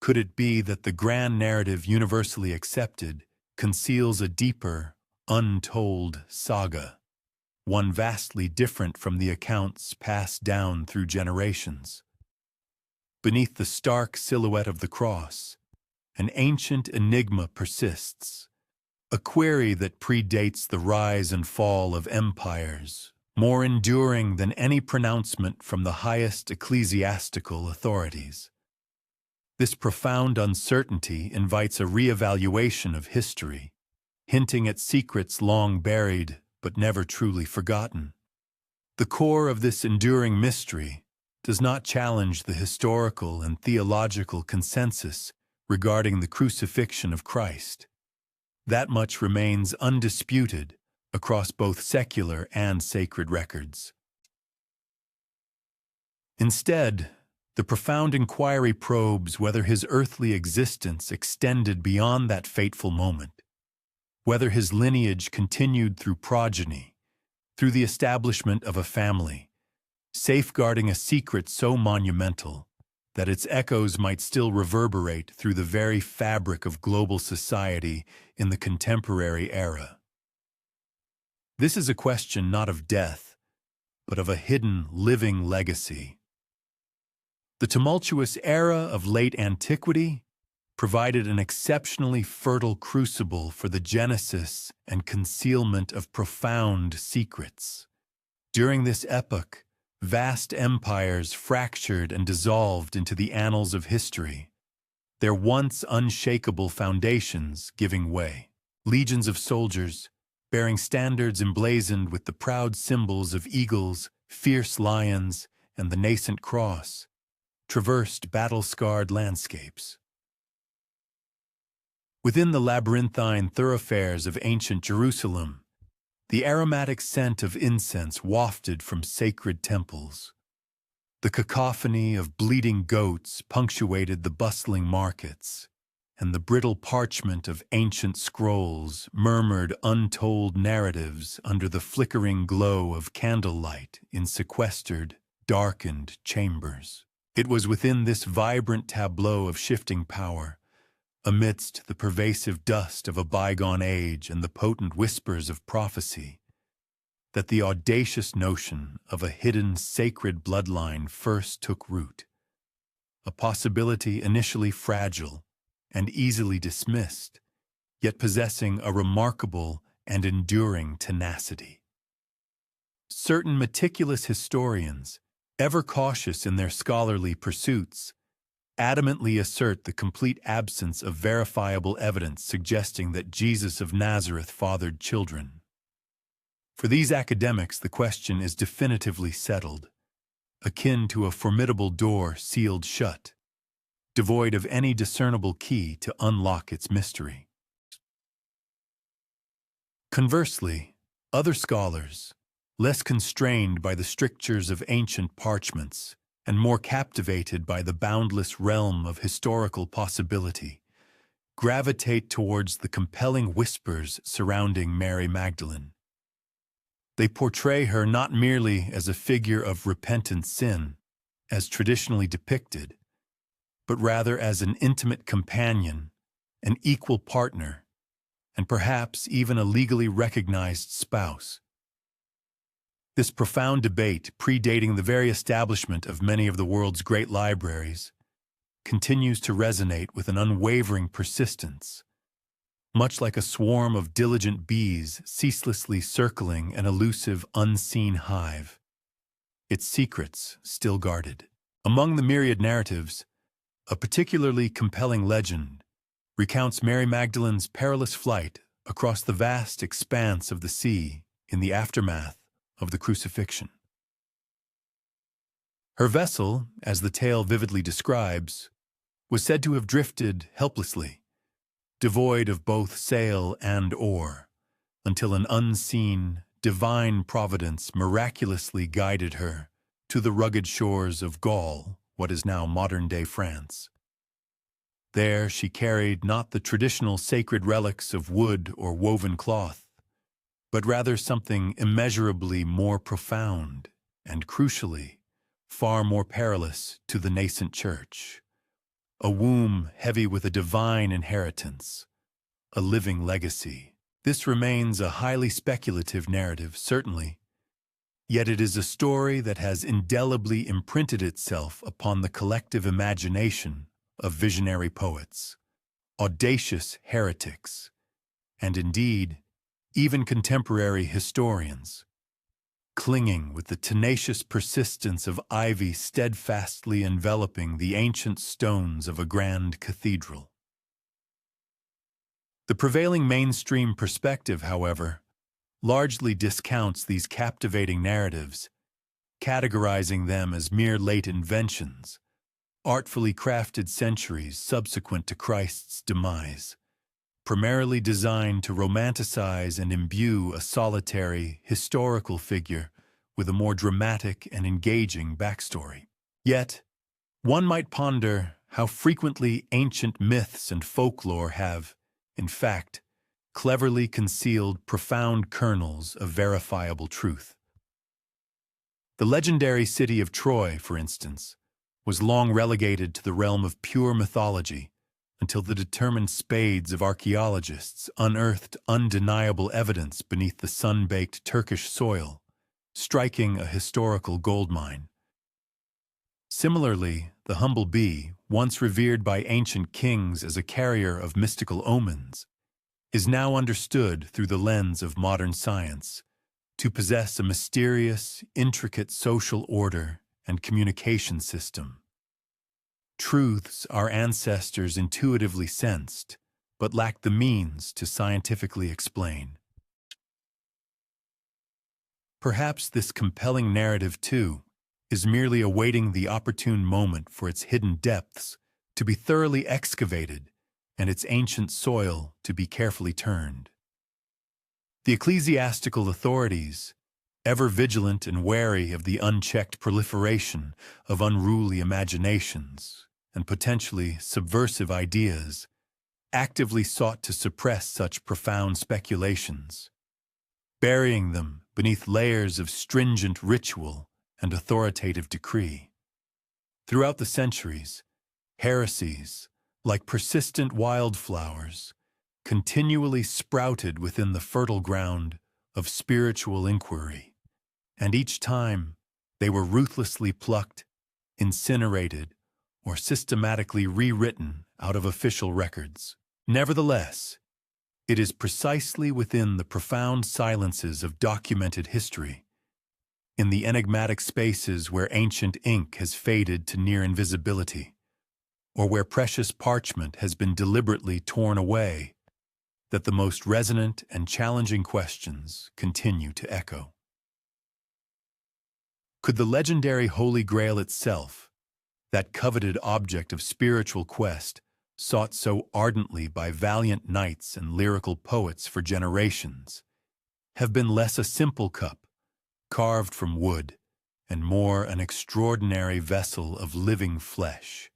Could it be that the grand narrative universally accepted conceals a deeper, untold saga, one vastly different from the accounts passed down through generations? Beneath the stark silhouette of the cross, an ancient enigma persists, a query that predates the rise and fall of empires, more enduring than any pronouncement from the highest ecclesiastical authorities. This profound uncertainty invites a reevaluation of history, hinting at secrets long buried but never truly forgotten. The core of this enduring mystery does not challenge the historical and theological consensus regarding the crucifixion of Christ. That much remains undisputed across both secular and sacred records. Instead, the profound inquiry probes whether his earthly existence extended beyond that fateful moment, whether his lineage continued through progeny, through the establishment of a family, safeguarding a secret so monumental that its echoes might still reverberate through the very fabric of global society in the contemporary era. This is a question not of death, but of a hidden, living legacy. The tumultuous era of late antiquity provided an exceptionally fertile crucible for the genesis and concealment of profound secrets. During this epoch, vast empires fractured and dissolved into the annals of history, their once unshakable foundations giving way. Legions of soldiers, bearing standards emblazoned with the proud symbols of eagles, fierce lions, and the nascent cross, traversed battle-scarred landscapes. Within the labyrinthine thoroughfares of ancient Jerusalem, the aromatic scent of incense wafted from sacred temples. The cacophony of bleating goats punctuated the bustling markets, and the brittle parchment of ancient scrolls murmured untold narratives under the flickering glow of candlelight in sequestered, darkened chambers. It was within this vibrant tableau of shifting power, amidst the pervasive dust of a bygone age and the potent whispers of prophecy, that the audacious notion of a hidden sacred bloodline first took root, a possibility initially fragile and easily dismissed, yet possessing a remarkable and enduring tenacity. Certain meticulous historians, ever cautious in their scholarly pursuits, adamantly assert the complete absence of verifiable evidence suggesting that Jesus of Nazareth fathered children. For these academics, the question is definitively settled, akin to a formidable door sealed shut, devoid of any discernible key to unlock its mystery. Conversely, other scholars, less constrained by the strictures of ancient parchments, and more captivated by the boundless realm of historical possibility, gravitate towards the compelling whispers surrounding Mary Magdalene. They portray her not merely as a figure of repentant sin, as traditionally depicted, but rather as an intimate companion, an equal partner, and perhaps even a legally recognized spouse. This profound debate, predating the very establishment of many of the world's great libraries, continues to resonate with an unwavering persistence, much like a swarm of diligent bees ceaselessly circling an elusive, unseen hive, its secrets still guarded. Among the myriad narratives, a particularly compelling legend recounts Mary Magdalene's perilous flight across the vast expanse of the sea in the aftermath of the crucifixion. Her vessel, as the tale vividly describes, was said to have drifted helplessly, devoid of both sail and oar, until an unseen, divine providence miraculously guided her to the rugged shores of Gaul, what is now modern-day France. There she carried not the traditional sacred relics of wood or woven cloth, but rather something immeasurably more profound and, crucially, far more perilous to the nascent church: a womb heavy with a divine inheritance, a living legacy. This remains a highly speculative narrative, certainly, yet it is a story that has indelibly imprinted itself upon the collective imagination of visionary poets, audacious heretics, and indeed, even contemporary historians, clinging with the tenacious persistence of ivy steadfastly enveloping the ancient stones of a grand cathedral. The prevailing mainstream perspective, however, largely discounts these captivating narratives, categorizing them as mere late inventions, artfully crafted centuries subsequent to Christ's demise, primarily designed to romanticize and imbue a solitary, historical figure with a more dramatic and engaging backstory. Yet, one might ponder how frequently ancient myths and folklore have, in fact, cleverly concealed profound kernels of verifiable truth. The legendary city of Troy, for instance, was long relegated to the realm of pure mythology until the determined spades of archaeologists unearthed undeniable evidence beneath the sun-baked Turkish soil, striking a historical goldmine. Similarly, the humble bee, once revered by ancient kings as a carrier of mystical omens, is now understood through the lens of modern science to possess a mysterious, intricate social order and communication system. Truths our ancestors intuitively sensed, but lacked the means to scientifically explain. Perhaps this compelling narrative, too, is merely awaiting the opportune moment for its hidden depths to be thoroughly excavated and its ancient soil to be carefully turned. The ecclesiastical authorities, ever vigilant and wary of the unchecked proliferation of unruly imaginations and potentially subversive ideas, actively sought to suppress such profound speculations, burying them beneath layers of stringent ritual and authoritative decree. Throughout the centuries, heresies, like persistent wildflowers, continually sprouted within the fertile ground of spiritual inquiry, and each time they were ruthlessly plucked, incinerated, or systematically rewritten out of official records. Nevertheless, it is precisely within the profound silences of documented history, in the enigmatic spaces where ancient ink has faded to near invisibility, or where precious parchment has been deliberately torn away, that the most resonant and challenging questions continue to echo. Could the legendary Holy Grail itself, that coveted object of spiritual quest, sought so ardently by valiant knights and lyrical poets for generations, have been less a simple cup, carved from wood, and more an extraordinary vessel of living flesh,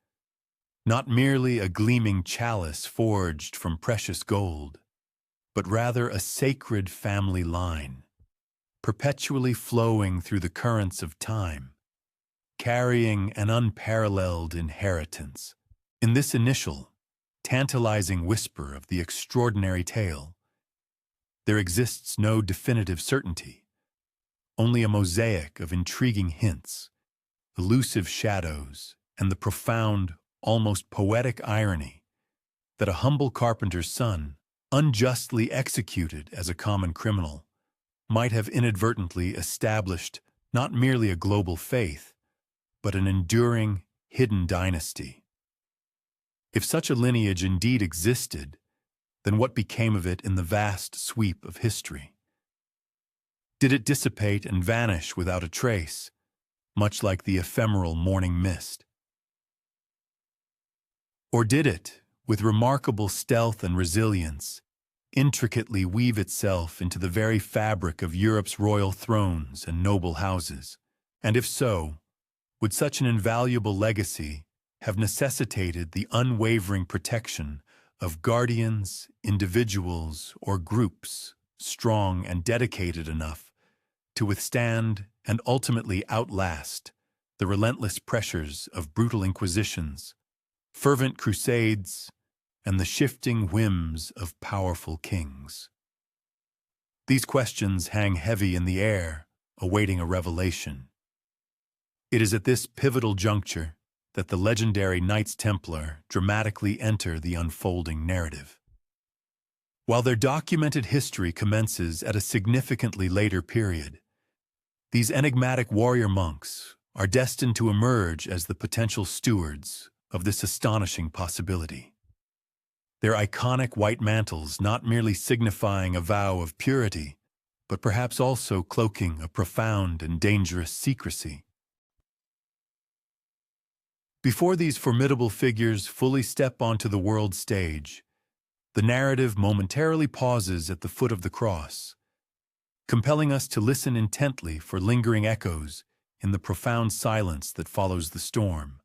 not merely a gleaming chalice forged from precious gold, but rather a sacred family line, perpetually flowing through the currents of time, carrying an unparalleled inheritance. In this initial, tantalizing whisper of the extraordinary tale, there exists no definitive certainty, only a mosaic of intriguing hints, elusive shadows, and the profound, almost poetic irony that a humble carpenter's son, unjustly executed as a common criminal, might have inadvertently established not merely a global faith, but an enduring, hidden dynasty. If such a lineage indeed existed, then what became of it in the vast sweep of history? Did it dissipate and vanish without a trace, much like the ephemeral morning mist? Or did it, with remarkable stealth and resilience, intricately weave itself into the very fabric of Europe's royal thrones and noble houses? And if so, would such an invaluable legacy have necessitated the unwavering protection of guardians, individuals, or groups strong and dedicated enough to withstand and ultimately outlast the relentless pressures of brutal inquisitions, fervent crusades, and the shifting whims of powerful kings. These questions hang heavy in the air, awaiting a revelation. It is at this pivotal juncture that the legendary Knights Templar dramatically enter the unfolding narrative. While their documented history commences at a significantly later period, these enigmatic warrior monks are destined to emerge as the potential stewards of this astonishing possibility. Their iconic white mantles not merely signifying a vow of purity, but perhaps also cloaking a profound and dangerous secrecy. Before these formidable figures fully step onto the world stage, the narrative momentarily pauses at the foot of the cross, compelling us to listen intently for lingering echoes in the profound silence that follows the storm,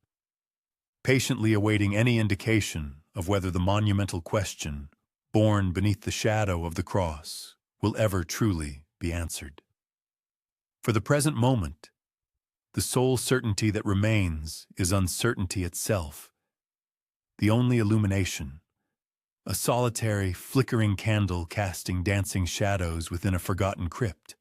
patiently awaiting any indication of whether the monumental question, born beneath the shadow of the cross, will ever truly be answered. For the present moment, the sole certainty that remains is uncertainty itself. The only illumination, a solitary, flickering candle casting dancing shadows within a forgotten crypt,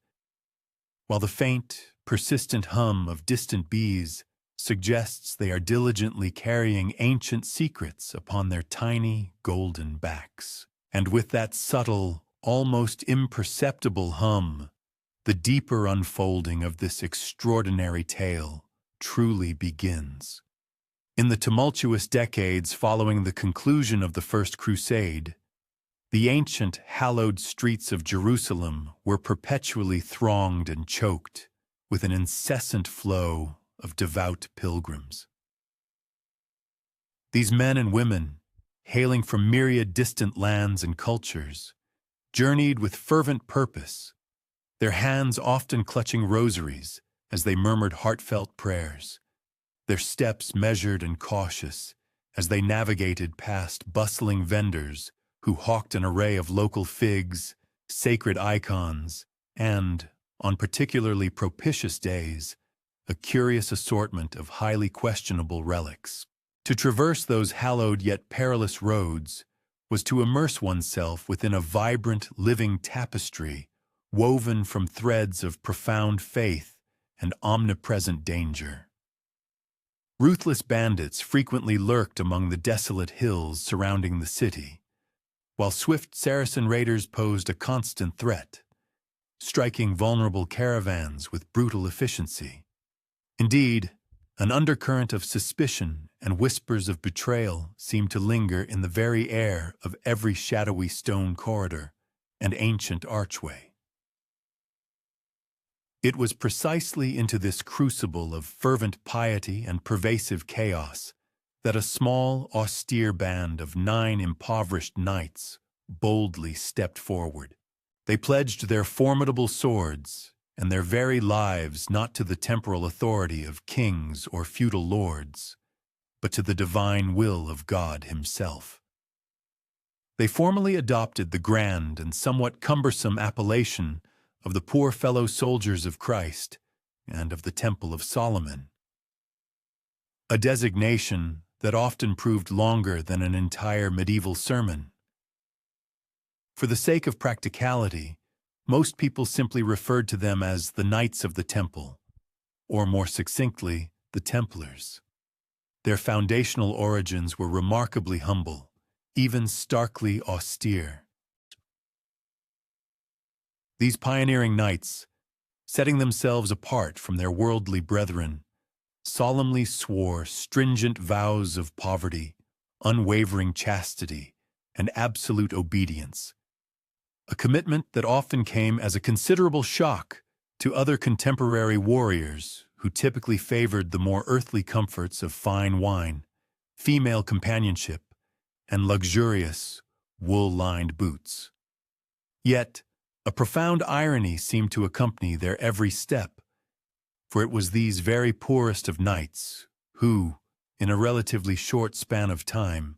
while the faint, persistent hum of distant bees suggests they are diligently carrying ancient secrets upon their tiny, golden backs. And with that subtle, almost imperceptible hum, the deeper unfolding of this extraordinary tale truly begins. In the tumultuous decades following the conclusion of the First Crusade, the ancient, hallowed streets of Jerusalem were perpetually thronged and choked with an incessant flow of devout pilgrims. These men and women, hailing from myriad distant lands and cultures, journeyed with fervent purpose, their hands often clutching rosaries as they murmured heartfelt prayers, their steps measured and cautious as they navigated past bustling vendors who hawked an array of local figs, sacred icons, and, on particularly propitious days, a curious assortment of highly questionable relics. To traverse those hallowed yet perilous roads was to immerse oneself within a vibrant, living tapestry woven from threads of profound faith and omnipresent danger. Ruthless bandits frequently lurked among the desolate hills surrounding the city, while swift Saracen raiders posed a constant threat, striking vulnerable caravans with brutal efficiency. Indeed, an undercurrent of suspicion and whispers of betrayal seemed to linger in the very air of every shadowy stone corridor and ancient archway. It was precisely into this crucible of fervent piety and pervasive chaos that a small, austere band of 9 impoverished knights boldly stepped forward. They pledged their formidable swords and their very lives not to the temporal authority of kings or feudal lords, but to the divine will of God Himself. They formally adopted the grand and somewhat cumbersome appellation of the poor fellow soldiers of Christ and of the Temple of Solomon, a designation that often proved longer than an entire medieval sermon. For the sake of practicality, most people simply referred to them as the Knights of the Temple, or more succinctly, the Templars. Their foundational origins were remarkably humble, even starkly austere. These pioneering knights, setting themselves apart from their worldly brethren, solemnly swore stringent vows of poverty, unwavering chastity, and absolute obedience, a commitment that often came as a considerable shock to other contemporary warriors who typically favored the more earthly comforts of fine wine, female companionship, and luxurious, wool-lined boots. Yet, a profound irony seemed to accompany their every step, for it was these very poorest of knights who, in a relatively short span of time,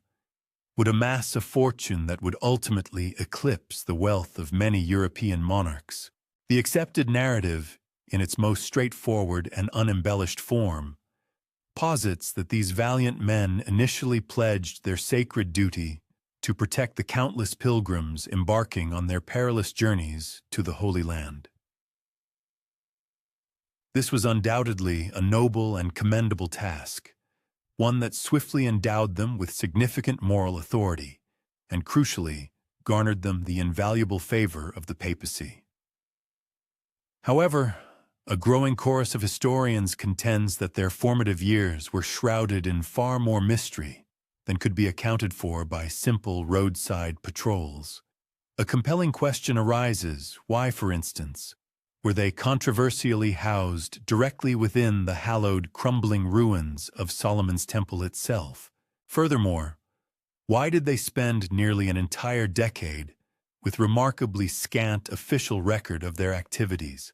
would amass a fortune that would ultimately eclipse the wealth of many European monarchs. The accepted narrative, in its most straightforward and unembellished form, posits that these valiant men initially pledged their sacred duty to protect the countless pilgrims embarking on their perilous journeys to the Holy Land. This was undoubtedly a noble and commendable task, one that swiftly endowed them with significant moral authority, and crucially, garnered them the invaluable favor of the papacy. However, a growing chorus of historians contends that their formative years were shrouded in far more mystery than could be accounted for by simple roadside patrols. A compelling question arises: why, for instance, were they controversially housed directly within the hallowed, crumbling ruins of Solomon's Temple itself? Furthermore, why did they spend nearly an entire decade with remarkably scant official record of their activities,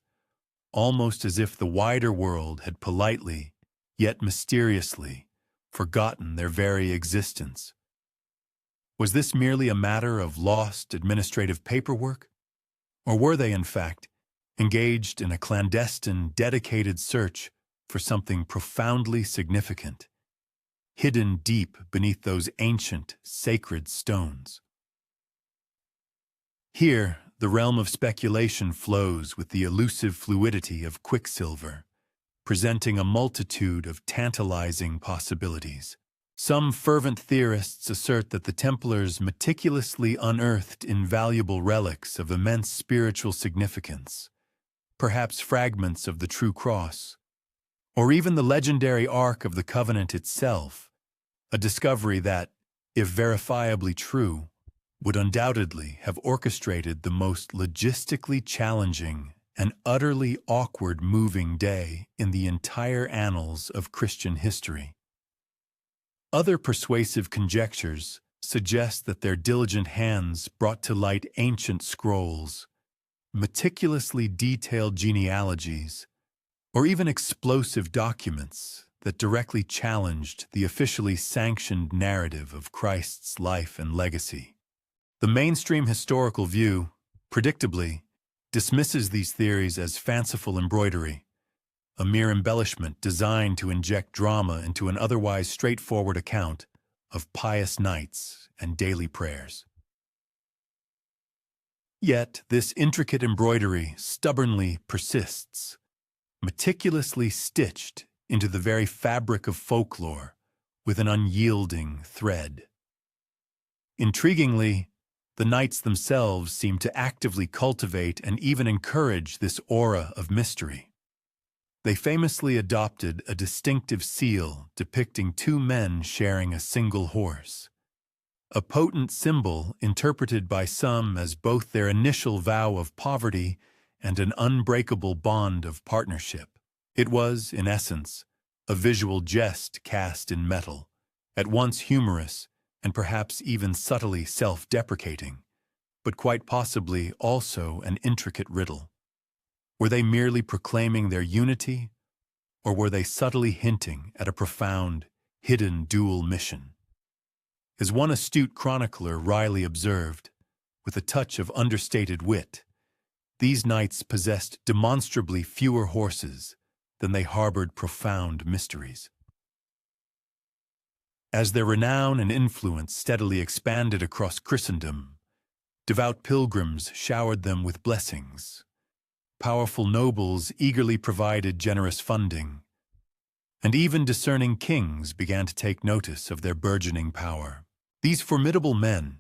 almost as if the wider world had politely, yet mysteriously, forgotten their very existence? Was this merely a matter of lost administrative paperwork? Or were they, in fact, engaged in a clandestine, dedicated search for something profoundly significant, hidden deep beneath those ancient, sacred stones? Here, the realm of speculation flows with the elusive fluidity of quicksilver, presenting a multitude of tantalizing possibilities. Some fervent theorists assert that the Templars meticulously unearthed invaluable relics of immense spiritual significance, perhaps fragments of the true cross, or even the legendary Ark of the Covenant itself, a discovery that, if verifiably true, would undoubtedly have orchestrated the most logistically challenging and utterly awkward moving day in the entire annals of Christian history. Other persuasive conjectures suggest that their diligent hands brought to light ancient scrolls, meticulously detailed genealogies, or even explosive documents that directly challenged the officially sanctioned narrative of Christ's life and legacy. The mainstream historical view, predictably, dismisses these theories as fanciful embroidery, a mere embellishment designed to inject drama into an otherwise straightforward account of pious nights and daily prayers. Yet this intricate embroidery stubbornly persists, meticulously stitched into the very fabric of folklore with an unyielding thread. Intriguingly, the nights themselves seem to actively cultivate and even encourage this aura of mystery. They famously adopted a distinctive seal depicting two men sharing a single horse, a potent symbol interpreted by some as both their initial vow of poverty and an unbreakable bond of partnership. It was, in essence, a visual jest cast in metal, at once humorous and perhaps even subtly self-deprecating, but quite possibly also an intricate riddle. Were they merely proclaiming their unity, or were they subtly hinting at a profound, hidden dual mission? As one astute chronicler wryly observed, with a touch of understated wit, these knights possessed demonstrably fewer horses than they harbored profound mysteries. As their renown and influence steadily expanded across Christendom, devout pilgrims showered them with blessings. Powerful nobles eagerly provided generous funding, and even discerning kings began to take notice of their burgeoning power. These formidable men,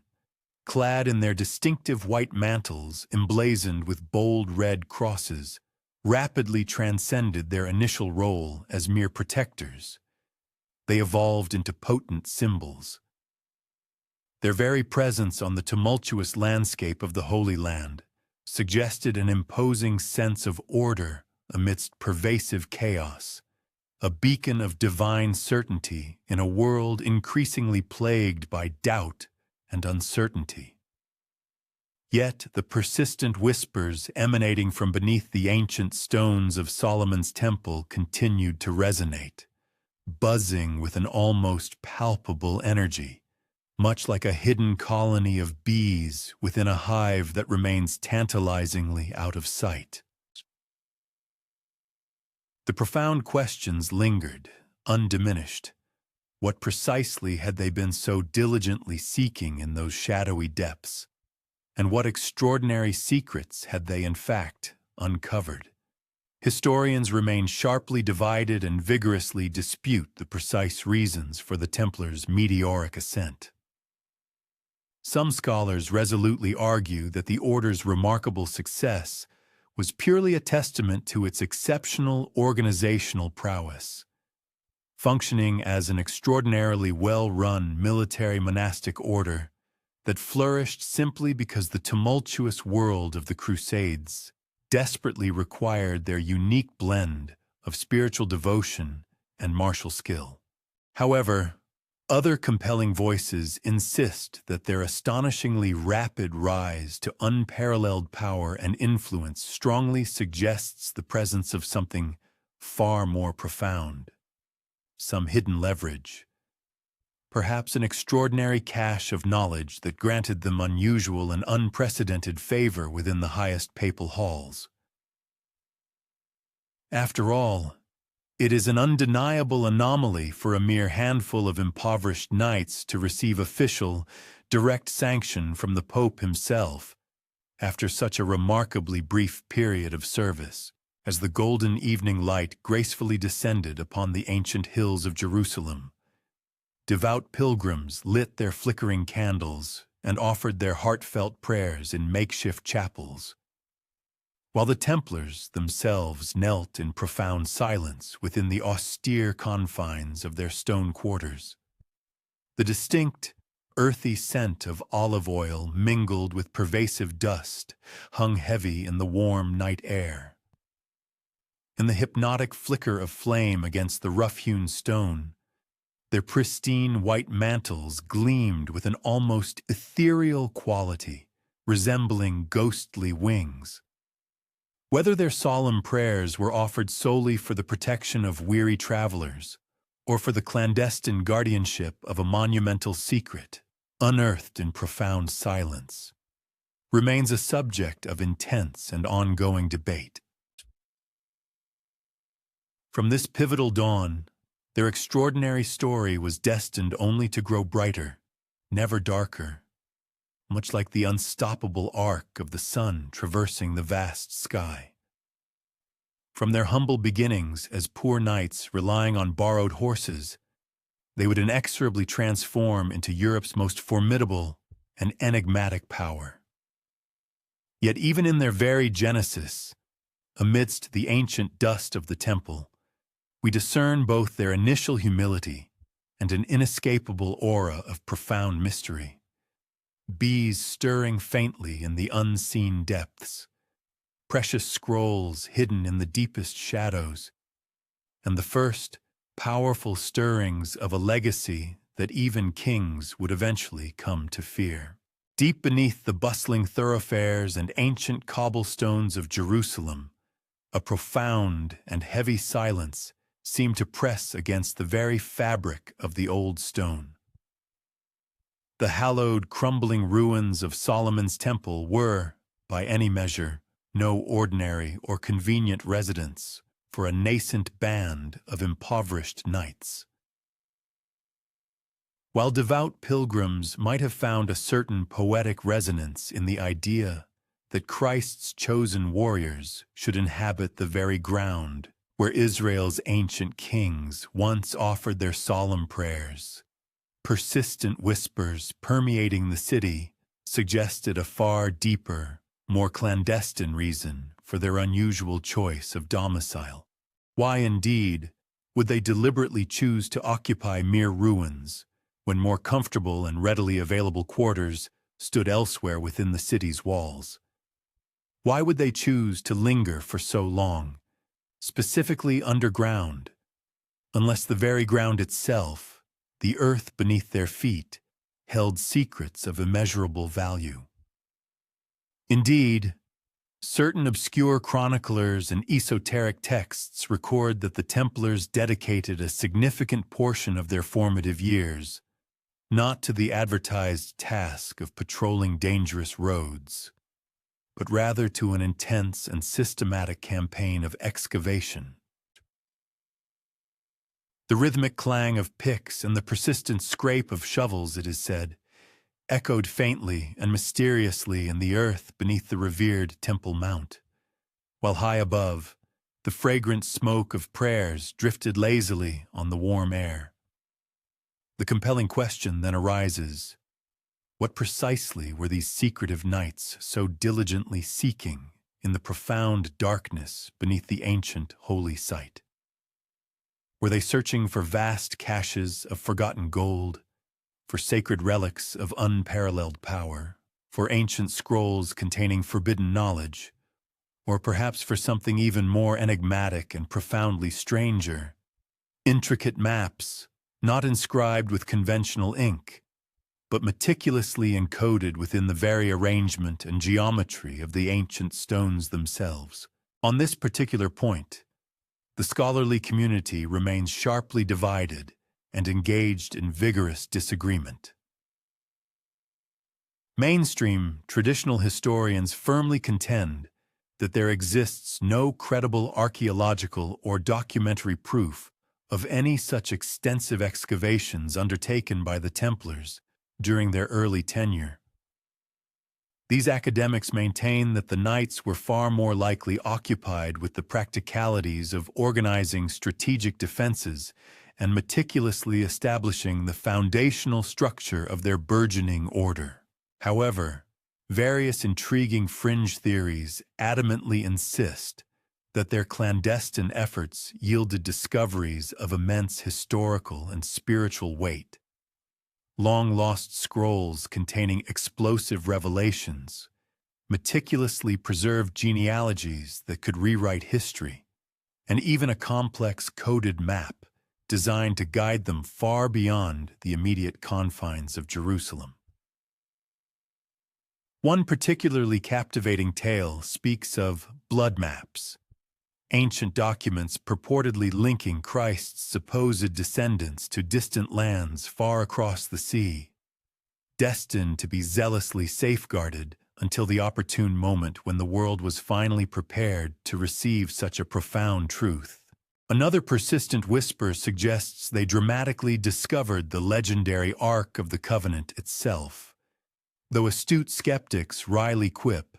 clad in their distinctive white mantles emblazoned with bold red crosses, rapidly transcended their initial role as mere protectors. They evolved into potent symbols. Their very presence on the tumultuous landscape of the Holy Land suggested an imposing sense of order amidst pervasive chaos, a beacon of divine certainty in a world increasingly plagued by doubt and uncertainty. Yet the persistent whispers emanating from beneath the ancient stones of Solomon's Temple continued to resonate, buzzing with an almost palpable energy, much like a hidden colony of bees within a hive that remains tantalizingly out of sight. The profound questions lingered, undiminished. What precisely had they been so diligently seeking in those shadowy depths? And what extraordinary secrets had they, in fact, uncovered? Historians remain sharply divided and vigorously dispute the precise reasons for the Templars' meteoric ascent. Some scholars resolutely argue that the order's remarkable success was purely a testament to its exceptional organizational prowess. Functioning as an extraordinarily well-run military monastic order that flourished simply because the tumultuous world of the Crusades desperately required their unique blend of spiritual devotion and martial skill. However, other compelling voices insist that their astonishingly rapid rise to unparalleled power and influence strongly suggests the presence of something far more profound, some hidden leverage, perhaps an extraordinary cache of knowledge that granted them unusual and unprecedented favor within the highest papal halls. After all, it is an undeniable anomaly for a mere handful of impoverished knights to receive official, direct sanction from the Pope himself after such a remarkably brief period of service, as the golden evening light gracefully descended upon the ancient hills of Jerusalem. Devout pilgrims lit their flickering candles and offered their heartfelt prayers in makeshift chapels, while the Templars themselves knelt in profound silence within the austere confines of their stone quarters. The distinct, earthy scent of olive oil mingled with pervasive dust hung heavy in the warm night air. In the hypnotic flicker of flame against the rough-hewn stone, their pristine white mantles gleamed with an almost ethereal quality, resembling ghostly wings. Whether their solemn prayers were offered solely for the protection of weary travelers, or for the clandestine guardianship of a monumental secret, unearthed in profound silence, remains a subject of intense and ongoing debate. From this pivotal dawn, their extraordinary story was destined only to grow brighter, never darker, much like the unstoppable arc of the sun traversing the vast sky. From their humble beginnings as poor knights relying on borrowed horses, they would inexorably transform into Europe's most formidable and enigmatic power. Yet even in their very genesis, amidst the ancient dust of the temple, we discern both their initial humility and an inescapable aura of profound mystery. Bees stirring faintly in the unseen depths, precious scrolls hidden in the deepest shadows, and the first, powerful stirrings of a legacy that even kings would eventually come to fear. Deep beneath the bustling thoroughfares and ancient cobblestones of Jerusalem, a profound and heavy silence seemed to press against the very fabric of the old stone. The hallowed, crumbling ruins of Solomon's temple were, by any measure, no ordinary or convenient residence for a nascent band of impoverished knights. While devout pilgrims might have found a certain poetic resonance in the idea that Christ's chosen warriors should inhabit the very ground where Israel's ancient kings once offered their solemn prayers, persistent whispers permeating the city suggested a far deeper, more clandestine reason for their unusual choice of domicile. Why, indeed, would they deliberately choose to occupy mere ruins when more comfortable and readily available quarters stood elsewhere within the city's walls? Why would they choose to linger for so long, specifically underground, unless the very ground itself, the earth beneath their feet, held secrets of immeasurable value? Indeed, certain obscure chroniclers and esoteric texts record that the Templars dedicated a significant portion of their formative years not to the advertised task of patrolling dangerous roads, but rather to an intense and systematic campaign of excavation. The rhythmic clang of picks and the persistent scrape of shovels, it is said, echoed faintly and mysteriously in the earth beneath the revered Temple Mount, while high above, the fragrant smoke of prayers drifted lazily on the warm air. The compelling question then arises, what precisely were these secretive knights so diligently seeking in the profound darkness beneath the ancient holy site? Were they searching for vast caches of forgotten gold, for sacred relics of unparalleled power, for ancient scrolls containing forbidden knowledge, or perhaps for something even more enigmatic and profoundly stranger, intricate maps, not inscribed with conventional ink, but meticulously encoded within the very arrangement and geometry of the ancient stones themselves? On this particular point, the scholarly community remains sharply divided and engaged in vigorous disagreement. Mainstream traditional historians firmly contend that there exists no credible archaeological or documentary proof of any such extensive excavations undertaken by the Templars during their early tenure. These academics maintain that the knights were far more likely occupied with the practicalities of organizing strategic defenses and meticulously establishing the foundational structure of their burgeoning order. However, various intriguing fringe theories adamantly insist that their clandestine efforts yielded discoveries of immense historical and spiritual weight. Long-lost scrolls containing explosive revelations, meticulously preserved genealogies that could rewrite history, and even a complex coded map designed to guide them far beyond the immediate confines of Jerusalem. One particularly captivating tale speaks of blood maps, ancient documents purportedly linking Christ's supposed descendants to distant lands far across the sea, destined to be zealously safeguarded until the opportune moment when the world was finally prepared to receive such a profound truth. Another persistent whisper suggests they dramatically discovered the legendary Ark of the Covenant itself, though astute skeptics wryly quip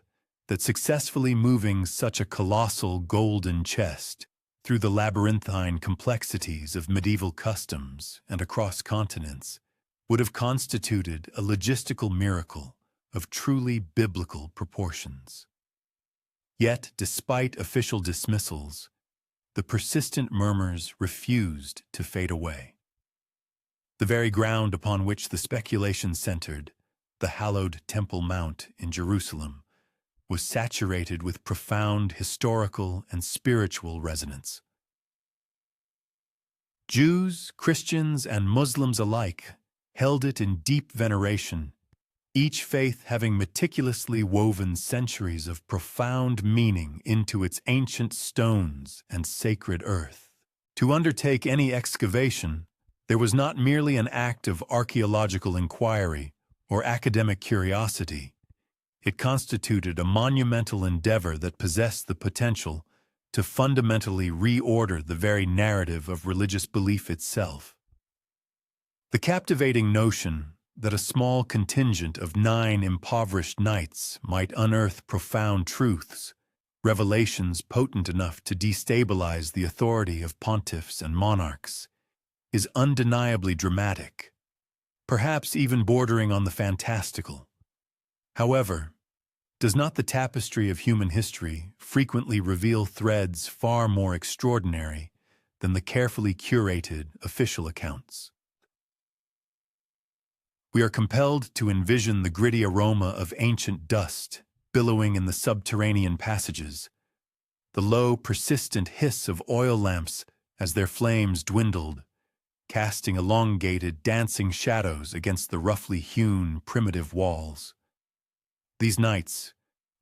that successfully moving such a colossal golden chest through the labyrinthine complexities of medieval customs and across continents would have constituted a logistical miracle of truly biblical proportions. Yet, despite official dismissals, the persistent murmurs refused to fade away. The very ground upon which the speculation centered, the hallowed Temple Mount in Jerusalem, was saturated with profound historical and spiritual resonance. Jews, Christians, and Muslims alike held it in deep veneration, each faith having meticulously woven centuries of profound meaning into its ancient stones and sacred earth. To undertake any excavation, there was not merely an act of archaeological inquiry or academic curiosity. It constituted a monumental endeavor that possessed the potential to fundamentally reorder the very narrative of religious belief itself. The captivating notion that a small contingent of 9 impoverished knights might unearth profound truths, revelations potent enough to destabilize the authority of pontiffs and monarchs, is undeniably dramatic, perhaps even bordering on the fantastical. However, does not the tapestry of human history frequently reveal threads far more extraordinary than the carefully curated official accounts? We are compelled to envision the gritty aroma of ancient dust billowing in the subterranean passages, the low, persistent hiss of oil lamps as their flames dwindled, casting elongated, dancing shadows against the roughly hewn, primitive walls. These knights,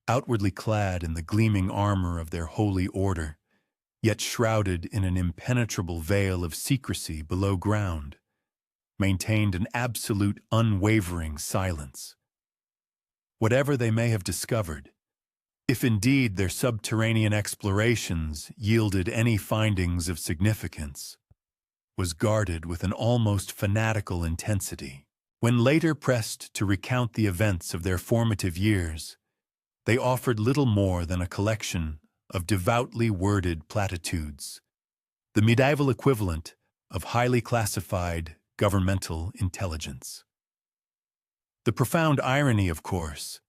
outwardly clad in the gleaming armor of their holy order, yet shrouded in an impenetrable veil of secrecy below ground, maintained an absolute, unwavering silence. Whatever they may have discovered, if indeed their subterranean explorations yielded any findings of significance, was guarded with an almost fanatical intensity. When later pressed to recount the events of their formative years, they offered little more than a collection of devoutly worded platitudes, the medieval equivalent of highly classified governmental intelligence. The profound irony, of course,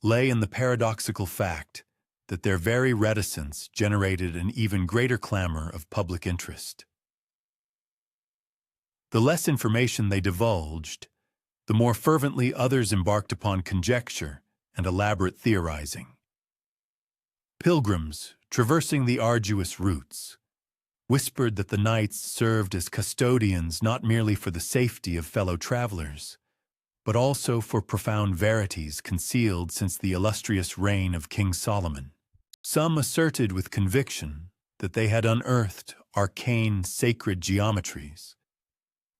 lay in the paradoxical fact that their very reticence generated an even greater clamor of public interest. The less information they divulged, the more fervently others embarked upon conjecture and elaborate theorizing. Pilgrims, traversing the arduous routes, whispered that the knights served as custodians not merely for the safety of fellow travelers, but also for profound verities concealed since the illustrious reign of King Solomon. Some asserted with conviction that they had unearthed arcane sacred geometries,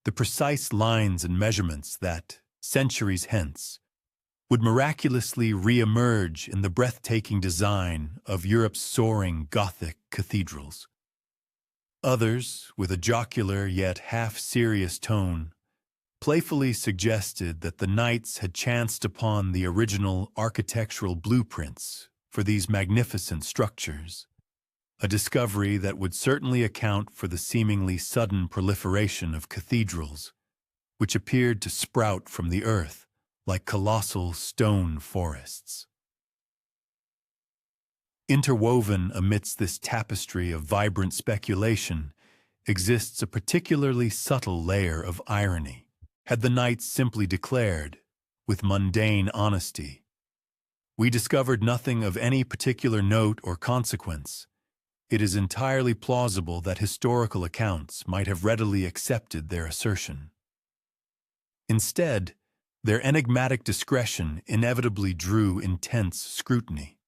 the precise lines and measurements that, centuries hence, would miraculously re-emerge in the breathtaking design of Europe's soaring Gothic cathedrals. Others, with a jocular yet half-serious tone, playfully suggested that the knights had chanced upon the original architectural blueprints for these magnificent structures, a discovery that would certainly account for the seemingly sudden proliferation of cathedrals, which appeared to sprout from the earth like colossal stone forests. Interwoven amidst this tapestry of vibrant speculation exists a particularly subtle layer of irony. Had the knights simply declared, with mundane honesty, "We discovered nothing of any particular note or consequence," it is entirely plausible that historical accounts might have readily accepted their assertion. Instead, their enigmatic discretion inevitably drew intense scrutiny,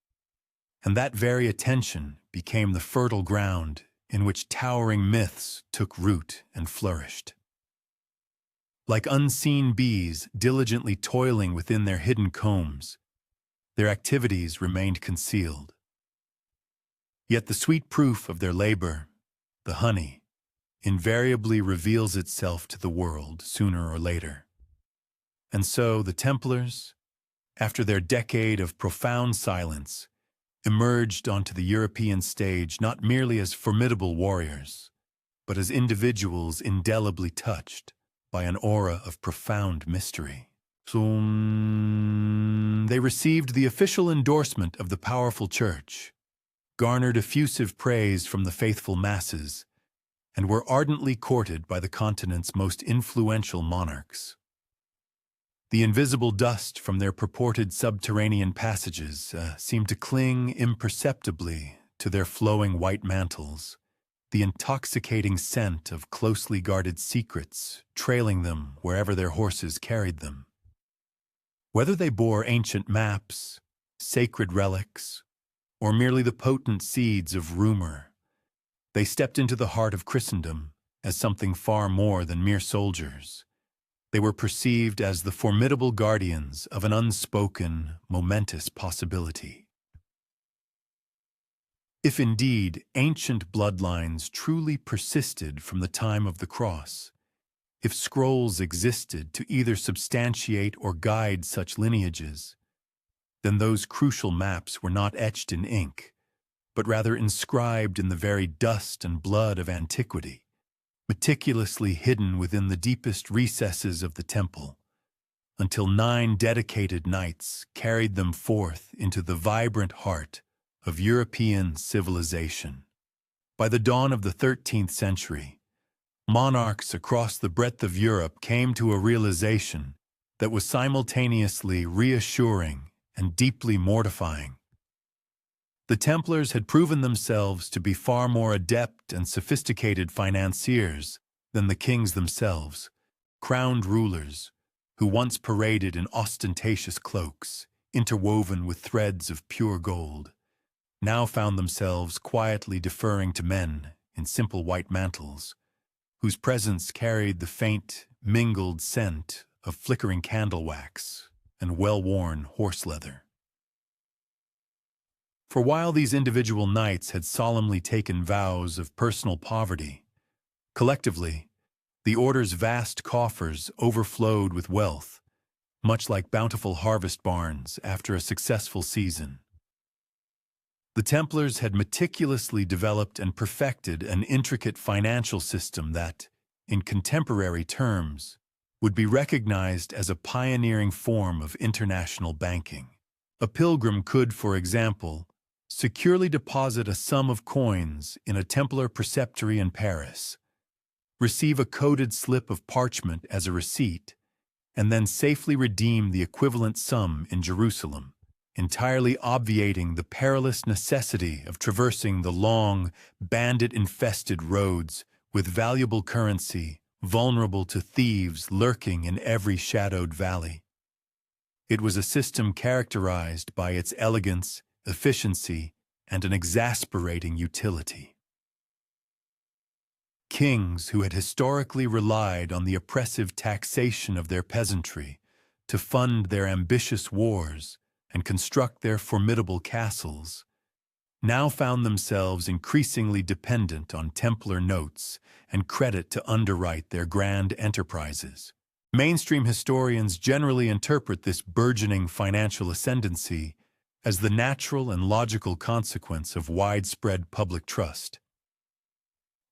and that very attention became the fertile ground in which towering myths took root and flourished. Like unseen bees diligently toiling within their hidden combs, their activities remained concealed. Yet the sweet proof of their labor, the honey, invariably reveals itself to the world sooner or later. And so the Templars, after their decade of profound silence, emerged onto the European stage not merely as formidable warriors, but as individuals indelibly touched by an aura of profound mystery. They received the official endorsement of the powerful church, garnered effusive praise from the faithful masses, and were ardently courted by the continent's most influential monarchs. The invisible dust from their purported subterranean passages seemed to cling imperceptibly to their flowing white mantles, the intoxicating scent of closely guarded secrets trailing them wherever their horses carried them. Whether they bore ancient maps, sacred relics, or merely the potent seeds of rumor, they stepped into the heart of Christendom as something far more than mere soldiers. They were perceived as the formidable guardians of an unspoken, momentous possibility. If indeed ancient bloodlines truly persisted from the time of the cross, if scrolls existed to either substantiate or guide such lineages, then those crucial maps were not etched in ink, but rather inscribed in the very dust and blood of antiquity, meticulously hidden within the deepest recesses of the temple, until 9 dedicated knights carried them forth into the vibrant heart of European civilization. By the dawn of the 13th century, monarchs across the breadth of Europe came to a realization that was simultaneously reassuring and deeply mortifying. The Templars had proven themselves to be far more adept and sophisticated financiers than the kings themselves, crowned rulers who once paraded in ostentatious cloaks, interwoven with threads of pure gold, now found themselves quietly deferring to men in simple white mantles, whose presence carried the faint, mingled scent of flickering candle wax and well-worn horse leather. For while these individual knights had solemnly taken vows of personal poverty, collectively, The order's vast coffers overflowed with wealth, much like bountiful harvest barns after a successful season. The Templars had meticulously developed and perfected an intricate financial system that, in contemporary terms, would be recognized as a pioneering form of international banking. A pilgrim could, for example, securely deposit a sum of coins in a Templar preceptory in Paris, receive a coded slip of parchment as a receipt, and then safely redeem the equivalent sum in Jerusalem, entirely obviating the perilous necessity of traversing the long, bandit-infested roads with valuable currency vulnerable to thieves lurking in every shadowed valley. It was a system characterized by its elegance, efficiency, and an exasperating utility. Kings who had historically relied on the oppressive taxation of their peasantry to fund their ambitious wars and construct their formidable castles, now found themselves increasingly dependent on Templar notes and credit to underwrite their grand enterprises. Mainstream historians generally interpret this burgeoning financial ascendancy as the natural and logical consequence of widespread public trust.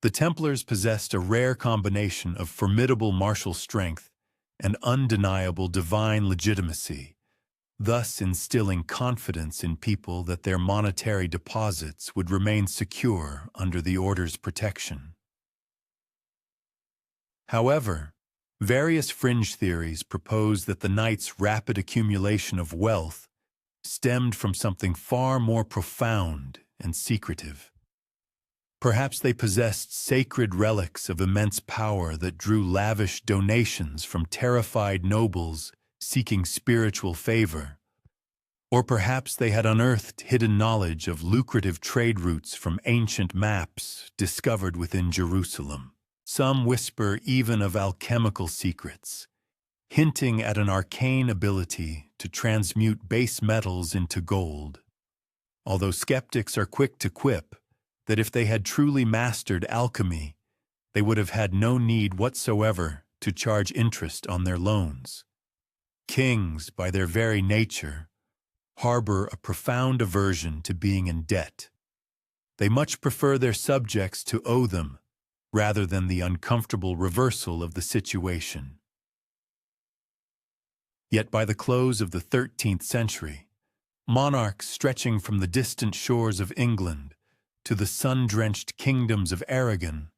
The Templars possessed a rare combination of formidable martial strength and undeniable divine legitimacy, thus instilling confidence in people that their monetary deposits would remain secure under the order's protection. However, various fringe theories propose that the Knights' rapid accumulation of wealth stemmed from something far more profound and secretive. Perhaps they possessed sacred relics of immense power that drew lavish donations from terrified nobles seeking spiritual favor. Or perhaps they had unearthed hidden knowledge of lucrative trade routes from ancient maps discovered within Jerusalem. Some whisper even of alchemical secrets, hinting at an arcane ability to transmute base metals into gold. Although skeptics are quick to quip that if they had truly mastered alchemy, they would have had no need whatsoever to charge interest on their loans. Kings, by their very nature, harbor a profound aversion to being in debt. They much prefer their subjects to owe them, rather than the uncomfortable reversal of the situation. Yet by the close of the 13th century, monarchs stretching from the distant shores of England to the sun-drenched kingdoms of Aragon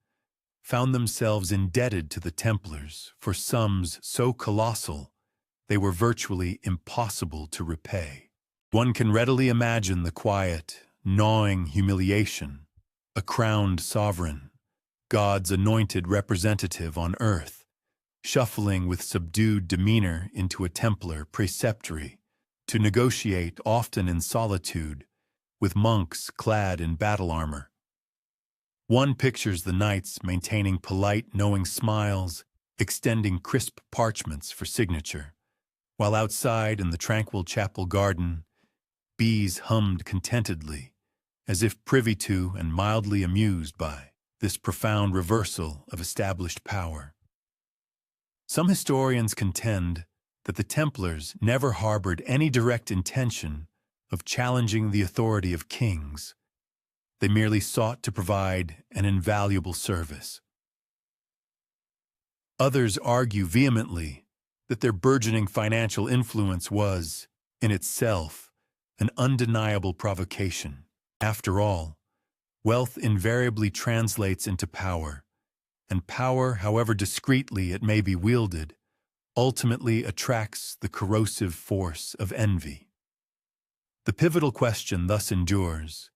found themselves indebted to the Templars for sums so colossal they were virtually impossible to repay. One can readily imagine the quiet, gnawing humiliation a crowned sovereign, God's anointed representative on earth, shuffling with subdued demeanor into a Templar preceptory to negotiate, often in solitude, with monks clad in battle armor. One pictures the knights maintaining polite, knowing smiles, extending crisp parchments for signature, while outside in the tranquil chapel garden, bees hummed contentedly, as if privy to and mildly amused by this profound reversal of established power. Some historians contend that the Templars never harbored any direct intention of challenging the authority of kings. They merely sought to provide an invaluable service. Others argue vehemently that their burgeoning financial influence was, in itself, an undeniable provocation. After all, wealth invariably translates into power, and power, however discreetly it may be wielded, ultimately attracts the corrosive force of envy. The pivotal question thus endures: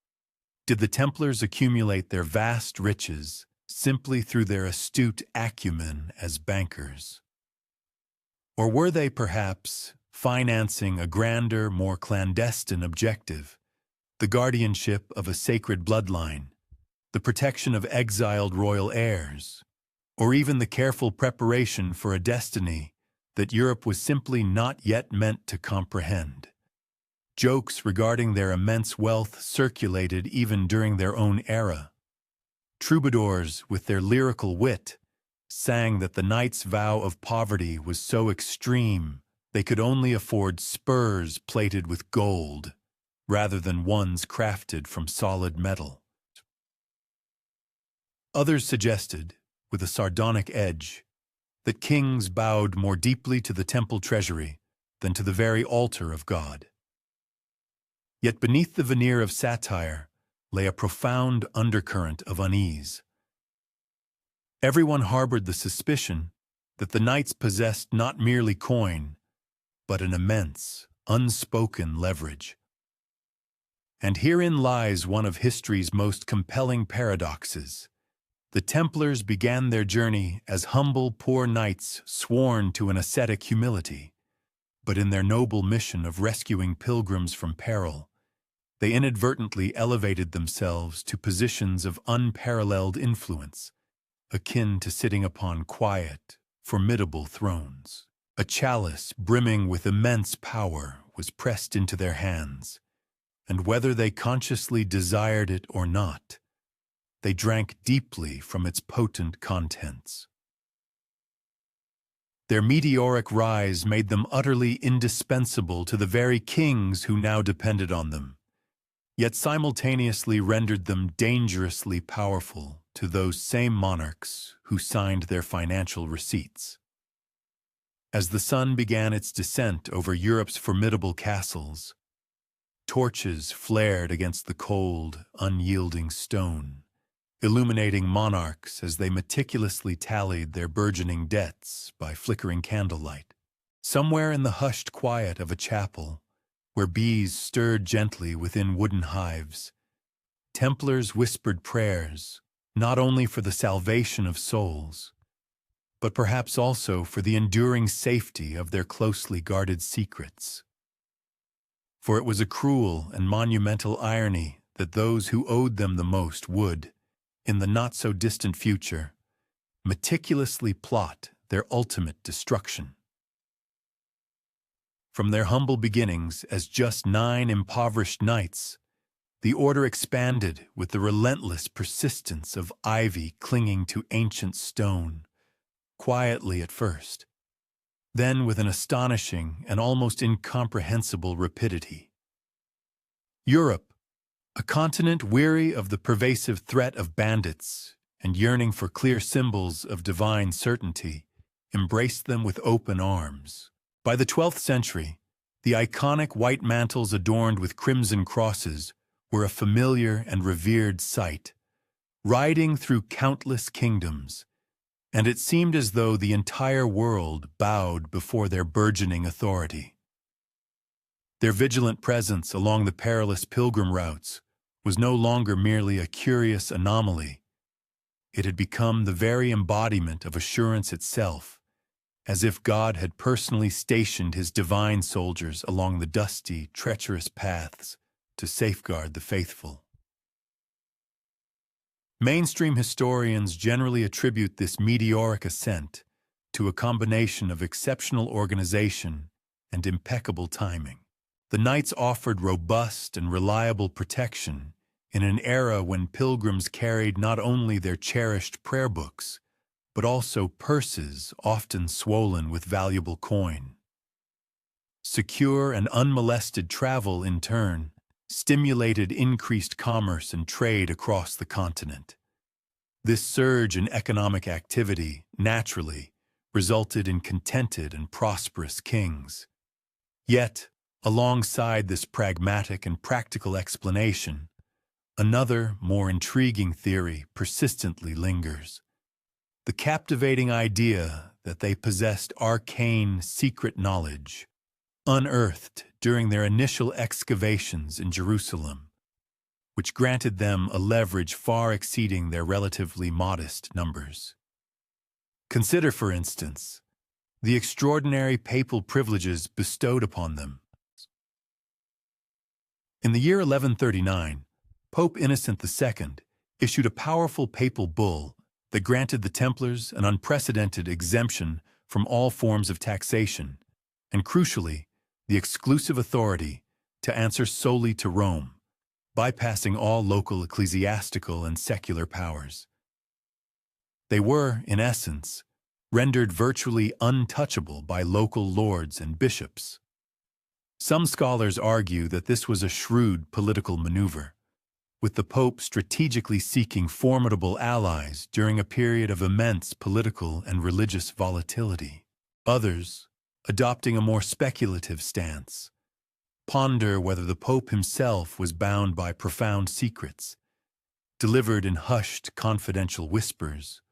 did the Templars accumulate their vast riches simply through their astute acumen as bankers? Or were they perhaps financing a grander, more clandestine objective, the guardianship of a sacred bloodline, the protection of exiled royal heirs, or even the careful preparation for a destiny that Europe was simply not yet meant to comprehend? Jokes regarding their immense wealth circulated even during their own era. Troubadours, with their lyrical wit, sang that the knights' vow of poverty was so extreme they could only afford spurs plated with gold, rather than ones crafted from solid metal. Others suggested, with a sardonic edge, that kings bowed more deeply to the temple treasury than to the very altar of God. Yet beneath the veneer of satire lay a profound undercurrent of unease. Everyone harbored the suspicion that the knights possessed not merely coin, but an immense, unspoken leverage. And herein lies one of history's most compelling paradoxes. The Templars began their journey as humble, poor knights sworn to an ascetic humility, but in their noble mission of rescuing pilgrims from peril, they inadvertently elevated themselves to positions of unparalleled influence, akin to sitting upon quiet, formidable thrones. A chalice brimming with immense power was pressed into their hands, and whether they consciously desired it or not, they drank deeply from its potent contents. Their meteoric rise made them utterly indispensable to the very kings who now depended on them, yet simultaneously rendered them dangerously powerful to those same monarchs who signed their financial receipts. As the sun began its descent over Europe's formidable castles, torches flared against the cold, unyielding stone, illuminating monarchs as they meticulously tallied their burgeoning debts by flickering candlelight. Somewhere in the hushed quiet of a chapel, where bees stirred gently within wooden hives, Templars whispered prayers, not only for the salvation of souls, but perhaps also for the enduring safety of their closely guarded secrets. For it was a cruel and monumental irony that those who owed them the most would, in the not-so-distant future, meticulously plot their ultimate destruction. From their humble beginnings as just 9 impoverished knights, the order expanded with the relentless persistence of ivy clinging to ancient stone, quietly at first, then with an astonishing and almost incomprehensible rapidity. Europe, a continent weary of the pervasive threat of bandits and yearning for clear symbols of divine certainty, embraced them with open arms. By the 12th century, the iconic white mantles adorned with crimson crosses were a familiar and revered sight, riding through countless kingdoms, and it seemed as though the entire world bowed before their burgeoning authority. Their vigilant presence along the perilous pilgrim routes was no longer merely a curious anomaly. It had become the very embodiment of assurance itself, as if God had personally stationed his divine soldiers along the dusty, treacherous paths to safeguard the faithful. Mainstream historians generally attribute this meteoric ascent to a combination of exceptional organization and impeccable timing. The knights offered robust and reliable protection in an era when pilgrims carried not only their cherished prayer books, but also purses often swollen with valuable coin. Secure and unmolested travel, in turn, stimulated increased commerce and trade across the continent. This surge in economic activity, naturally, resulted in contented and prosperous kings. Yet, alongside this pragmatic and practical explanation, another, more intriguing theory persistently lingers. The captivating idea that they possessed arcane, secret knowledge, unearthed during their initial excavations in Jerusalem, which granted them a leverage far exceeding their relatively modest numbers. Consider, for instance, the extraordinary papal privileges bestowed upon them. In the year 1139, Pope Innocent II issued a powerful papal bull that granted the Templars an unprecedented exemption from all forms of taxation, and crucially, the exclusive authority to answer solely to Rome, bypassing all local ecclesiastical and secular powers. They were, in essence, rendered virtually untouchable by local lords and bishops. Some scholars argue that this was a shrewd political maneuver, with the Pope strategically seeking formidable allies during a period of immense political and religious volatility. Others, adopting a more speculative stance, ponder whether the Pope himself was bound by profound secrets, delivered in hushed, confidential whispers,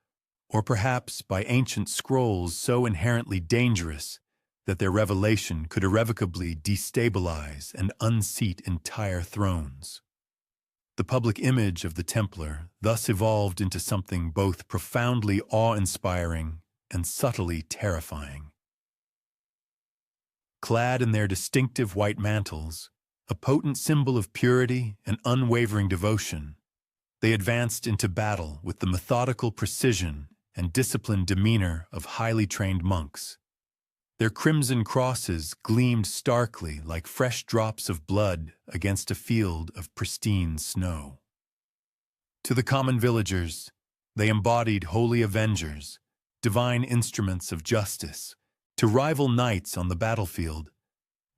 or perhaps by ancient scrolls so inherently dangerous that their revelation could irrevocably destabilize and unseat entire thrones. The public image of the Templar thus evolved into something both profoundly awe-inspiring and subtly terrifying. Clad in their distinctive white mantles, a potent symbol of purity and unwavering devotion, they advanced into battle with the methodical precision and disciplined demeanor of highly trained monks. Their crimson crosses gleamed starkly like fresh drops of blood against a field of pristine snow. To the common villagers, they embodied holy avengers, divine instruments of justice. To rival knights on the battlefield,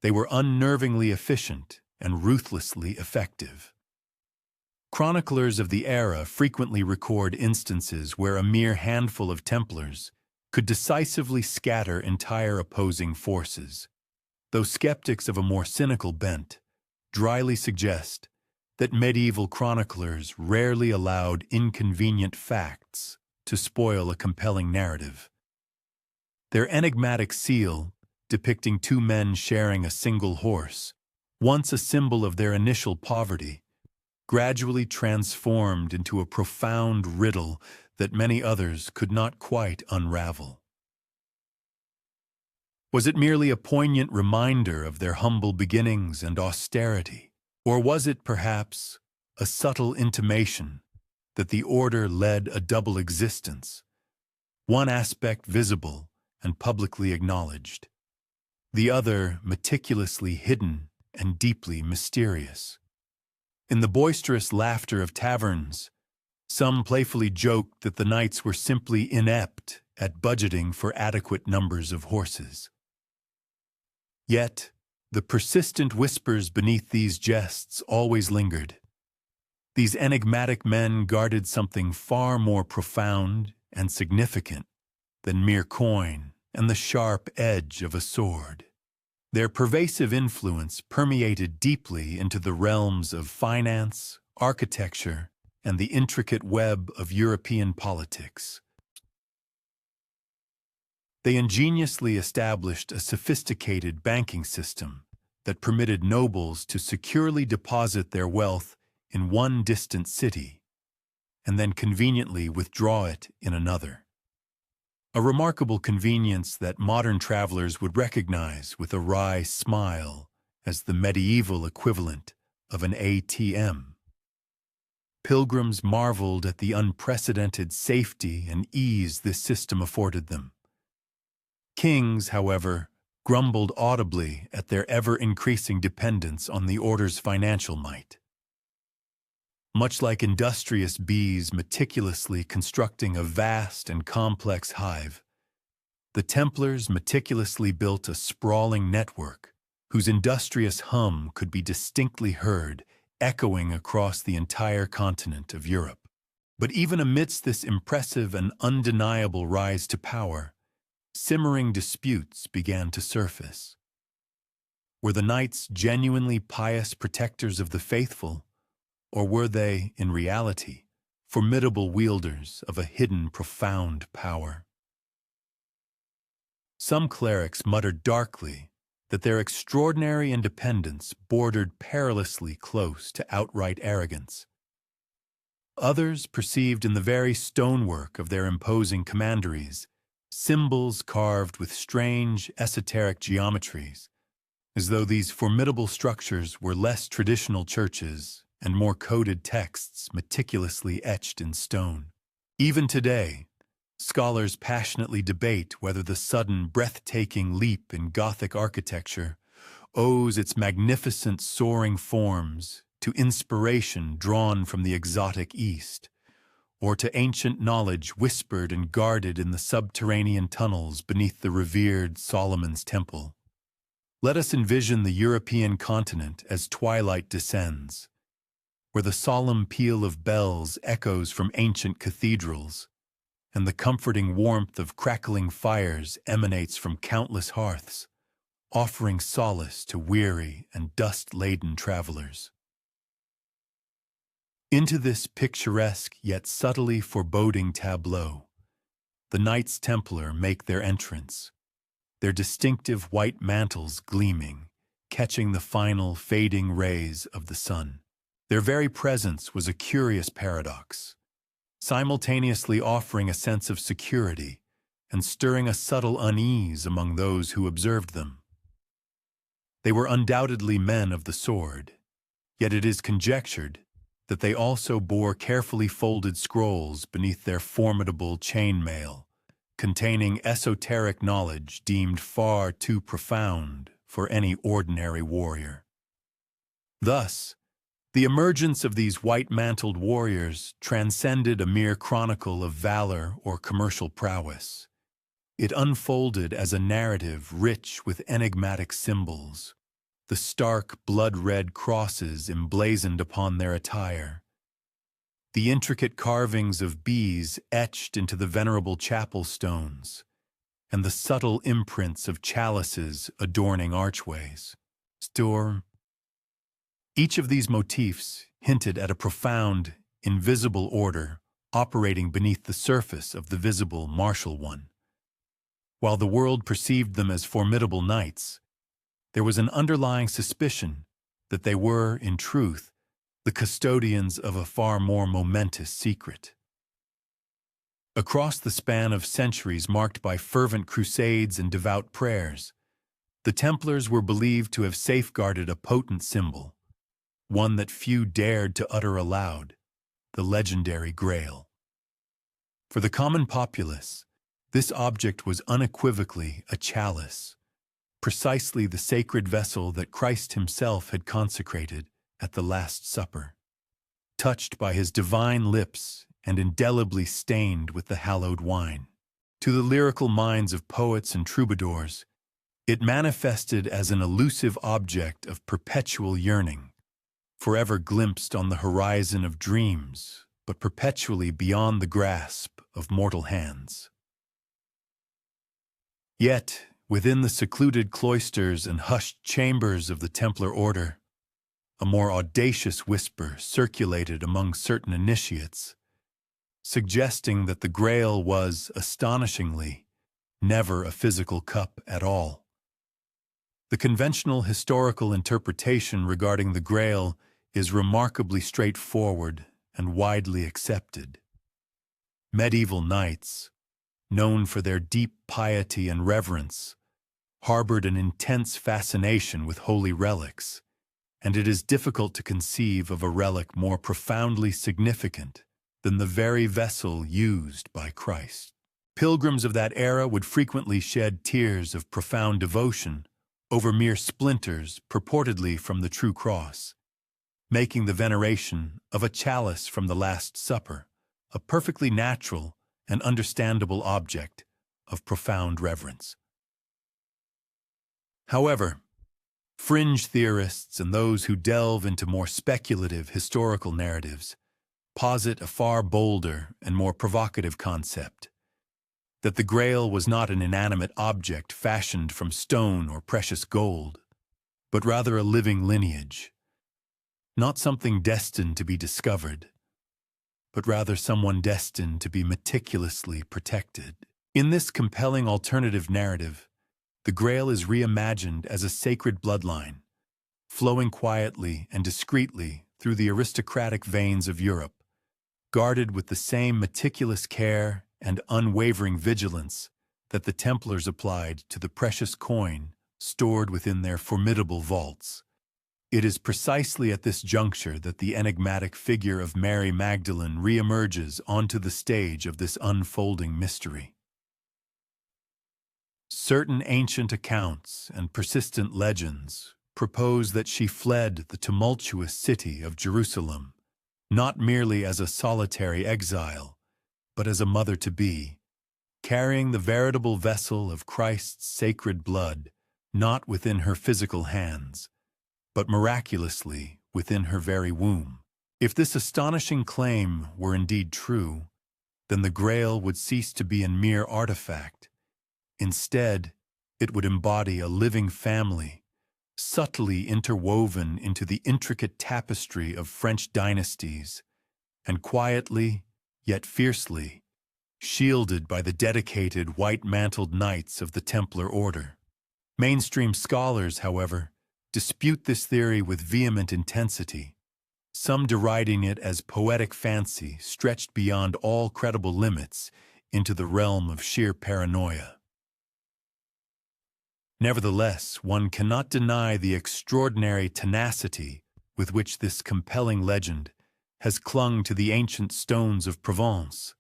they were unnervingly efficient and ruthlessly effective. Chroniclers of the era frequently record instances where a mere handful of Templars could decisively scatter entire opposing forces, though skeptics of a more cynical bent dryly suggest that medieval chroniclers rarely allowed inconvenient facts to spoil a compelling narrative. Their enigmatic seal, depicting two men sharing a single horse, once a symbol of their initial poverty, gradually transformed into a profound riddle that many others could not quite unravel. Was it merely a poignant reminder of their humble beginnings and austerity, or was it perhaps a subtle intimation that the order led a double existence, one aspect visible and publicly acknowledged, the other meticulously hidden and deeply mysterious? In the boisterous laughter of taverns, some playfully joked that the knights were simply inept at budgeting for adequate numbers of horses. Yet, the persistent whispers beneath these jests always lingered. These enigmatic men guarded something far more profound and significant than mere coin and the sharp edge of a sword. Their pervasive influence permeated deeply into the realms of finance, architecture, and the intricate web of European politics. They ingeniously established a sophisticated banking system that permitted nobles to securely deposit their wealth in one distant city and then conveniently withdraw it in another. A remarkable convenience that modern travelers would recognize with a wry smile as the medieval equivalent of an ATM. Pilgrims marveled at the unprecedented safety and ease this system afforded them. Kings, however, grumbled audibly at their ever-increasing dependence on the order's financial might. Much like industrious bees meticulously constructing a vast and complex hive, the Templars meticulously built a sprawling network whose industrious hum could be distinctly heard echoing across the entire continent of Europe. But even amidst this impressive and undeniable rise to power, simmering disputes began to surface. Were the knights genuinely pious protectors of the faithful, or were they, in reality, formidable wielders of a hidden profound power? Some clerics muttered darkly that their extraordinary independence bordered perilously close to outright arrogance. Others perceived in the very stonework of their imposing commanderies symbols carved with strange, esoteric geometries, as though these formidable structures were less traditional churches and more coded texts meticulously etched in stone. Even today, scholars passionately debate whether the sudden, breathtaking leap in Gothic architecture owes its magnificent soaring forms to inspiration drawn from the exotic East, or to ancient knowledge whispered and guarded in the subterranean tunnels beneath the revered Solomon's Temple. Let us envision the European continent as twilight descends, where the solemn peal of bells echoes from ancient cathedrals, and the comforting warmth of crackling fires emanates from countless hearths, offering solace to weary and dust-laden travelers. Into this picturesque yet subtly foreboding tableau, the Knights Templar make their entrance, their distinctive white mantles gleaming, catching the final fading rays of the sun. Their very presence was a curious paradox, simultaneously offering a sense of security and stirring a subtle unease among those who observed them. They were undoubtedly men of the sword, yet it is conjectured that they also bore carefully folded scrolls beneath their formidable chainmail, containing esoteric knowledge deemed far too profound for any ordinary warrior. Thus, the emergence of these white-mantled warriors transcended a mere chronicle of valor or commercial prowess. It unfolded as a narrative rich with enigmatic symbols, the stark blood-red crosses emblazoned upon their attire, the intricate carvings of bees etched into the venerable chapel stones, and the subtle imprints of chalices adorning archways. Each of these motifs hinted at a profound, invisible order operating beneath the surface of the visible martial one. While the world perceived them as formidable knights, there was an underlying suspicion that they were, in truth, the custodians of a far more momentous secret. Across the span of centuries marked by fervent crusades and devout prayers, the Templars were believed to have safeguarded a potent symbol, one that few dared to utter aloud, the legendary Grail. For the common populace, this object was unequivocally a chalice, precisely the sacred vessel that Christ himself had consecrated at the Last Supper. Touched by his divine lips and indelibly stained with the hallowed wine. To the lyrical minds of poets and troubadours, it manifested as an elusive object of perpetual yearning, forever glimpsed on the horizon of dreams, but perpetually beyond the grasp of mortal hands. Yet, within the secluded cloisters and hushed chambers of the Templar order, a more audacious whisper circulated among certain initiates, suggesting that the Grail was, astonishingly, never a physical cup at all. The conventional historical interpretation regarding the Grail is remarkably straightforward and widely accepted. Medieval knights, known for their deep piety and reverence, harbored an intense fascination with holy relics, and it is difficult to conceive of a relic more profoundly significant than the very vessel used by Christ. Pilgrims of that era would frequently shed tears of profound devotion over mere splinters purportedly from the true cross, making the veneration of a chalice from the Last Supper a perfectly natural and understandable object of profound reverence. However, fringe theorists and those who delve into more speculative historical narratives posit a far bolder and more provocative concept, that the Grail was not an inanimate object fashioned from stone or precious gold, but rather a living lineage, not something destined to be discovered, but rather someone destined to be meticulously protected. In this compelling alternative narrative, the Grail is reimagined as a sacred bloodline, flowing quietly and discreetly through the aristocratic veins of Europe, guarded with the same meticulous care and unwavering vigilance that the Templars applied to the precious coin stored within their formidable vaults. It is precisely at this juncture that the enigmatic figure of Mary Magdalene reemerges onto the stage of this unfolding mystery. Certain ancient accounts and persistent legends propose that she fled the tumultuous city of Jerusalem not merely as a solitary exile, but as a mother-to-be, carrying the veritable vessel of Christ's sacred blood, not within her physical hands, but miraculously within her very womb. If this astonishing claim were indeed true, then the Grail would cease to be a mere artifact. Instead, it would embody a living family, subtly interwoven into the intricate tapestry of French dynasties, and quietly, yet fiercely, shielded by the dedicated white-mantled knights of the Templar order. Mainstream scholars, however, dispute this theory with vehement intensity, some deriding it as poetic fancy stretched beyond all credible limits into the realm of sheer paranoia. Nevertheless, one cannot deny the extraordinary tenacity with which this compelling legend has clung to the ancient stones of Provence,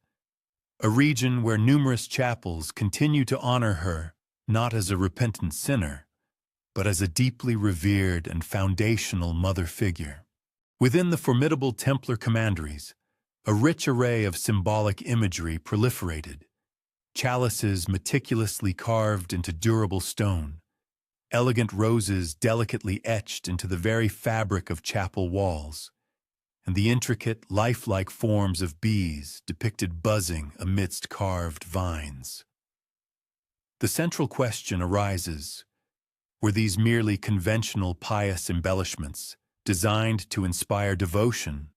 a region where numerous chapels continue to honor her not as a repentant sinner, but as a deeply revered and foundational mother figure. Within the formidable Templar commanderies, a rich array of symbolic imagery proliferated, chalices meticulously carved into durable stone, elegant roses delicately etched into the very fabric of chapel walls, and the intricate, lifelike forms of bees depicted buzzing amidst carved vines. The central question arises: were these merely conventional pious embellishments designed to inspire devotion,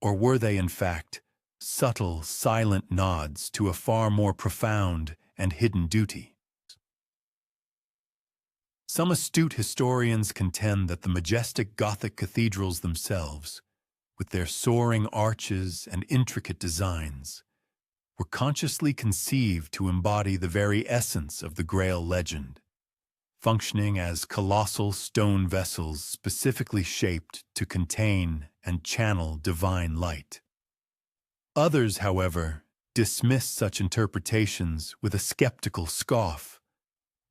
or were they, in fact, subtle, silent nods to a far more profound and hidden duty? Some astute historians contend that the majestic Gothic cathedrals themselves, with their soaring arches and intricate designs, were consciously conceived to embody the very essence of the Grail legend, functioning as colossal stone vessels specifically shaped to contain and channel divine light. Others, however, dismiss such interpretations with a skeptical scoff,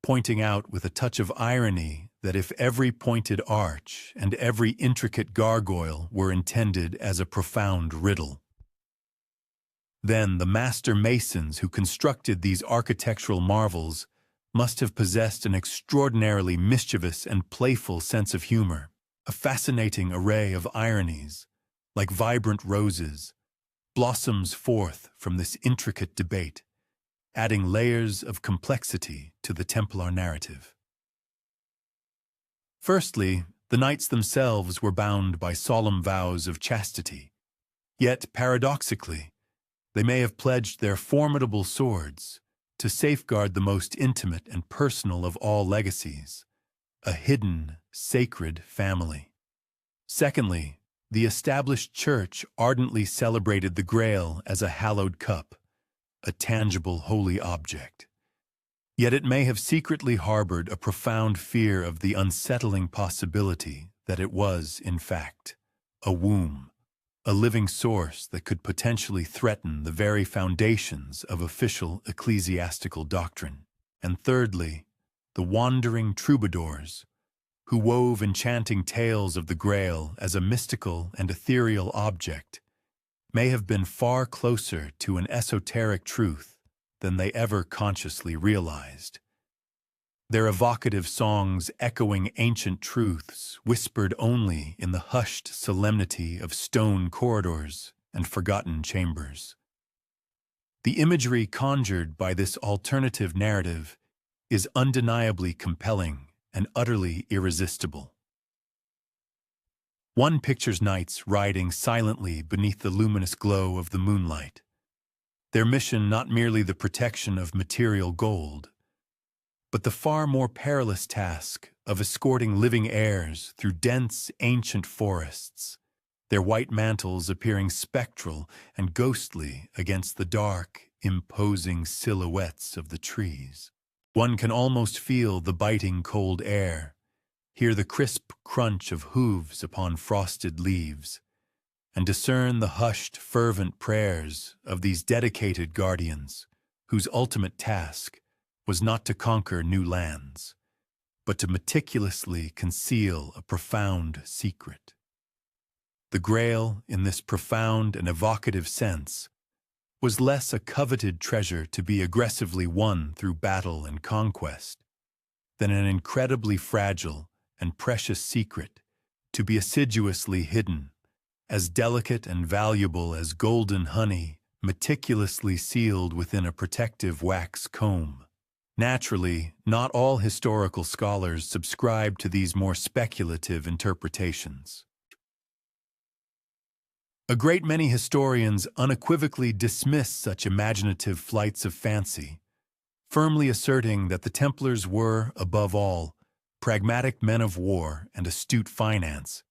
pointing out with a touch of irony that if every pointed arch and every intricate gargoyle were intended as a profound riddle, then the master masons who constructed these architectural marvels must have possessed an extraordinarily mischievous and playful sense of humor, a fascinating array of ironies, like vibrant roses, blossoms forth from this intricate debate, adding layers of complexity to the Templar narrative. Firstly, the knights themselves were bound by solemn vows of chastity, yet paradoxically, they may have pledged their formidable swords to safeguard the most intimate and personal of all legacies, a hidden, sacred family. Secondly, the established church ardently celebrated the Grail as a hallowed cup, a tangible holy object. Yet it may have secretly harbored a profound fear of the unsettling possibility that it was, in fact, a womb, a living source that could potentially threaten the very foundations of official ecclesiastical doctrine. And thirdly, the wandering troubadours, who wove enchanting tales of the Grail as a mystical and ethereal object, may have been far closer to an esoteric truth than they ever consciously realized. Their evocative songs echoing ancient truths whispered only in the hushed solemnity of stone corridors and forgotten chambers. The imagery conjured by this alternative narrative is undeniably compelling and utterly irresistible. One pictures knights riding silently beneath the luminous glow of the moonlight, their mission not merely the protection of material gold, but the far more perilous task of escorting living heirs through dense, ancient forests, their white mantles appearing spectral and ghostly against the dark, imposing silhouettes of the trees. One can almost feel the biting cold air, hear the crisp crunch of hooves upon frosted leaves, and discern the hushed, fervent prayers of these dedicated guardians, whose ultimate task was not to conquer new lands, but to meticulously conceal a profound secret. The Grail, in this profound and evocative sense, was less a coveted treasure to be aggressively won through battle and conquest than an incredibly fragile and precious secret to be assiduously hidden, as delicate and valuable as golden honey meticulously sealed within a protective wax comb. Naturally, not all historical scholars subscribe to these more speculative interpretations. A great many historians unequivocally dismiss such imaginative flights of fancy, firmly asserting that the Templars were, above all, pragmatic men of war and astute finance,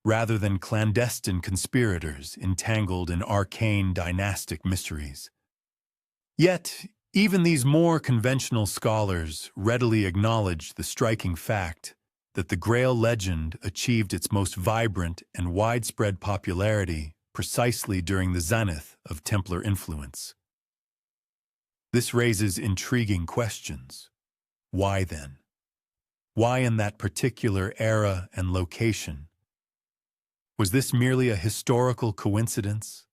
rather than clandestine conspirators entangled in arcane dynastic mysteries. Yet, even these more conventional scholars readily acknowledge the striking fact that the Grail legend achieved its most vibrant and widespread popularity precisely during the zenith of Templar influence. This raises intriguing questions. Why then? Why in that particular era and location? Was this merely a historical coincidence?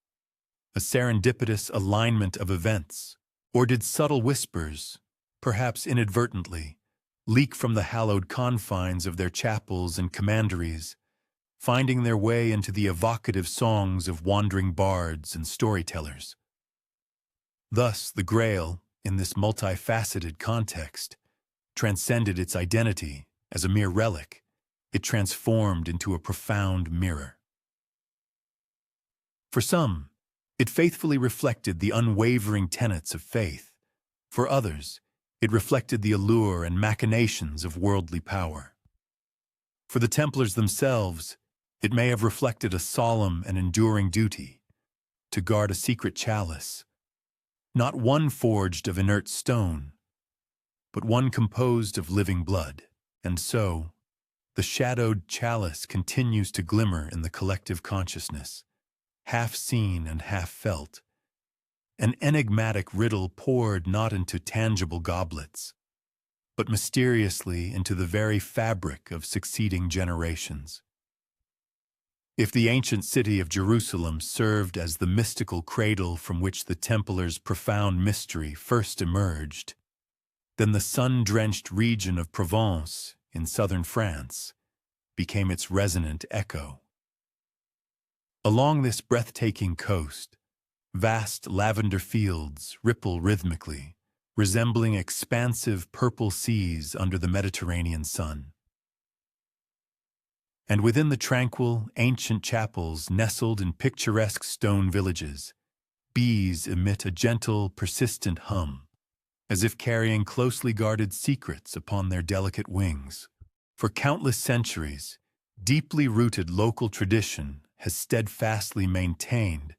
A serendipitous alignment of events? Or did subtle whispers, perhaps inadvertently, leak from the hallowed confines of their chapels and commanderies, finding their way into the evocative songs of wandering bards and storytellers? Thus, the Grail, in this multifaceted context, transcended its identity as a mere relic. It transformed into a profound mirror. For some, it faithfully reflected the unwavering tenets of faith. For others, it reflected the allure and machinations of worldly power. For the Templars themselves, it may have reflected a solemn and enduring duty to guard a secret chalice, not one forged of inert stone, but one composed of living blood. And so, the shadowed chalice continues to glimmer in the collective consciousness, half seen and half felt, an enigmatic riddle poured not into tangible goblets, but mysteriously into the very fabric of succeeding generations. If the ancient city of Jerusalem served as the mystical cradle from which the Templars' profound mystery first emerged, then the sun-drenched region of Provence in southern France became its resonant echo. Along this breathtaking coast, vast lavender fields ripple rhythmically, resembling expansive purple seas under the Mediterranean sun. And within the tranquil, ancient chapels nestled in picturesque stone villages, bees emit a gentle, persistent hum, as if carrying closely guarded secrets upon their delicate wings. For countless centuries, deeply rooted local tradition has steadfastly maintained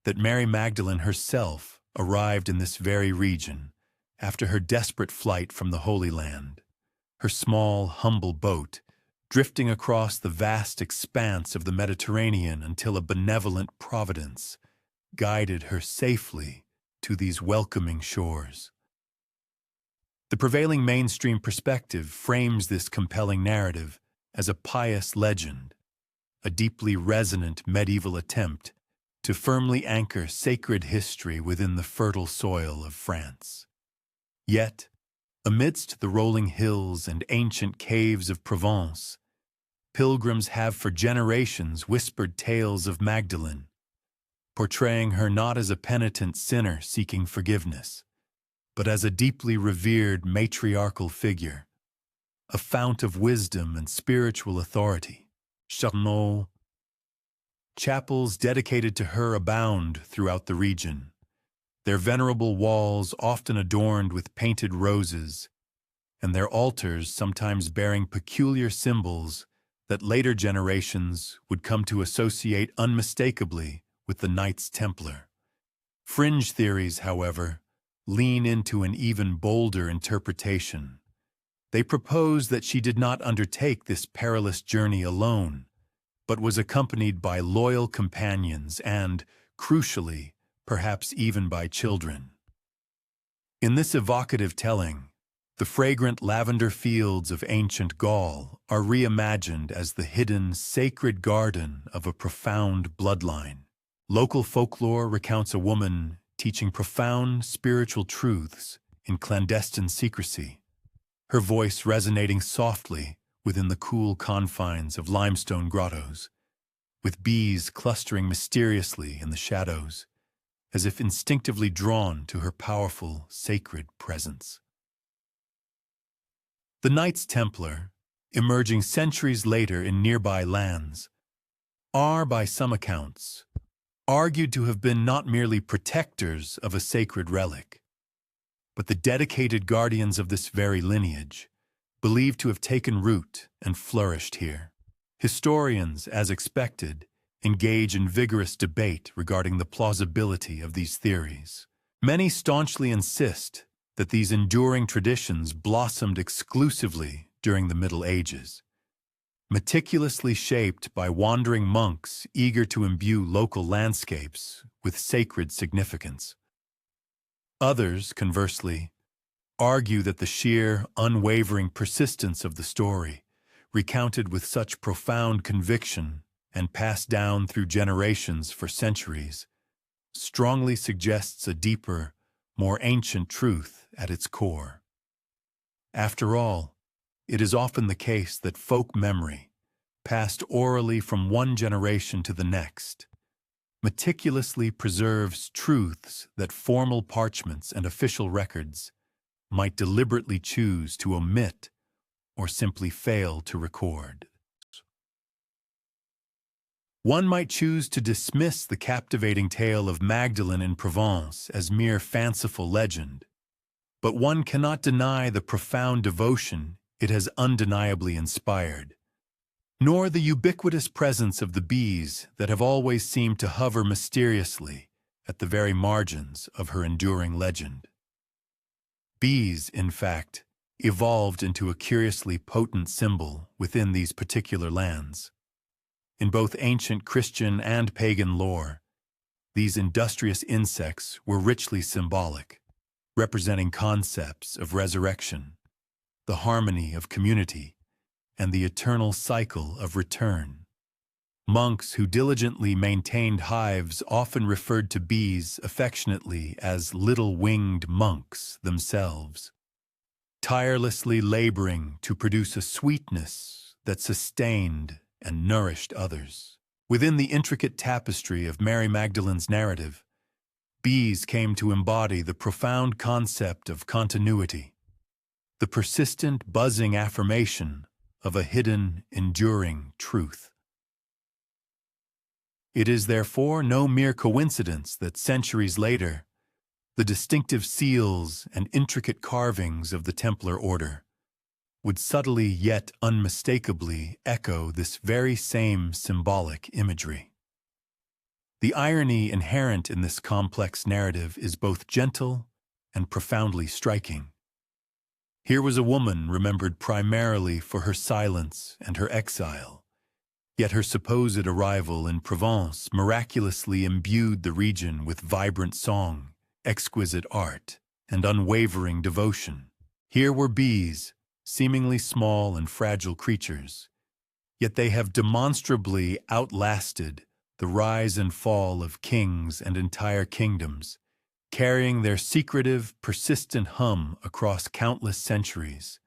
that Mary Magdalene herself arrived in this very region after her desperate flight from the Holy Land, her small, humble boat drifting across the vast expanse of the Mediterranean until a benevolent providence guided her safely to these welcoming shores. The prevailing mainstream perspective frames this compelling narrative as a pious legend, a deeply resonant medieval attempt to firmly anchor sacred history within the fertile soil of France. Yet, amidst the rolling hills and ancient caves of Provence, pilgrims have for generations whispered tales of Magdalene, portraying her not as a penitent sinner seeking forgiveness, but as a deeply revered matriarchal figure, a fount of wisdom and spiritual authority. Charnot. Chapels dedicated to her abound throughout the region, their venerable walls often adorned with painted roses, and their altars sometimes bearing peculiar symbols that later generations would come to associate unmistakably with the Knights Templar. Fringe theories, however, lean into an even bolder interpretation. They propose that she did not undertake this perilous journey alone, but was accompanied by loyal companions and, crucially, perhaps even by children. In this evocative telling, The fragrant lavender fields of ancient Gaul are reimagined as the hidden, sacred garden of a profound bloodline. Local folklore recounts a woman teaching profound spiritual truths in clandestine secrecy, her voice resonating softly within the cool confines of limestone grottos, with bees clustering mysteriously in the shadows, as if instinctively drawn to her powerful, sacred presence. The Knights Templar, emerging centuries later in nearby lands, are, by some accounts, argued to have been not merely protectors of a sacred relic, but the dedicated guardians of this very lineage, believed to have taken root and flourished here. Historians, as expected, engage in vigorous debate regarding the plausibility of these theories. Many staunchly insist that these enduring traditions blossomed exclusively during the Middle Ages, meticulously shaped by wandering monks eager to imbue local landscapes with sacred significance. Others, conversely, argue that the sheer, unwavering persistence of the story, recounted with such profound conviction and passed down through generations for centuries, strongly suggests a deeper, more ancient truth at its core. After all, it is often the case that folk memory, passed orally from one generation to the next, meticulously preserves truths that formal parchments and official records might deliberately choose to omit or simply fail to record. One might choose to dismiss the captivating tale of Magdalene in Provence as mere fanciful legend, but one cannot deny the profound devotion it has undeniably inspired, nor the ubiquitous presence of the bees that have always seemed to hover mysteriously at the very margins of her enduring legend. Bees, in fact, evolved into a curiously potent symbol within these particular lands. In both ancient Christian and pagan lore, these industrious insects were richly symbolic, representing concepts of resurrection, the harmony of community, and the eternal cycle of return. Monks who diligently maintained hives often referred to bees affectionately as little winged monks themselves, tirelessly laboring to produce a sweetness that sustained and nourished others. Within the intricate tapestry of Mary Magdalene's narrative, bees came to embody the profound concept of continuity, the persistent, buzzing affirmation of a hidden, enduring truth. It is therefore no mere coincidence that centuries later, the distinctive seals and intricate carvings of the Templar Order would subtly yet unmistakably echo this very same symbolic imagery. The irony inherent in this complex narrative is both gentle and profoundly striking. Here was a woman remembered primarily for her silence and her exile, yet her supposed arrival in Provence miraculously imbued the region with vibrant song, exquisite art, and unwavering devotion. Here were bees, seemingly small and fragile creatures, yet they have demonstrably outlasted the rise and fall of kings and entire kingdoms, carrying their secretive, persistent hum across countless centuries.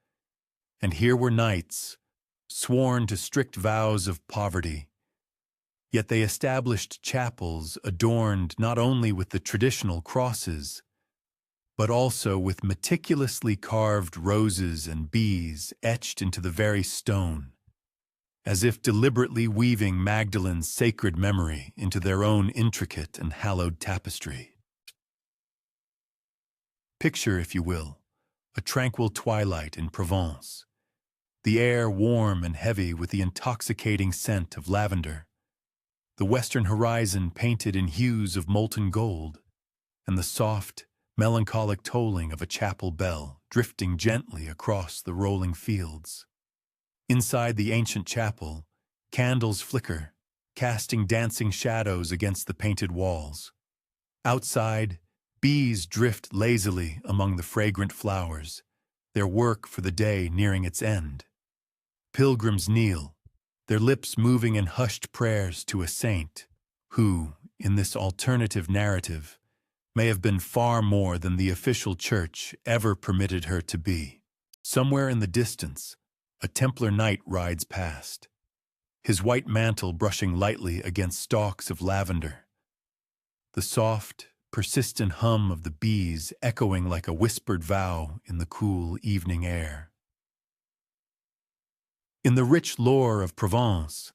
And here were knights, sworn to strict vows of poverty, yet they established chapels adorned not only with the traditional crosses, but also with meticulously carved roses and bees etched into the very stone, as if deliberately weaving Magdalene's sacred memory into their own intricate and hallowed tapestry. Picture, if you will, a tranquil twilight in Provence, the air warm and heavy with the intoxicating scent of lavender, the western horizon painted in hues of molten gold, and the soft, melancholic tolling of a chapel bell drifting gently across the rolling fields. Inside the ancient chapel, candles flicker, casting dancing shadows against the painted walls. Outside, bees drift lazily among the fragrant flowers, their work for the day nearing its end. Pilgrims kneel, their lips moving in hushed prayers to a saint who, in this alternative narrative, may have been far more than the official church ever permitted her to be. Somewhere in the distance, a Templar knight rides past, his white mantle brushing lightly against stalks of lavender. The soft, persistent hum of the bees echoing like a whispered vow in the cool evening air. In the rich lore of Provence,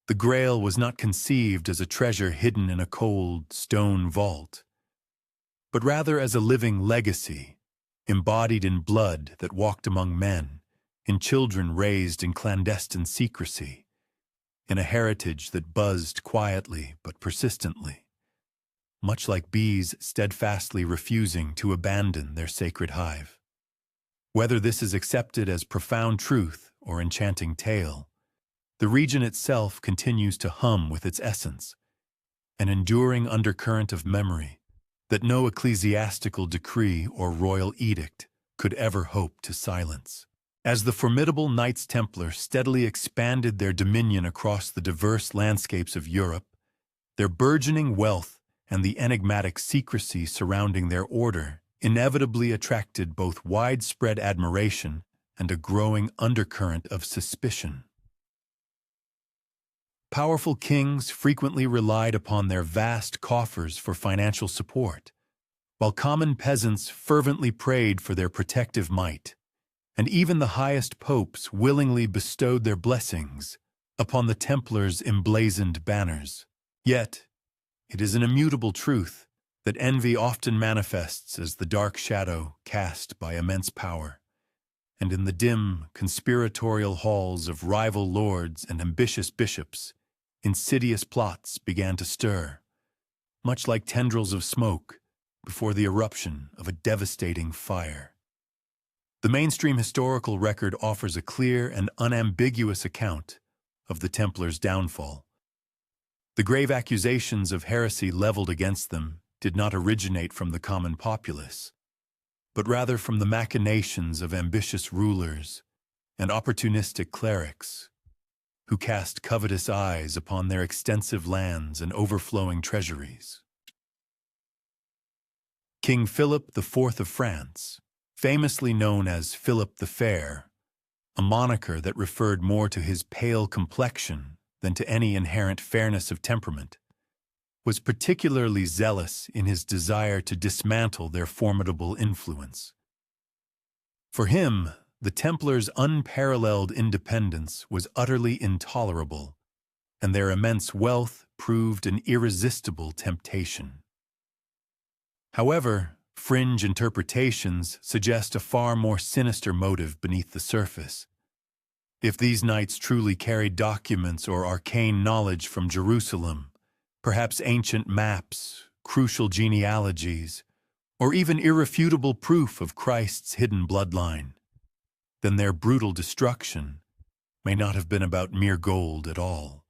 the Grail was not conceived as a treasure hidden in a cold stone vault, but rather as a living legacy, embodied in blood that walked among men, in children raised in clandestine secrecy, in a heritage that buzzed quietly but persistently, much like bees steadfastly refusing to abandon their sacred hive. Whether this is accepted as profound truth or enchanting tale, the region itself continues to hum with its essence, an enduring undercurrent of memory that no ecclesiastical decree or royal edict could ever hope to silence. As the formidable Knights Templar steadily expanded their dominion across the diverse landscapes of Europe, their burgeoning wealth and the enigmatic secrecy surrounding their order inevitably attracted both widespread admiration and a growing undercurrent of suspicion. Powerful kings frequently relied upon their vast coffers for financial support, while common peasants fervently prayed for their protective might, and even the highest popes willingly bestowed their blessings upon the Templars' emblazoned banners. Yet, it is an immutable truth that envy often manifests as the dark shadow cast by immense power, and in the dim, conspiratorial halls of rival lords and ambitious bishops, insidious plots began to stir, much like tendrils of smoke before the eruption of a devastating fire. The mainstream historical record offers a clear and unambiguous account of the Templars' downfall. The grave accusations of heresy leveled against them did not originate from the common populace, but rather from the machinations of ambitious rulers and opportunistic clerics who cast covetous eyes upon their extensive lands and overflowing treasuries. King Philip IV of France, famously known as Philip the Fair, a moniker that referred more to his pale complexion than to any inherent fairness of temperament, was particularly zealous in his desire to dismantle their formidable influence. For him, the Templars' unparalleled independence was utterly intolerable, and their immense wealth proved an irresistible temptation. However, fringe interpretations suggest a far more sinister motive beneath the surface. If these knights truly carried documents or arcane knowledge from Jerusalem, perhaps ancient maps, crucial genealogies, or even irrefutable proof of Christ's hidden bloodline, then their brutal destruction may not have been about mere gold at all,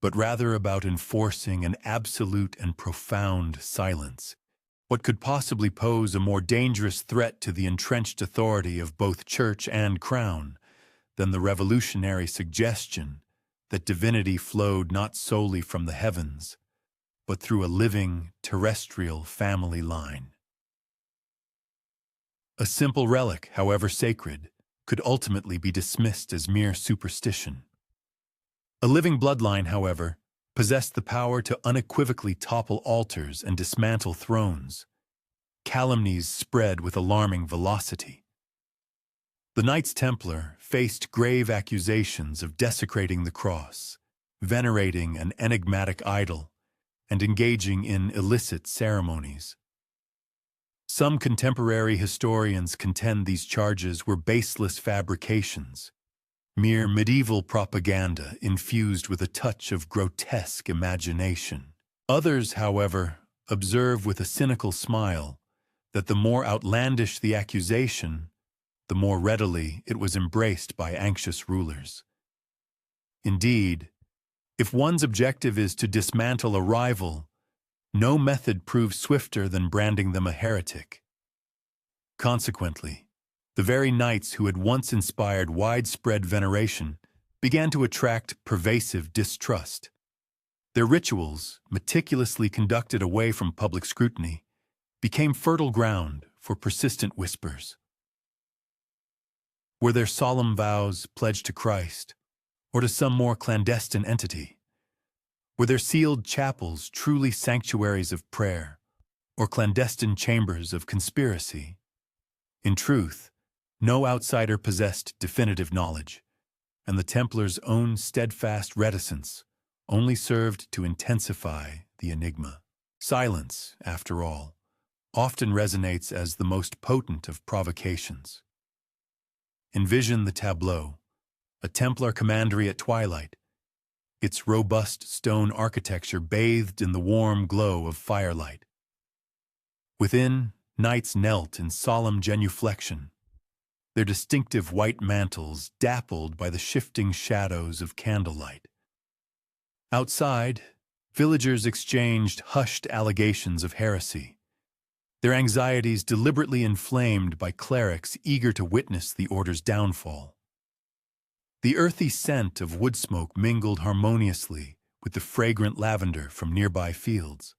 but rather about enforcing an absolute and profound silence. What could possibly pose a more dangerous threat to the entrenched authority of both church and crown than the revolutionary suggestion that divinity flowed not solely from the heavens, but through a living, terrestrial family line? A simple relic, however sacred, could ultimately be dismissed as mere superstition. A living bloodline, however, possessed the power to unequivocally topple altars and dismantle thrones. Calumnies spread with alarming velocity. The Knights Templar faced grave accusations of desecrating the cross, venerating an enigmatic idol, and engaging in illicit ceremonies. Some contemporary historians contend these charges were baseless fabrications, mere medieval propaganda infused with a touch of grotesque imagination. Others, however, observe with a cynical smile that the more outlandish the accusation, the more readily it was embraced by anxious rulers. Indeed, if one's objective is to dismantle a rival, no method proves swifter than branding them a heretic. Consequently, The very knights who had once inspired widespread veneration began to attract pervasive distrust. Their rituals, meticulously conducted away from public scrutiny, became fertile ground for persistent whispers. Were their solemn vows pledged to Christ, or to some more clandestine entity? Were their sealed chapels truly sanctuaries of prayer, or clandestine chambers of conspiracy? In truth, no outsider possessed definitive knowledge, and the Templars' own steadfast reticence only served to intensify the enigma. Silence, after all, often resonates as the most potent of provocations. Envision the tableau, a Templar commandery at twilight, its robust stone architecture bathed in the warm glow of firelight. Within, knights knelt in solemn genuflection, their distinctive white mantles dappled by the shifting shadows of candlelight. Outside, villagers exchanged hushed allegations of heresy, their anxieties deliberately inflamed by clerics eager to witness the order's downfall. The earthy scent of wood smoke mingled harmoniously with the fragrant lavender from nearby fields.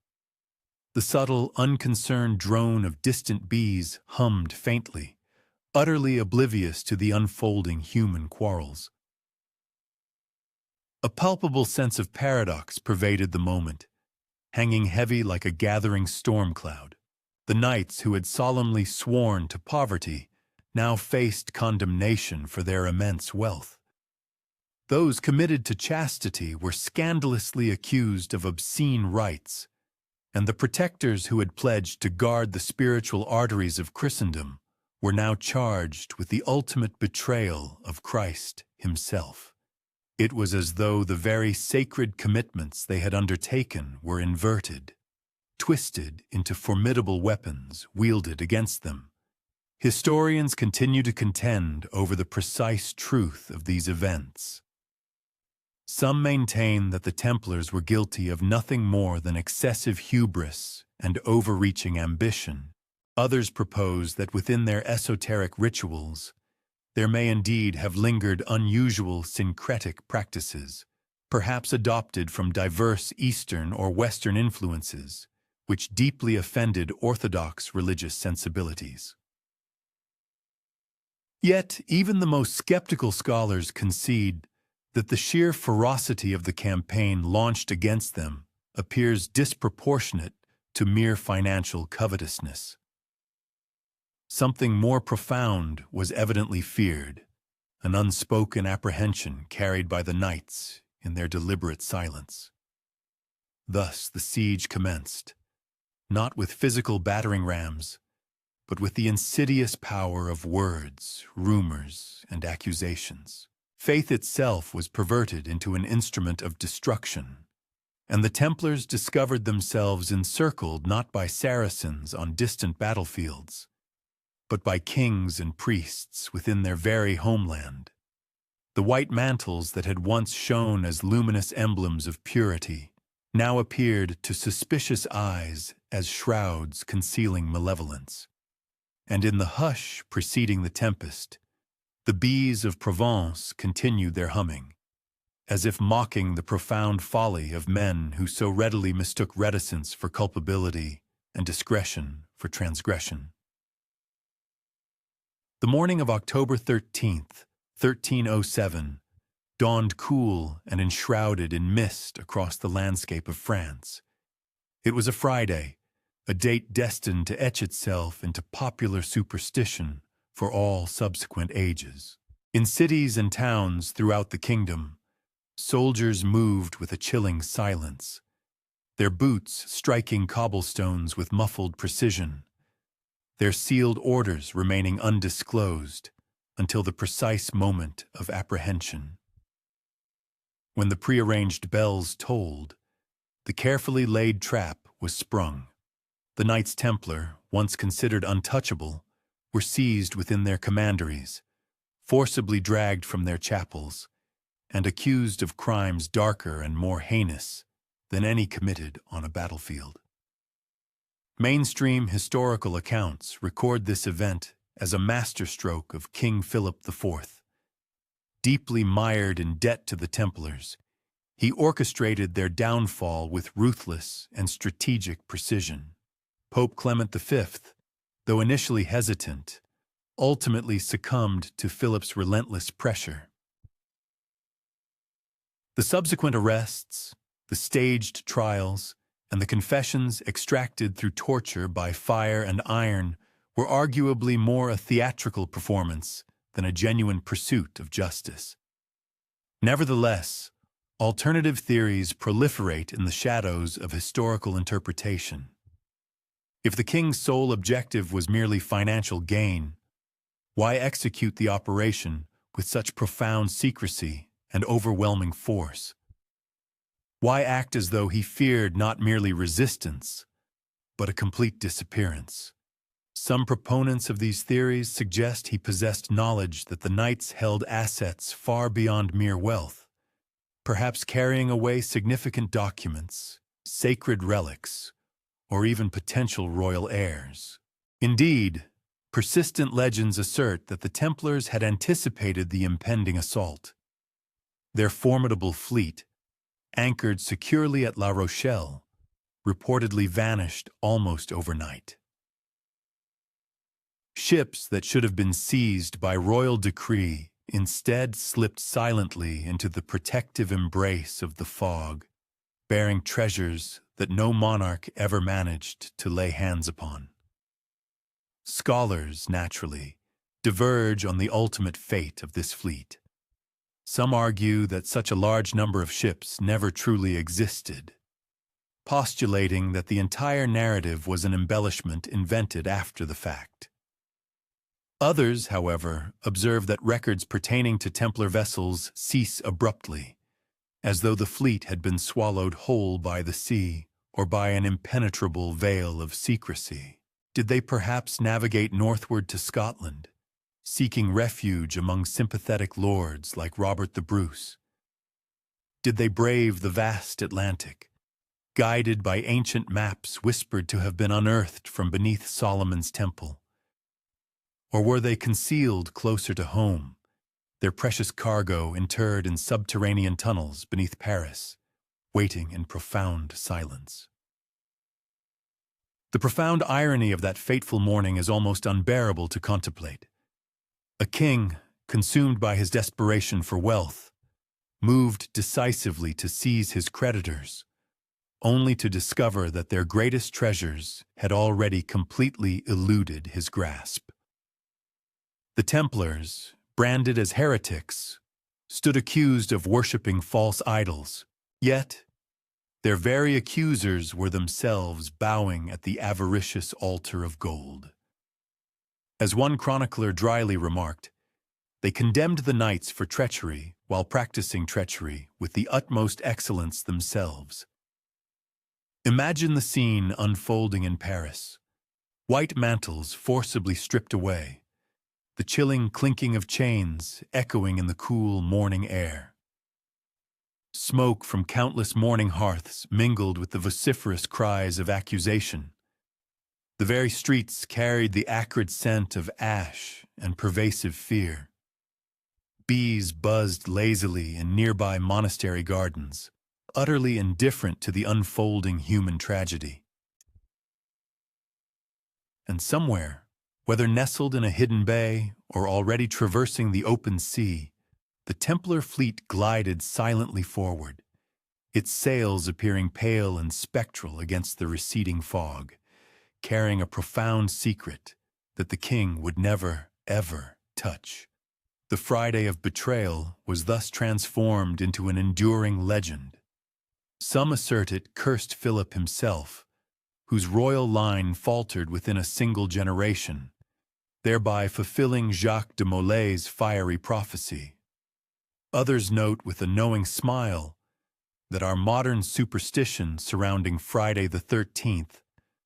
The subtle, unconcerned drone of distant bees hummed faintly, utterly oblivious to the unfolding human quarrels. A palpable sense of paradox pervaded the moment, hanging heavy like a gathering storm cloud. The knights who had solemnly sworn to poverty now faced condemnation for their immense wealth. Those committed to chastity were scandalously accused of obscene rites, and the protectors who had pledged to guard the spiritual arteries of Christendom were now charged with the ultimate betrayal of Christ himself. It was as though the very sacred commitments they had undertaken were inverted, twisted into formidable weapons wielded against them. Historians continue to contend over the precise truth of these events. Some maintain that the Templars were guilty of nothing more than excessive hubris and overreaching ambition. Others propose that within their esoteric rituals, there may indeed have lingered unusual syncretic practices, perhaps adopted from diverse Eastern or Western influences, which deeply offended orthodox religious sensibilities. Yet, even the most skeptical scholars concede that the sheer ferocity of the campaign launched against them appears disproportionate to mere financial covetousness. Something more profound was evidently feared, an unspoken apprehension carried by the knights in their deliberate silence. Thus the siege commenced, not with physical battering rams, but with the insidious power of words, rumors, and accusations. Faith itself was perverted into an instrument of destruction, and the Templars discovered themselves encircled not by Saracens on distant battlefields, but by kings and priests within their very homeland. The white mantles that had once shone as luminous emblems of purity now appeared to suspicious eyes as shrouds concealing malevolence. And in the hush preceding the tempest, the bees of Provence continued their humming, as if mocking the profound folly of men who so readily mistook reticence for culpability and discretion for transgression. The morning of October 13th, 1307, dawned cool and enshrouded in mist across the landscape of France. It was a Friday, a date destined to etch itself into popular superstition for all subsequent ages. In cities and towns throughout the kingdom, soldiers moved with a chilling silence, their boots striking cobblestones with muffled precision, their sealed orders remaining undisclosed until the precise moment of apprehension. When the prearranged bells tolled, the carefully laid trap was sprung. The Knights Templar, once considered untouchable, were seized within their commanderies, forcibly dragged from their chapels, and accused of crimes darker and more heinous than any committed on a battlefield. Mainstream historical accounts record this event as a masterstroke of King Philip IV. Deeply mired in debt to the Templars, he orchestrated their downfall with ruthless and strategic precision. Pope Clement V, though initially hesitant, ultimately succumbed to Philip's relentless pressure. The subsequent arrests, the staged trials, and the confessions extracted through torture by fire and iron were arguably more a theatrical performance than a genuine pursuit of justice. Nevertheless, alternative theories proliferate in the shadows of historical interpretation. If the king's sole objective was merely financial gain, why execute the operation with such profound secrecy and overwhelming force? Why act as though he feared not merely resistance, but a complete disappearance? Some proponents of these theories suggest he possessed knowledge that the knights held assets far beyond mere wealth, perhaps carrying away significant documents, sacred relics, or even potential royal heirs. Indeed, persistent legends assert that the Templars had anticipated the impending assault. Their formidable fleet, anchored securely at La Rochelle, reportedly vanished almost overnight. Ships that should have been seized by royal decree instead slipped silently into the protective embrace of the fog, bearing treasures that no monarch ever managed to lay hands upon. Scholars, naturally, diverge on the ultimate fate of this fleet. Some argue that such a large number of ships never truly existed, postulating that the entire narrative was an embellishment invented after the fact. Others, however, observe that records pertaining to Templar vessels cease abruptly, as though the fleet had been swallowed whole by the sea or by an impenetrable veil of secrecy. Did they perhaps navigate northward to Scotland, seeking refuge among sympathetic lords like Robert the Bruce? Did they brave the vast Atlantic, guided by ancient maps whispered to have been unearthed from beneath Solomon's temple? Or were they concealed closer to home, their precious cargo interred in subterranean tunnels beneath Paris, waiting in profound silence? The profound irony of that fateful morning is almost unbearable to contemplate. A king, consumed by his desperation for wealth, moved decisively to seize his creditors, only to discover that their greatest treasures had already completely eluded his grasp. The Templars, branded as heretics, stood accused of worshipping false idols, yet their very accusers were themselves bowing at the avaricious altar of gold. As one chronicler dryly remarked, they condemned the knights for treachery while practicing treachery with the utmost excellence themselves. Imagine the scene unfolding in Paris. White mantles forcibly stripped away, the chilling clinking of chains echoing in the cool morning air. Smoke from countless mourning hearths mingled with the vociferous cries of accusation. The very streets carried the acrid scent of ash and pervasive fear. Bees buzzed lazily in nearby monastery gardens, utterly indifferent to the unfolding human tragedy. And somewhere, whether nestled in a hidden bay or already traversing the open sea, the Templar fleet glided silently forward, its sails appearing pale and spectral against the receding fog, carrying a profound secret that the king would never, ever touch. The Friday of betrayal was thus transformed into an enduring legend. Some assert it cursed Philip himself, whose royal line faltered within a single generation, thereby fulfilling Jacques de Molay's fiery prophecy. Others note with a knowing smile that our modern superstition surrounding Friday the 13th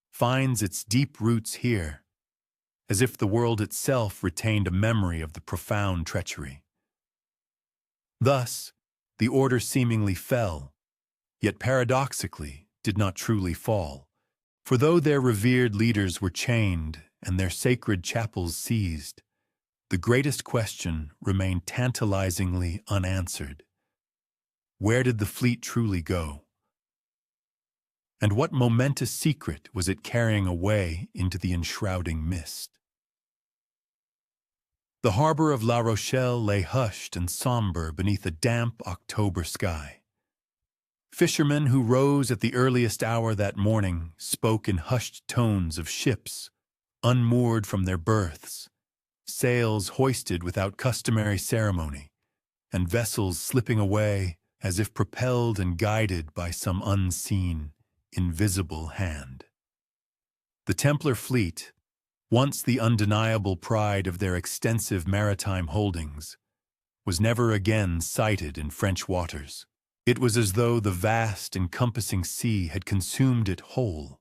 finds its deep roots here, as if the world itself retained a memory of the profound treachery. Thus, the order seemingly fell, yet paradoxically did not truly fall, for though their revered leaders were chained and their sacred chapels seized, the greatest question remained tantalizingly unanswered. Where did the fleet truly go? And what momentous secret was it carrying away into the enshrouding mist? The harbor of La Rochelle lay hushed and somber beneath a damp October sky. Fishermen who rose at the earliest hour that morning spoke in hushed tones of ships unmoored from their berths, sails hoisted without customary ceremony, and vessels slipping away as if propelled and guided by some unseen, invisible hand. The Templar fleet, once the undeniable pride of their extensive maritime holdings, was never again sighted in French waters. It was as though the vast, encompassing sea had consumed it whole,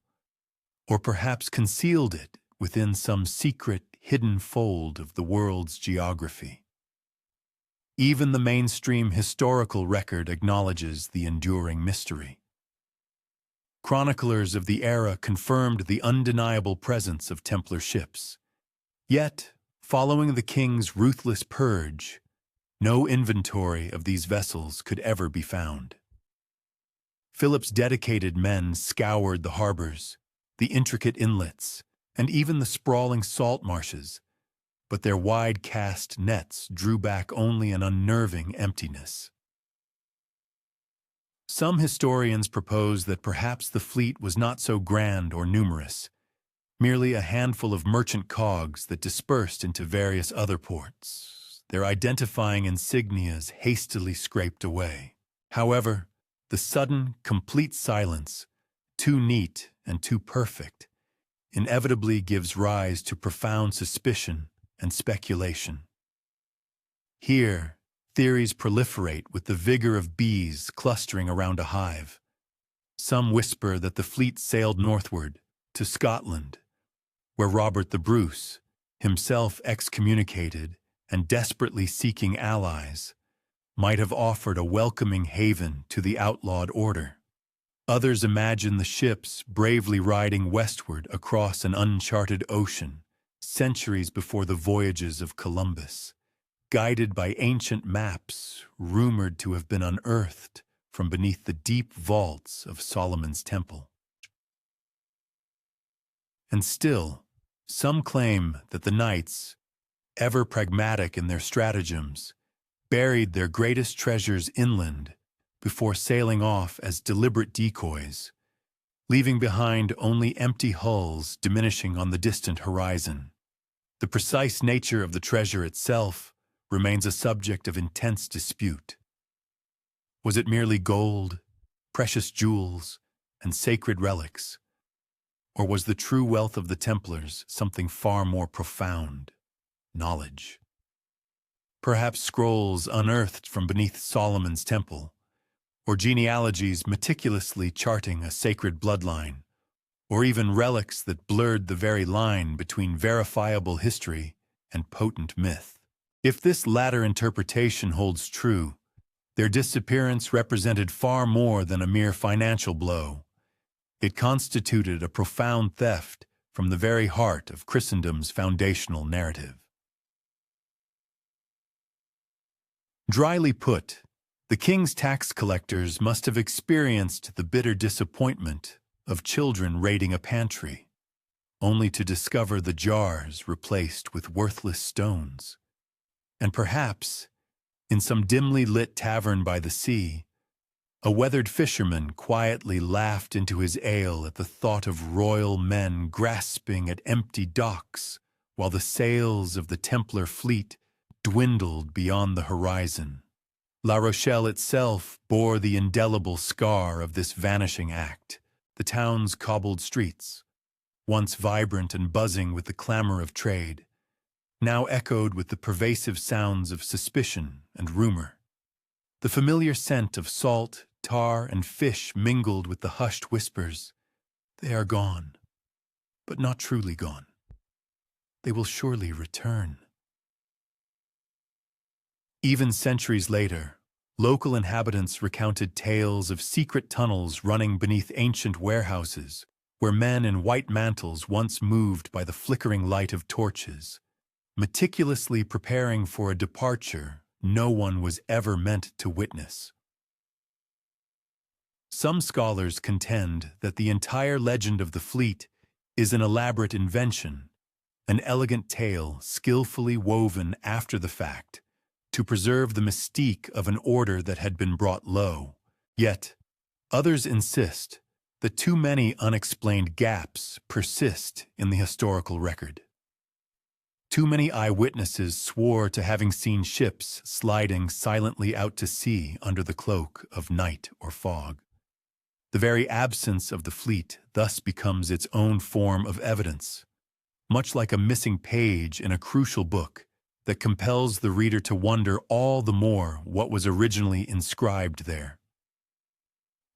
or perhaps concealed it within some secret, hidden fold of the world's geography. Even the mainstream historical record acknowledges the enduring mystery. Chroniclers of the era confirmed the undeniable presence of Templar ships. Yet, following the king's ruthless purge, no inventory of these vessels could ever be found. Philip's dedicated men scoured the harbors, the intricate inlets, and even the sprawling salt marshes, but their wide-cast nets drew back only an unnerving emptiness. Some historians propose that perhaps the fleet was not so grand or numerous, merely a handful of merchant cogs that dispersed into various other ports, their identifying insignias hastily scraped away. However, the sudden, complete silence, too neat and too perfect, inevitably gives rise to profound suspicion and speculation. Here, theories proliferate with the vigor of bees clustering around a hive. Some whisper that the fleet sailed northward, to Scotland, where Robert the Bruce, himself excommunicated and desperately seeking allies, might have offered a welcoming haven to the outlawed order. Others imagine the ships bravely riding westward across an uncharted ocean, centuries before the voyages of Columbus, guided by ancient maps rumored to have been unearthed from beneath the deep vaults of Solomon's Temple. And still, some claim that the knights, ever pragmatic in their stratagems, buried their greatest treasures inland before sailing off as deliberate decoys, leaving behind only empty hulls diminishing on the distant horizon. The precise nature of the treasure itself remains a subject of intense dispute. Was it merely gold, precious jewels, and sacred relics? Or was the true wealth of the Templars something far more profound, knowledge? Perhaps scrolls unearthed from beneath Solomon's Temple, or genealogies meticulously charting a sacred bloodline, or even relics that blurred the very line between verifiable history and potent myth. If this latter interpretation holds true, their disappearance represented far more than a mere financial blow. It constituted a profound theft from the very heart of Christendom's foundational narrative. Dryly put, the king's tax collectors must have experienced the bitter disappointment of children raiding a pantry, only to discover the jars replaced with worthless stones. And perhaps, in some dimly lit tavern by the sea, a weathered fisherman quietly laughed into his ale at the thought of royal men grasping at empty docks while the sails of the Templar fleet dwindled beyond the horizon. La Rochelle itself bore the indelible scar of this vanishing act. The town's cobbled streets, once vibrant and buzzing with the clamor of trade, now echoed with the pervasive sounds of suspicion and rumor. The familiar scent of salt, tar, and fish mingled with the hushed whispers. They are gone, but not truly gone. They will surely return. Even centuries later, local inhabitants recounted tales of secret tunnels running beneath ancient warehouses, where men in white mantles once moved by the flickering light of torches, meticulously preparing for a departure no one was ever meant to witness. Some scholars contend that the entire legend of the fleet is an elaborate invention, an elegant tale skillfully woven after the fact to preserve the mystique of an order that had been brought low. Yet, others insist that too many unexplained gaps persist in the historical record. Too many eyewitnesses swore to having seen ships sliding silently out to sea under the cloak of night or fog. The very absence of the fleet thus becomes its own form of evidence, much like a missing page in a crucial book that compels the reader to wonder all the more what was originally inscribed there.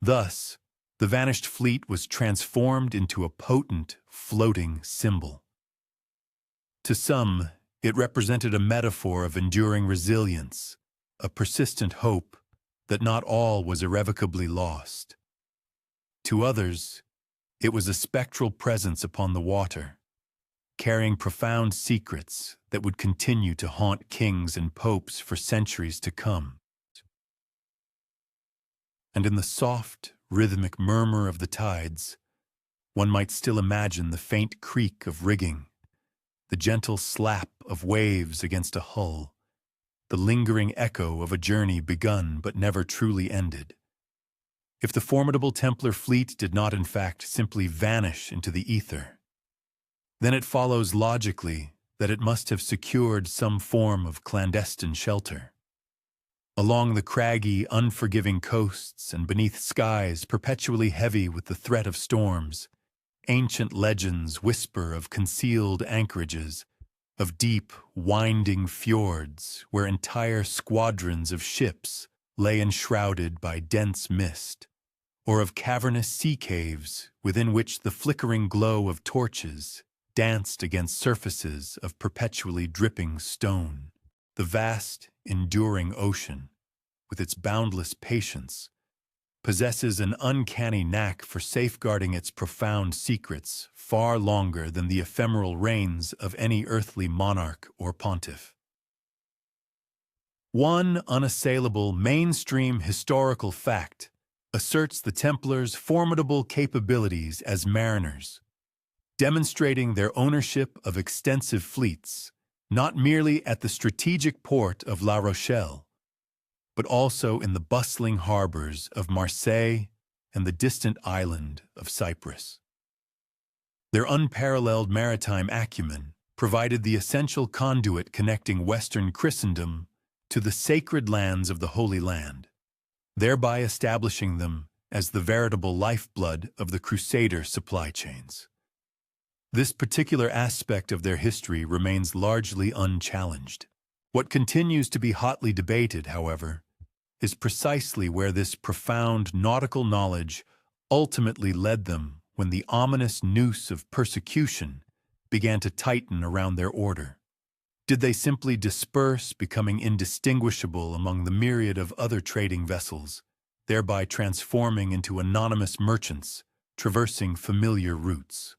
Thus, the vanished fleet was transformed into a potent, floating symbol. To some, it represented a metaphor of enduring resilience, a persistent hope that not all was irrevocably lost. To others, it was a spectral presence upon the water, carrying profound secrets that would continue to haunt kings and popes for centuries to come. And in the soft, rhythmic murmur of the tides, one might still imagine the faint creak of rigging, the gentle slap of waves against a hull, the lingering echo of a journey begun but never truly ended. If the formidable Templar fleet did not in fact simply vanish into the ether, then it follows logically that it must have secured some form of clandestine shelter. Along the craggy, unforgiving coasts and beneath skies perpetually heavy with the threat of storms, ancient legends whisper of concealed anchorages, of deep, winding fjords where entire squadrons of ships lay enshrouded by dense mist, or of cavernous sea caves within which the flickering glow of torches danced against surfaces of perpetually dripping stone. The vast, enduring ocean, with its boundless patience, possesses an uncanny knack for safeguarding its profound secrets far longer than the ephemeral reigns of any earthly monarch or pontiff. One unassailable mainstream historical fact asserts the Templars' formidable capabilities as mariners, demonstrating their ownership of extensive fleets, not merely at the strategic port of La Rochelle, but also in the bustling harbors of Marseille and the distant island of Cyprus. Their unparalleled maritime acumen provided the essential conduit connecting Western Christendom to the sacred lands of the Holy Land, thereby establishing them as the veritable lifeblood of the Crusader supply chains. This particular aspect of their history remains largely unchallenged. What continues to be hotly debated, however, is precisely where this profound nautical knowledge ultimately led them when the ominous noose of persecution began to tighten around their order. Did they simply disperse, becoming indistinguishable among the myriad of other trading vessels, thereby transforming into anonymous merchants traversing familiar routes?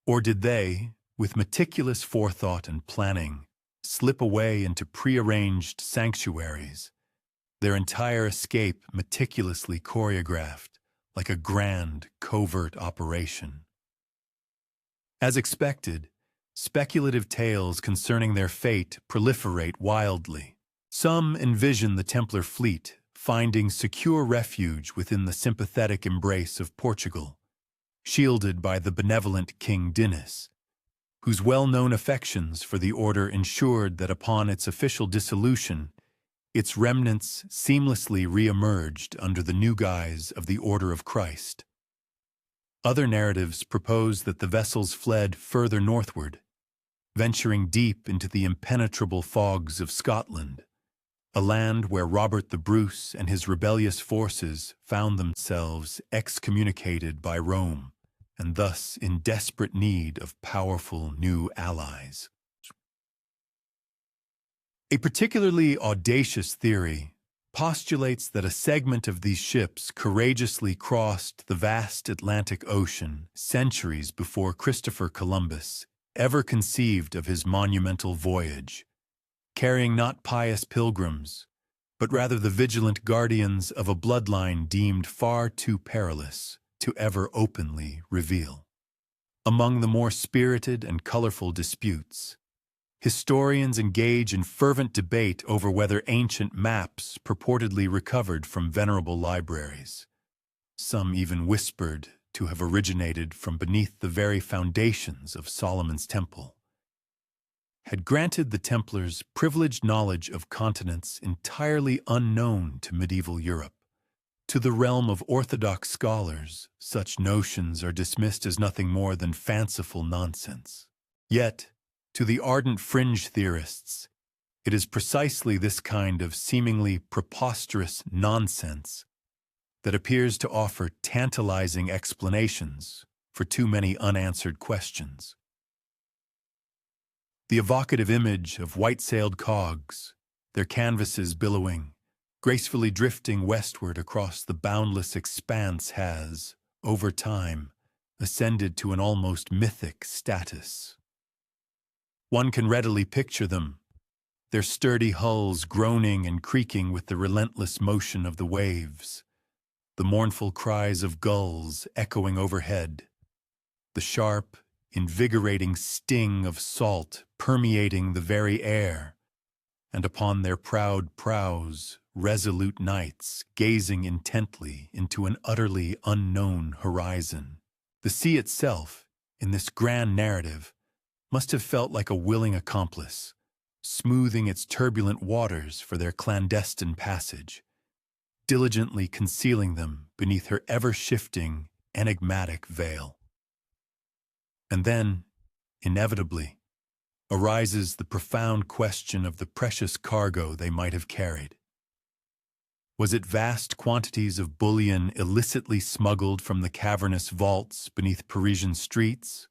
Or did they, with meticulous forethought and planning, slip away into prearranged sanctuaries, their entire escape meticulously choreographed like a grand, covert operation? As expected, speculative tales concerning their fate proliferate wildly. Some envision the Templar fleet finding secure refuge within the sympathetic embrace of Portugal, shielded by the benevolent King Dinis, whose well-known affections for the order ensured that upon its official dissolution, its remnants seamlessly re-emerged under the new guise of the Order of Christ. Other narratives propose that the vessels fled further northward, venturing deep into the impenetrable fogs of Scotland, a land where Robert the Bruce and his rebellious forces found themselves excommunicated by Rome, and thus in desperate need of powerful new allies. A particularly audacious theory postulates that a segment of these ships courageously crossed the vast Atlantic Ocean centuries before Christopher Columbus ever conceived of his monumental voyage, carrying not pious pilgrims, but rather the vigilant guardians of a bloodline deemed far too perilous to ever openly reveal. Among the more spirited and colorful disputes, historians engage in fervent debate over whether ancient maps purportedly recovered from venerable libraries. Some even whispered to have originated from beneath the very foundations of Solomon's Temple, had granted the Templars privileged knowledge of continents entirely unknown to medieval Europe. To the realm of orthodox scholars, such notions are dismissed as nothing more than fanciful nonsense. Yet, to the ardent fringe theorists, it is precisely this kind of seemingly preposterous nonsense that appears to offer tantalizing explanations for too many unanswered questions. The evocative image of white-sailed cogs, their canvases billowing, gracefully drifting westward across the boundless expanse has, over time, ascended to an almost mythic status. One can readily picture them, their sturdy hulls groaning and creaking with the relentless motion of the waves, the mournful cries of gulls echoing overhead, the sharp, invigorating sting of salt permeating the very air, and upon their proud prows, resolute knights gazing intently into an utterly unknown horizon. The sea itself, in this grand narrative, must have felt like a willing accomplice, smoothing its turbulent waters for their clandestine passage, diligently concealing them beneath her ever-shifting, enigmatic veil. And then, inevitably, arises the profound question of the precious cargo they might have carried. Was it vast quantities of bullion illicitly smuggled from the cavernous vaults beneath Parisian streets,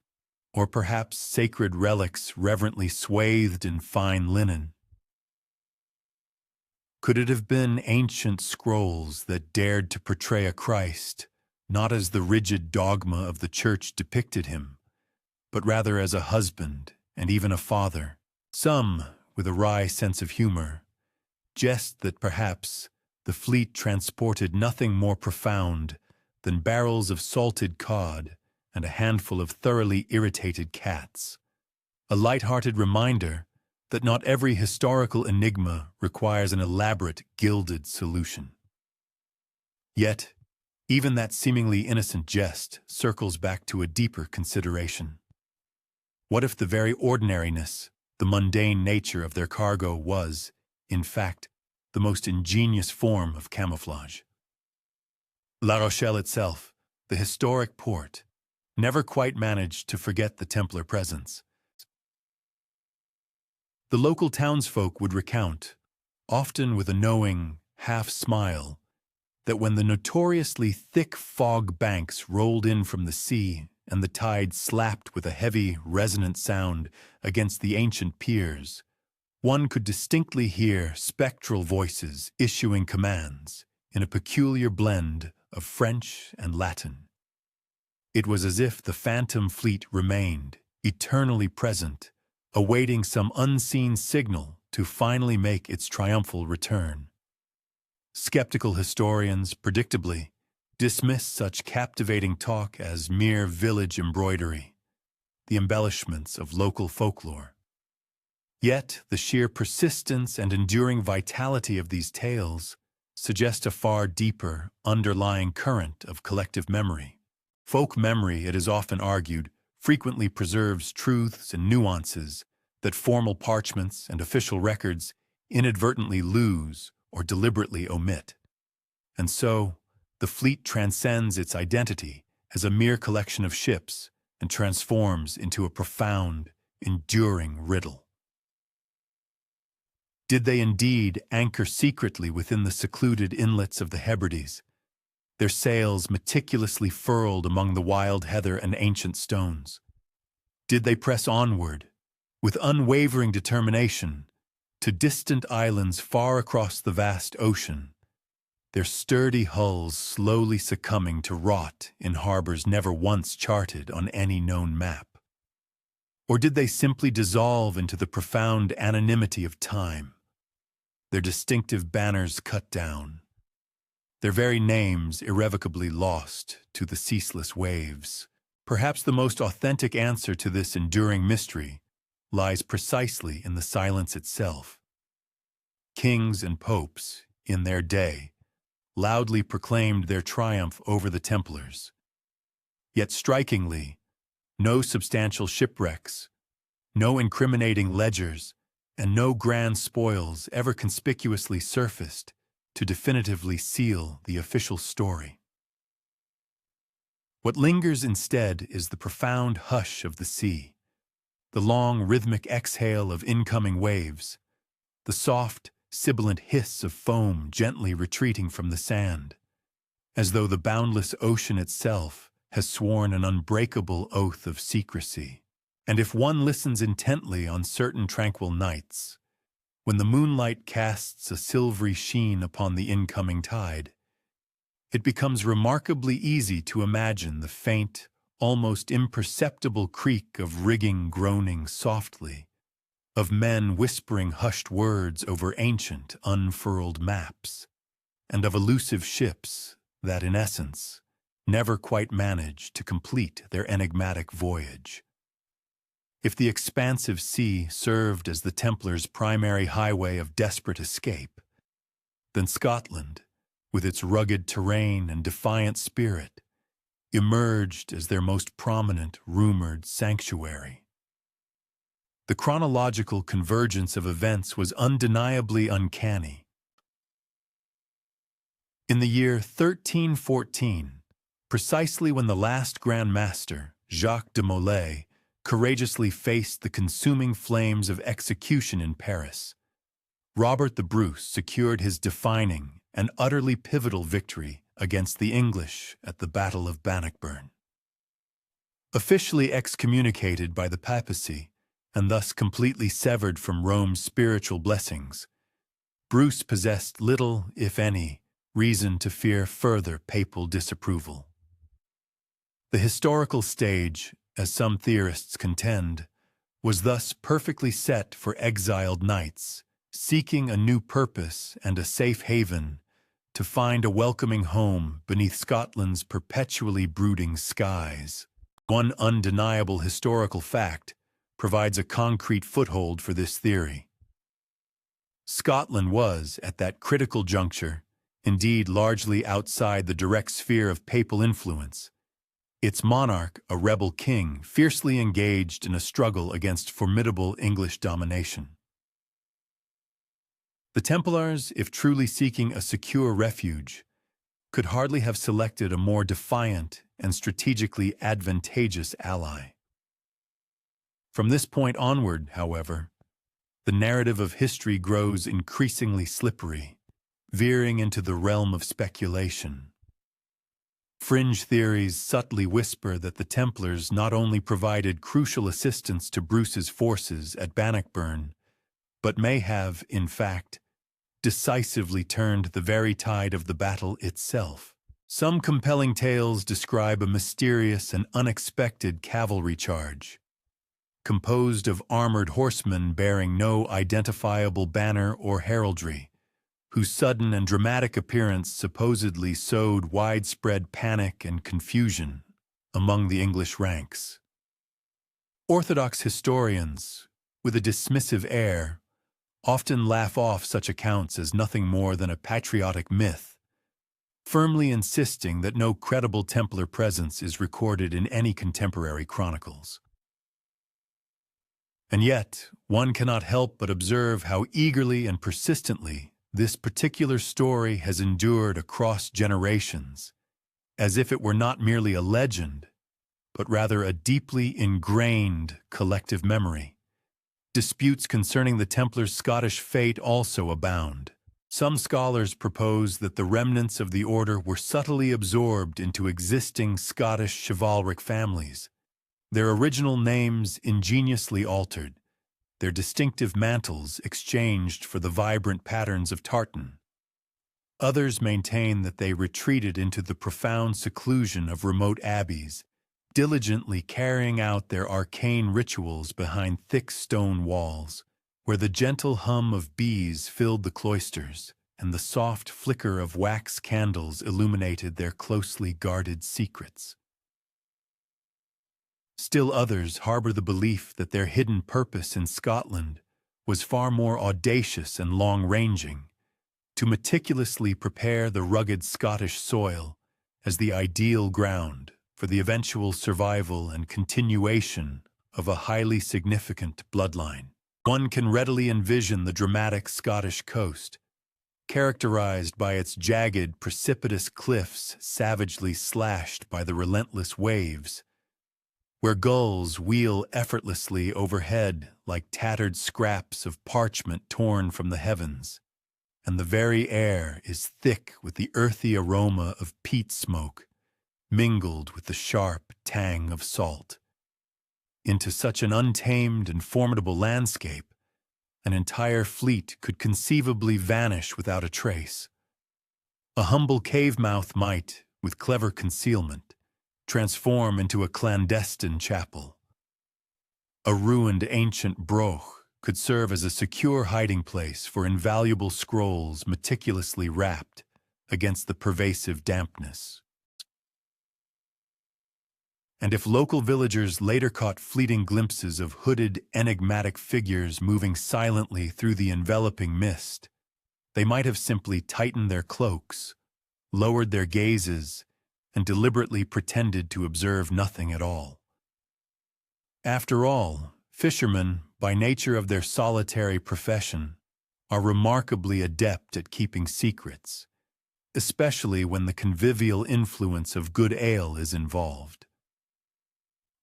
or perhaps sacred relics reverently swathed in fine linen? Could it have been ancient scrolls that dared to portray a Christ, not as the rigid dogma of the Church depicted him, but rather as a husband and even a father? Some, with a wry sense of humor, jest that perhaps the fleet transported nothing more profound than barrels of salted cod and a handful of thoroughly irritated cats, a light-hearted reminder that not every historical enigma requires an elaborate, gilded solution. Yet, even that seemingly innocent jest circles back to a deeper consideration. What if the very ordinariness, the mundane nature of their cargo was, in fact, the most ingenious form of camouflage? La Rochelle itself, the historic port, never quite managed to forget the Templar presence. The local townsfolk would recount, often with a knowing, half-smile, that when the notoriously thick fog banks rolled in from the sea and the tide slapped with a heavy, resonant sound against the ancient piers, one could distinctly hear spectral voices issuing commands in a peculiar blend of French and Latin. It was as if the phantom fleet remained, eternally present, awaiting some unseen signal to finally make its triumphal return. Skeptical historians, predictably, dismiss such captivating talk as mere village embroidery, the embellishments of local folklore. Yet the sheer persistence and enduring vitality of these tales suggest a far deeper, underlying current of collective memory. Folk memory, it is often argued, frequently preserves truths and nuances that formal parchments and official records inadvertently lose or deliberately omit. And so, the fleet transcends its identity as a mere collection of ships and transforms into a profound, enduring riddle. Did they indeed anchor secretly within the secluded inlets of the Hebrides, their sails meticulously furled among the wild heather and ancient stones? Did they press onward, with unwavering determination, to distant islands far across the vast ocean, their sturdy hulls slowly succumbing to rot in harbors never once charted on any known map? Or did they simply dissolve into the profound anonymity of time, their distinctive banners cut down, their very names irrevocably lost to the ceaseless waves? Perhaps the most authentic answer to this enduring mystery lies precisely in the silence itself. Kings and popes, in their day, loudly proclaimed their triumph over the Templars. Yet strikingly, no substantial shipwrecks, no incriminating ledgers, and no grand spoils ever conspicuously surfaced to definitively seal the official story. What lingers instead is the profound hush of the sea, the long rhythmic exhale of incoming waves, the soft, sibilant hiss of foam gently retreating from the sand, as though the boundless ocean itself has sworn an unbreakable oath of secrecy. And if one listens intently on certain tranquil nights, when the moonlight casts a silvery sheen upon the incoming tide, it becomes remarkably easy to imagine the faint, almost imperceptible creak of rigging groaning softly, of men whispering hushed words over ancient, unfurled maps, and of elusive ships that, in essence, never quite manage to complete their enigmatic voyage. If the expansive sea served as the Templars' primary highway of desperate escape, then Scotland, with its rugged terrain and defiant spirit, emerged as their most prominent rumored sanctuary. The chronological convergence of events was undeniably uncanny. In the year 1314, precisely when the last Grand Master, Jacques de Molay, courageously faced the consuming flames of execution in Paris, Robert the Bruce secured his defining and utterly pivotal victory against the English at the Battle of Bannockburn. Officially excommunicated by the papacy and thus completely severed from Rome's spiritual blessings, Bruce possessed little, if any, reason to fear further papal disapproval. The historical stage, as some theorists contend, was thus perfectly set for exiled knights seeking a new purpose and a safe haven to find a welcoming home beneath Scotland's perpetually brooding skies. One undeniable historical fact provides a concrete foothold for this theory. Scotland was, at that critical juncture, indeed largely outside the direct sphere of papal influence, its monarch, a rebel king, fiercely engaged in a struggle against formidable English domination. The Templars, if truly seeking a secure refuge, could hardly have selected a more defiant and strategically advantageous ally. From this point onward, however, the narrative of history grows increasingly slippery, veering into the realm of speculation. Fringe theories subtly whisper that the Templars not only provided crucial assistance to Bruce's forces at Bannockburn, but may have, in fact, decisively turned the very tide of the battle itself. Some compelling tales describe a mysterious and unexpected cavalry charge, composed of armored horsemen bearing no identifiable banner or heraldry, whose sudden and dramatic appearance supposedly sowed widespread panic and confusion among the English ranks. Orthodox historians, with a dismissive air, often laugh off such accounts as nothing more than a patriotic myth, firmly insisting that no credible Templar presence is recorded in any contemporary chronicles. And yet, one cannot help but observe how eagerly and persistently this particular story has endured across generations, as if it were not merely a legend, but rather a deeply ingrained collective memory. Disputes concerning the Templars' Scottish fate also abound. Some scholars propose that the remnants of the order were subtly absorbed into existing Scottish chivalric families, their original names ingeniously altered, their distinctive mantles exchanged for the vibrant patterns of tartan. Others maintain that they retreated into the profound seclusion of remote abbeys, diligently carrying out their arcane rituals behind thick stone walls, where the gentle hum of bees filled the cloisters and the soft flicker of wax candles illuminated their closely guarded secrets. Still others harbor the belief that their hidden purpose in Scotland was far more audacious and long-ranging, to meticulously prepare the rugged Scottish soil as the ideal ground for the eventual survival and continuation of a highly significant bloodline. One can readily envision the dramatic Scottish coast, characterized by its jagged, precipitous cliffs savagely slashed by the relentless waves, where gulls wheel effortlessly overhead like tattered scraps of parchment torn from the heavens, and the very air is thick with the earthy aroma of peat smoke, mingled with the sharp tang of salt. Into such an untamed and formidable landscape, an entire fleet could conceivably vanish without a trace. A humble cave mouth might, with clever concealment, transform into a clandestine chapel. A ruined ancient broch could serve as a secure hiding place for invaluable scrolls meticulously wrapped against the pervasive dampness. And if local villagers later caught fleeting glimpses of hooded, enigmatic figures moving silently through the enveloping mist, they might have simply tightened their cloaks, lowered their gazes, and deliberately pretended to observe nothing at all. After all, fishermen, by nature of their solitary profession, are remarkably adept at keeping secrets, especially when the convivial influence of good ale is involved.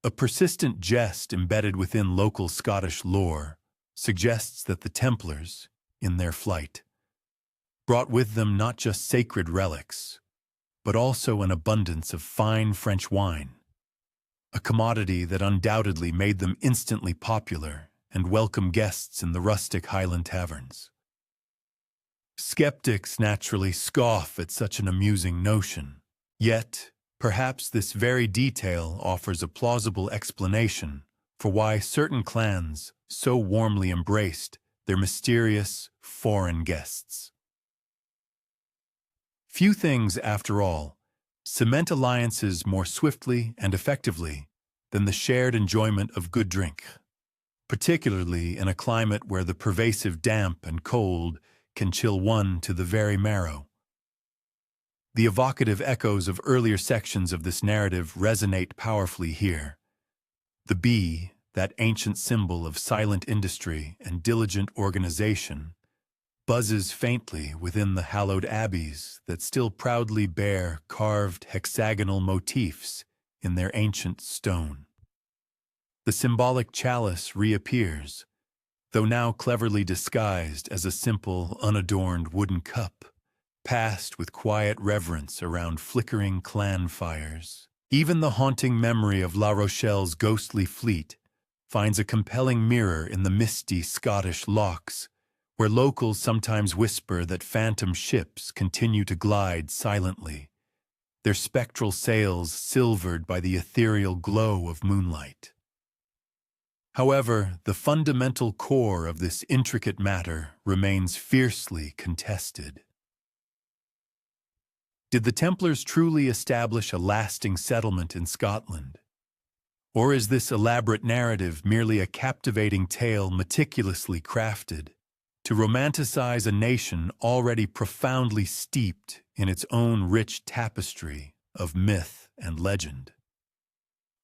A persistent jest embedded within local Scottish lore suggests that the Templars, in their flight, brought with them not just sacred relics, but also an abundance of fine French wine, a commodity that undoubtedly made them instantly popular and welcome guests in the rustic Highland taverns. Skeptics naturally scoff at such an amusing notion, yet perhaps this very detail offers a plausible explanation for why certain clans so warmly embraced their mysterious foreign guests. Few things, after all, cement alliances more swiftly and effectively than the shared enjoyment of good drink, particularly in a climate where the pervasive damp and cold can chill one to the very marrow. The evocative echoes of earlier sections of this narrative resonate powerfully here. The bee, that ancient symbol of silent industry and diligent organization, buzzes faintly within the hallowed abbeys that still proudly bear carved hexagonal motifs in their ancient stone. The symbolic chalice reappears, though now cleverly disguised as a simple, unadorned wooden cup, passed with quiet reverence around flickering clan fires. Even the haunting memory of La Rochelle's ghostly fleet finds a compelling mirror in the misty Scottish lochs, where locals sometimes whisper that phantom ships continue to glide silently, their spectral sails silvered by the ethereal glow of moonlight. However, the fundamental core of this intricate matter remains fiercely contested. Did the Templars truly establish a lasting settlement in Scotland? Or is this elaborate narrative merely a captivating tale meticulously crafted to romanticize a nation already profoundly steeped in its own rich tapestry of myth and legend?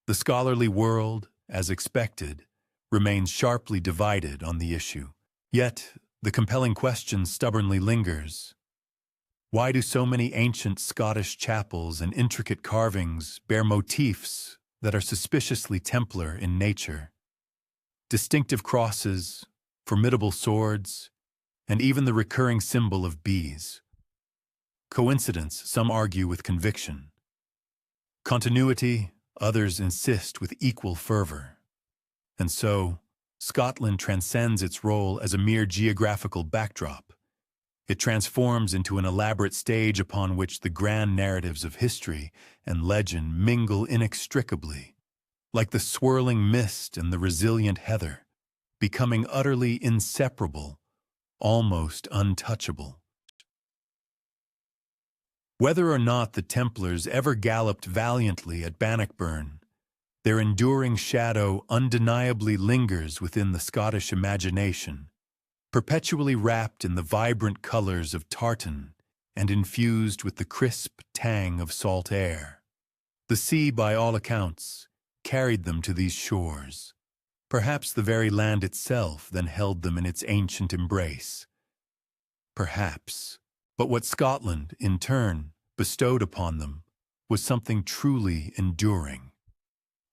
The scholarly world, as expected, remains sharply divided on the issue. Yet, the compelling question stubbornly lingers. Why do so many ancient Scottish chapels and intricate carvings bear motifs that are suspiciously Templar in nature? Distinctive crosses, formidable swords, and even the recurring symbol of bees. Coincidence, some argue with conviction. Continuity, others insist with equal fervor. And so, Scotland transcends its role as a mere geographical backdrop. It transforms into an elaborate stage upon which the grand narratives of history and legend mingle inextricably, like the swirling mist and the resilient heather, becoming utterly inseparable, almost untouchable. Whether or not the Templars ever galloped valiantly at Bannockburn, their enduring shadow undeniably lingers within the Scottish imagination, perpetually wrapped in the vibrant colors of tartan and infused with the crisp tang of salt air. The sea, by all accounts, carried them to these shores. Perhaps the very land itself then held them in its ancient embrace. Perhaps. But what Scotland, in turn, bestowed upon them was something truly enduring.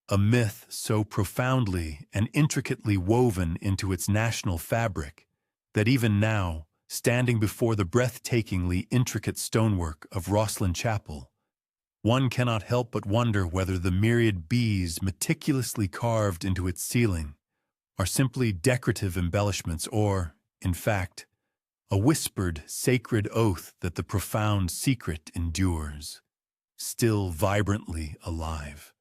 A myth so profoundly and intricately woven into its national fabric that even now, standing before the breathtakingly intricate stonework of Rosslyn Chapel, one cannot help but wonder whether the myriad bees meticulously carved into its ceiling are simply decorative embellishments or, in fact, a whispered, sacred oath that the profound secret endures, still vibrantly alive.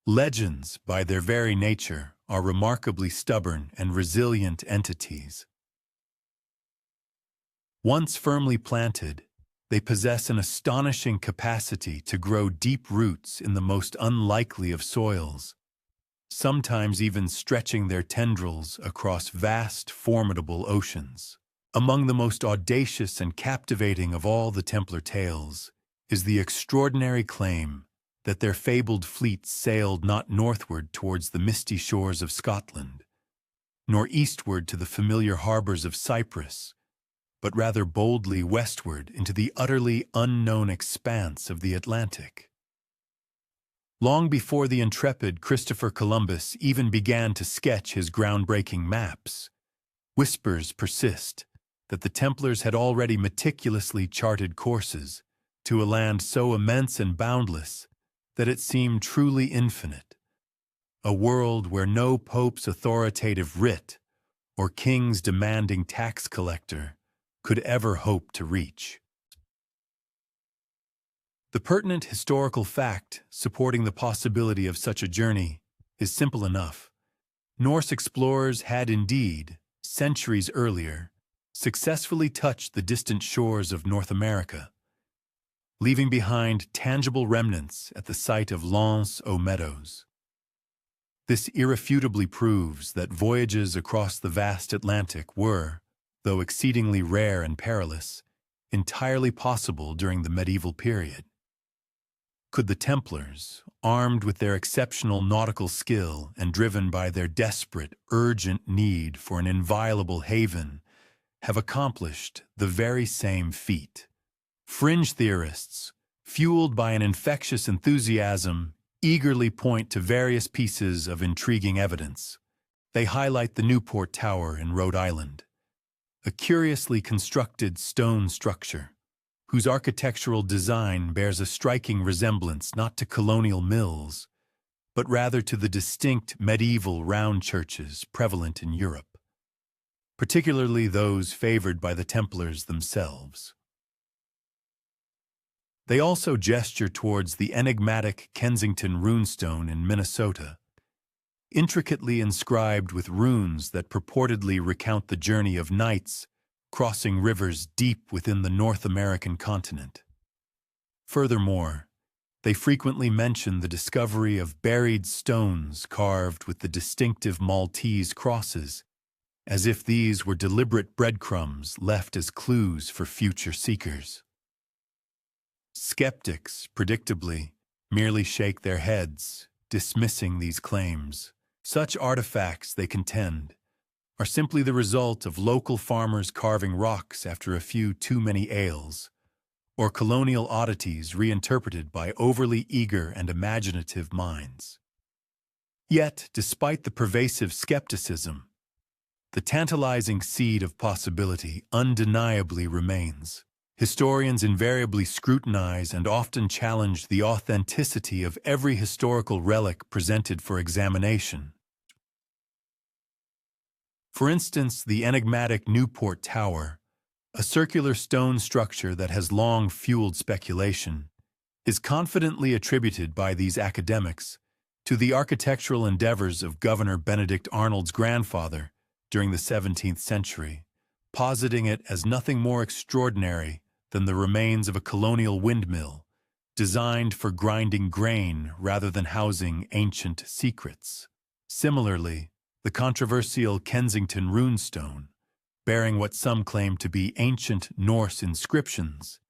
Legends, by their very nature, are remarkably stubborn and resilient entities. Once firmly planted, they possess an astonishing capacity to grow deep roots in the most unlikely of soils, sometimes even stretching their tendrils across vast, formidable oceans. Among the most audacious and captivating of all the Templar tales is the extraordinary claim that their fabled fleets sailed not northward towards the misty shores of Scotland, nor eastward to the familiar harbors of Cyprus, but rather boldly westward into the utterly unknown expanse of the Atlantic. Long before the intrepid Christopher Columbus even began to sketch his groundbreaking maps, whispers persist that the Templars had already meticulously charted courses to a land so immense and boundless that it seemed truly infinite, a world where no pope's authoritative writ or king's demanding tax collector could ever hope to reach. The pertinent historical fact supporting the possibility of such a journey is simple enough. Norse explorers had indeed, centuries earlier, successfully touched the distant shores of North America, leaving behind tangible remnants at the site of L'Anse aux Meadows. This irrefutably proves that voyages across the vast Atlantic were, though exceedingly rare and perilous, entirely possible during the medieval period. Could the Templars, armed with their exceptional nautical skill and driven by their desperate, urgent need for an inviolable haven, have accomplished the very same feat? Fringe theorists, fueled by an infectious enthusiasm, eagerly point to various pieces of intriguing evidence. They highlight the Newport Tower in Rhode Island, a curiously constructed stone structure whose architectural design bears a striking resemblance not to colonial mills, but rather to the distinct medieval round churches prevalent in Europe, particularly those favored by the Templars themselves. They also gesture towards the enigmatic Kensington runestone in Minnesota, intricately inscribed with runes that purportedly recount the journey of knights crossing rivers deep within the North American continent. Furthermore, they frequently mention the discovery of buried stones carved with the distinctive Maltese crosses, as if these were deliberate breadcrumbs left as clues for future seekers. Skeptics, predictably, merely shake their heads, dismissing these claims. Such artifacts, they contend, are simply the result of local farmers carving rocks after a few too many ales, or colonial oddities reinterpreted by overly eager and imaginative minds. Yet, despite the pervasive skepticism, the tantalizing seed of possibility undeniably remains. Historians invariably scrutinize and often challenge the authenticity of every historical relic presented for examination. For instance, the enigmatic Newport Tower, a circular stone structure that has long fueled speculation, is confidently attributed by these academics to the architectural endeavors of Governor Benedict Arnold's grandfather during the 17th century, positing it as nothing more extraordinary than the remains of a colonial windmill designed for grinding grain rather than housing ancient secrets. Similarly, the controversial Kensington runestone, bearing what some claim to be ancient Norse inscriptions,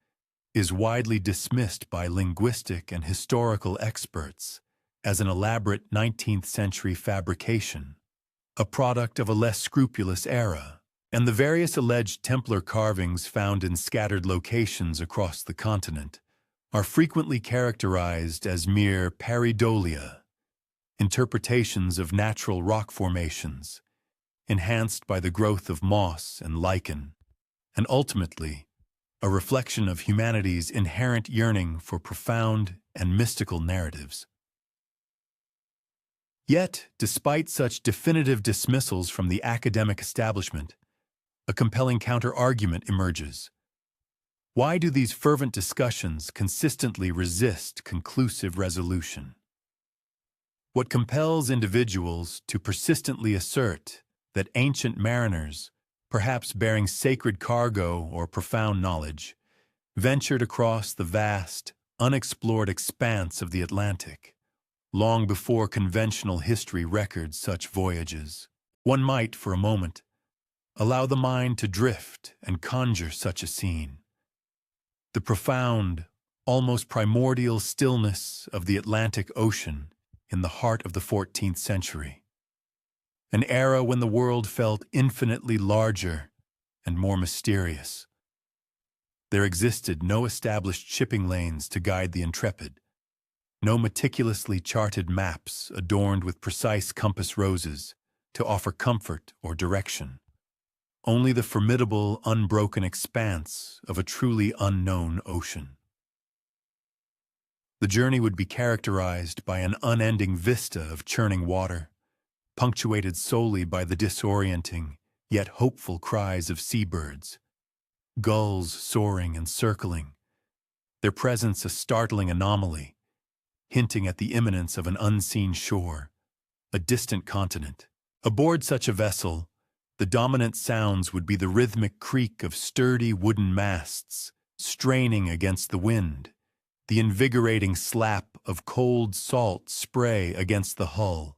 is widely dismissed by linguistic and historical experts as an elaborate 19th century fabrication, a product of a less scrupulous era, and the various alleged Templar carvings found in scattered locations across the continent are frequently characterized as mere pareidolia, interpretations of natural rock formations, enhanced by the growth of moss and lichen, and ultimately, a reflection of humanity's inherent yearning for profound and mystical narratives. Yet, despite such definitive dismissals from the academic establishment, a compelling counter-argument emerges. Why do these fervent discussions consistently resist conclusive resolution? What compels individuals to persistently assert that ancient mariners, perhaps bearing sacred cargo or profound knowledge, ventured across the vast, unexplored expanse of the Atlantic, long before conventional history records such voyages? One might, for a moment, allow the mind to drift and conjure such a scene. The profound, almost primordial stillness of the Atlantic Ocean in the heart of the 14th century. An era when the world felt infinitely larger and more mysterious. There existed no established shipping lanes to guide the intrepid, no meticulously charted maps adorned with precise compass roses to offer comfort or direction. Only the formidable, unbroken expanse of a truly unknown ocean. The journey would be characterized by an unending vista of churning water, punctuated solely by the disorienting, yet hopeful cries of seabirds, gulls soaring and circling, their presence a startling anomaly, hinting at the imminence of an unseen shore, a distant continent. Aboard such a vessel, the dominant sounds would be the rhythmic creak of sturdy wooden masts straining against the wind, the invigorating slap of cold salt spray against the hull,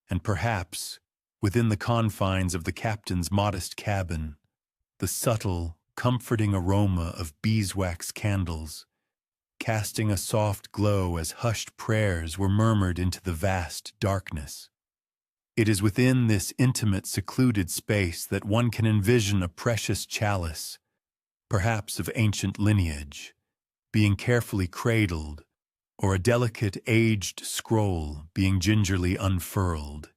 and perhaps, within the confines of the captain's modest cabin, the subtle, comforting aroma of beeswax candles, casting a soft glow as hushed prayers were murmured into the vast darkness. It is within this intimate, secluded space that one can envision a precious chalice, perhaps of ancient lineage, being carefully cradled, or a delicate, aged scroll being gingerly unfurled,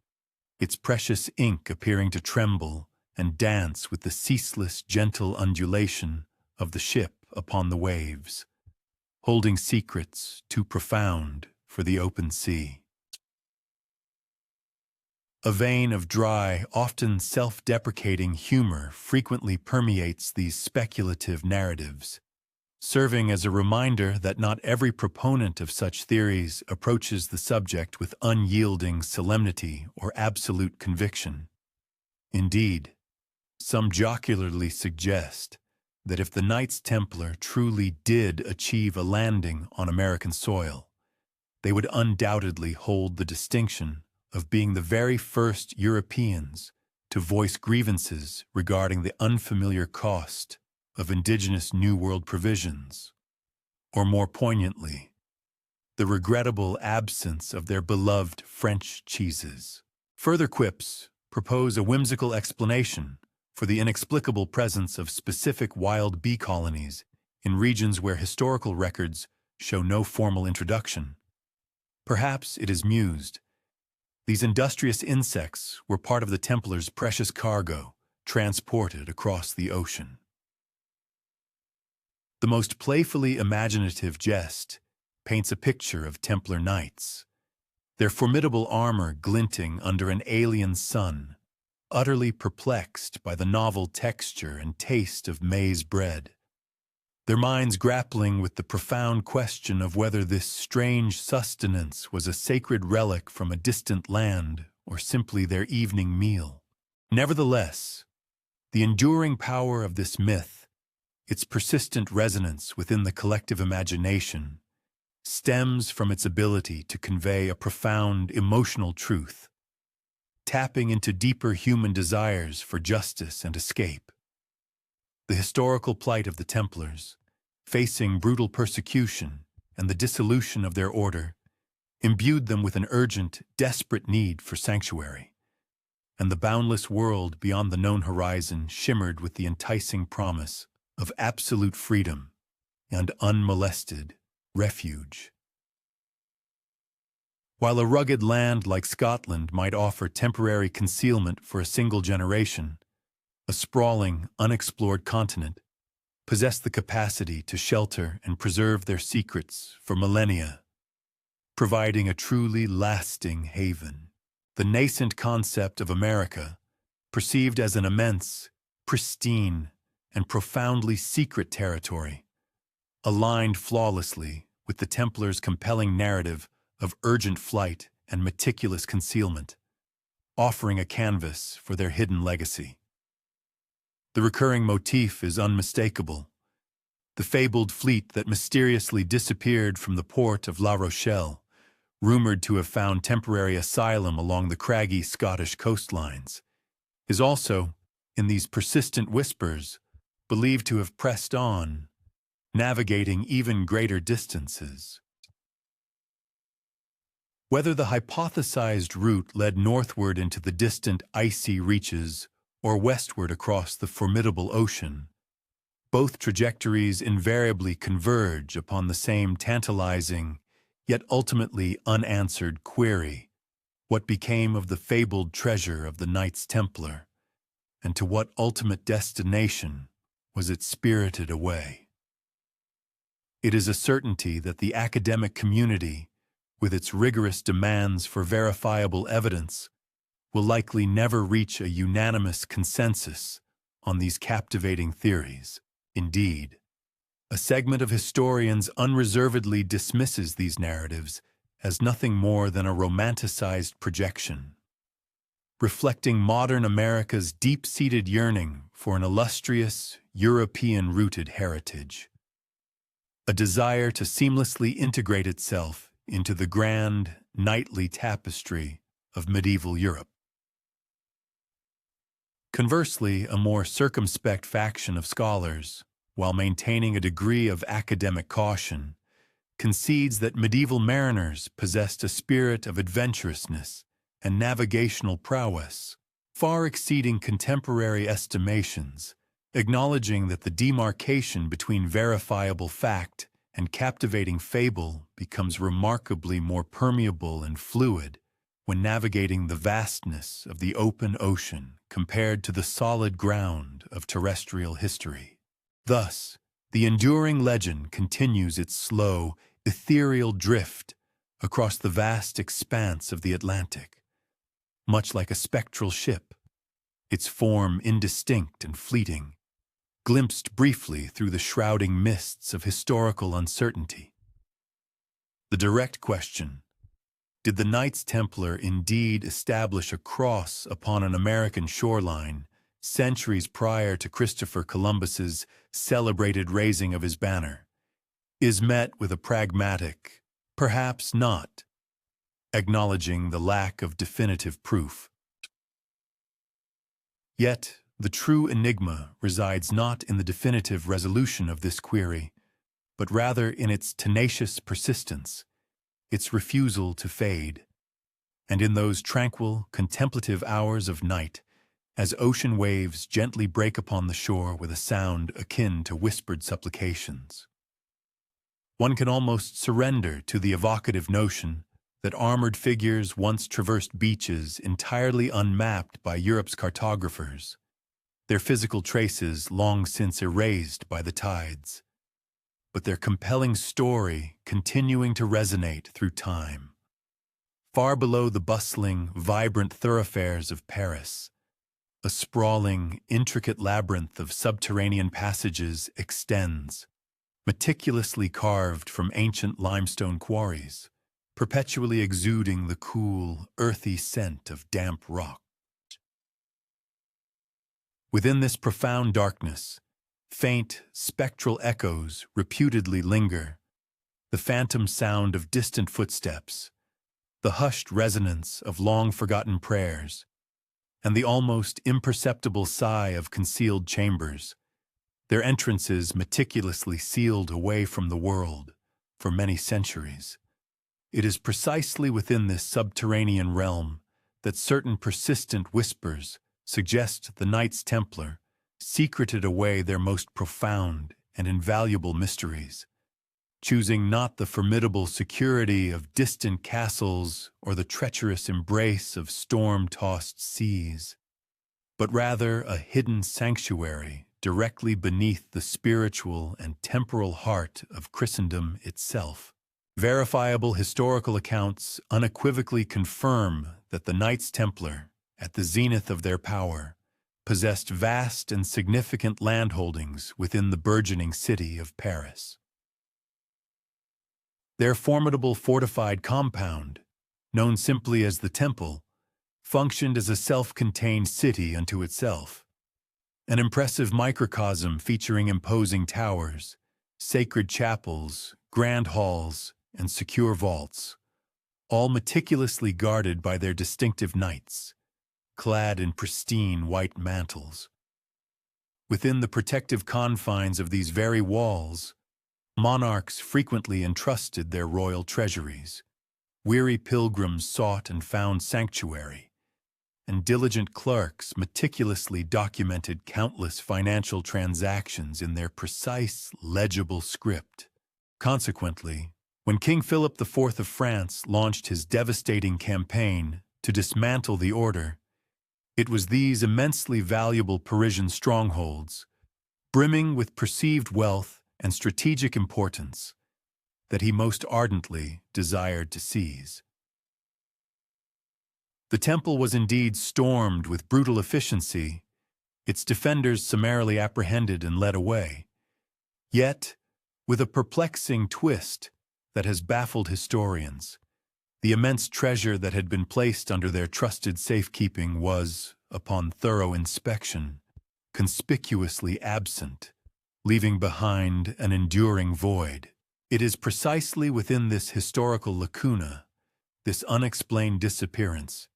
its precious ink appearing to tremble and dance with the ceaseless, gentle undulation of the ship upon the waves, holding secrets too profound for the open sea. A vein of dry, often self-deprecating humor frequently permeates these speculative narratives, serving as a reminder that not every proponent of such theories approaches the subject with unyielding solemnity or absolute conviction. Indeed, some jocularly suggest that if the Knights Templar truly did achieve a landing on American soil, they would undoubtedly hold the distinction of being the very first Europeans to voice grievances regarding the unfamiliar cost of indigenous New World provisions, or more poignantly, the regrettable absence of their beloved French cheeses. Further quips propose a whimsical explanation for the inexplicable presence of specific wild bee colonies in regions where historical records show no formal introduction. Perhaps it is mused, these industrious insects were part of the Templars' precious cargo transported across the ocean. The most playfully imaginative jest paints a picture of Templar knights, their formidable armor glinting under an alien sun, utterly perplexed by the novel texture and taste of maize bread, their minds grappling with the profound question of whether this strange sustenance was a sacred relic from a distant land or simply their evening meal. Nevertheless, the enduring power of this myth, its persistent resonance within the collective imagination, stems from its ability to convey a profound emotional truth, tapping into deeper human desires for justice and escape. The historical plight of the Templars, facing brutal persecution and the dissolution of their order, imbued them with an urgent, desperate need for sanctuary, and the boundless world beyond the known horizon shimmered with the enticing promise of absolute freedom and unmolested refuge. While a rugged land like Scotland might offer temporary concealment for a single generation, a sprawling, unexplored continent possessed the capacity to shelter and preserve their secrets for millennia, providing a truly lasting haven. The nascent concept of America, perceived as an immense, pristine, and profoundly secret territory, aligned flawlessly with the Templars' compelling narrative of urgent flight and meticulous concealment, offering a canvas for their hidden legacy. The recurring motif is unmistakable. The fabled fleet that mysteriously disappeared from the port of La Rochelle, rumored to have found temporary asylum along the craggy Scottish coastlines, is also, in these persistent whispers, believed to have pressed on, navigating even greater distances. Whether the hypothesized route led northward into the distant icy reaches or westward across the formidable ocean, both trajectories invariably converge upon the same tantalizing, yet ultimately unanswered query: what became of the fabled treasure of the Knights Templar, and to what ultimate destination was it spirited away? It is a certainty that the academic community, with its rigorous demands for verifiable evidence, will likely never reach a unanimous consensus on these captivating theories. Indeed, a segment of historians unreservedly dismisses these narratives as nothing more than a romanticized projection, reflecting modern America's deep-seated yearning for an illustrious, European-rooted heritage, a desire to seamlessly integrate itself into the grand, knightly tapestry of medieval Europe. Conversely, a more circumspect faction of scholars, while maintaining a degree of academic caution, concedes that medieval mariners possessed a spirit of adventurousness and navigational prowess, far exceeding contemporary estimations, acknowledging that the demarcation between verifiable fact and captivating fable becomes remarkably more permeable and fluid when navigating the vastness of the open ocean compared to the solid ground of terrestrial history. Thus, the enduring legend continues its slow, ethereal drift across the vast expanse of the Atlantic, much like a spectral ship, its form indistinct and fleeting, glimpsed briefly through the shrouding mists of historical uncertainty. The direct question: did the Knights Templar indeed establish a cross upon an American shoreline centuries prior to Christopher Columbus's celebrated raising of his banner, is met with a pragmatic, perhaps not, acknowledging the lack of definitive proof. Yet, the true enigma resides not in the definitive resolution of this query, but rather in its tenacious persistence, its refusal to fade, and in those tranquil, contemplative hours of night, as ocean waves gently break upon the shore with a sound akin to whispered supplications. One can almost surrender to the evocative notion that armored figures once traversed beaches entirely unmapped by Europe's cartographers, their physical traces long since erased by the tides, but their compelling story continuing to resonate through time. Far below the bustling, vibrant thoroughfares of Paris, A sprawling, intricate labyrinth of subterranean passages extends, meticulously carved from ancient limestone quarries, perpetually exuding the cool, earthy scent of damp rock. Within this profound darkness, faint, spectral echoes reputedly linger, the phantom sound of distant footsteps, the hushed resonance of long-forgotten prayers, and the almost imperceptible sigh of concealed chambers, their entrances meticulously sealed away from the world for many centuries. It is precisely within this subterranean realm that certain persistent whispers suggest the Knights Templar secreted away their most profound and invaluable mysteries, choosing not the formidable security of distant castles or the treacherous embrace of storm-tossed seas, but rather a hidden sanctuary directly beneath the spiritual and temporal heart of Christendom itself. Verifiable historical accounts unequivocally confirm that the Knights Templar, at the zenith of their power, possessed vast and significant landholdings within the burgeoning city of Paris. Their formidable fortified compound, known simply as the Temple, functioned as a self-contained city unto itself, an impressive microcosm featuring imposing towers, sacred chapels, grand halls, and secure vaults, all meticulously guarded by their distinctive knights, clad in pristine white mantles. Within the protective confines of these very walls, monarchs frequently entrusted their royal treasuries, weary pilgrims sought and found sanctuary, and diligent clerks meticulously documented countless financial transactions in their precise, legible script. Consequently, when King Philip IV of France launched his devastating campaign to dismantle the order, it was these immensely valuable Parisian strongholds, brimming with perceived wealth and strategic importance, that he most ardently desired to seize. The temple was indeed stormed with brutal efficiency, its defenders summarily apprehended and led away. Yet, with a perplexing twist that has baffled historians, the immense treasure that had been placed under their trusted safekeeping was, upon thorough inspection, conspicuously absent, leaving behind an enduring void. It is precisely within this historical lacuna, this unexplained disappearance,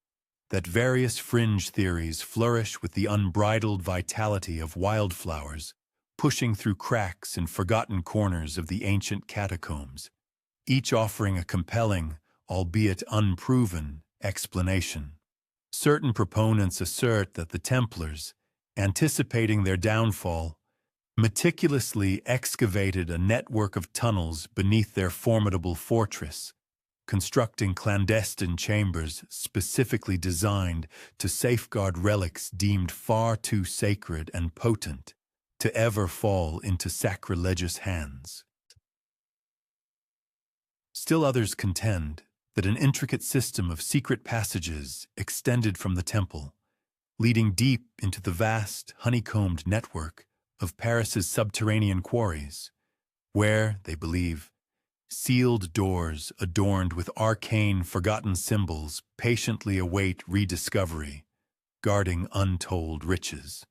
that various fringe theories flourish with the unbridled vitality of wildflowers, pushing through cracks in forgotten corners of the ancient catacombs, each offering a compelling, albeit unproven, explanation. Certain proponents assert that the Templars, anticipating their downfall, meticulously excavated a network of tunnels beneath their formidable fortress, constructing clandestine chambers specifically designed to safeguard relics deemed far too sacred and potent to ever fall into sacrilegious hands. Still others contend that an intricate system of secret passages extended from the temple, leading deep into the vast, honeycombed network of Paris's subterranean quarries, where, they believe, sealed doors adorned with arcane, forgotten symbols patiently await rediscovery, guarding untold riches.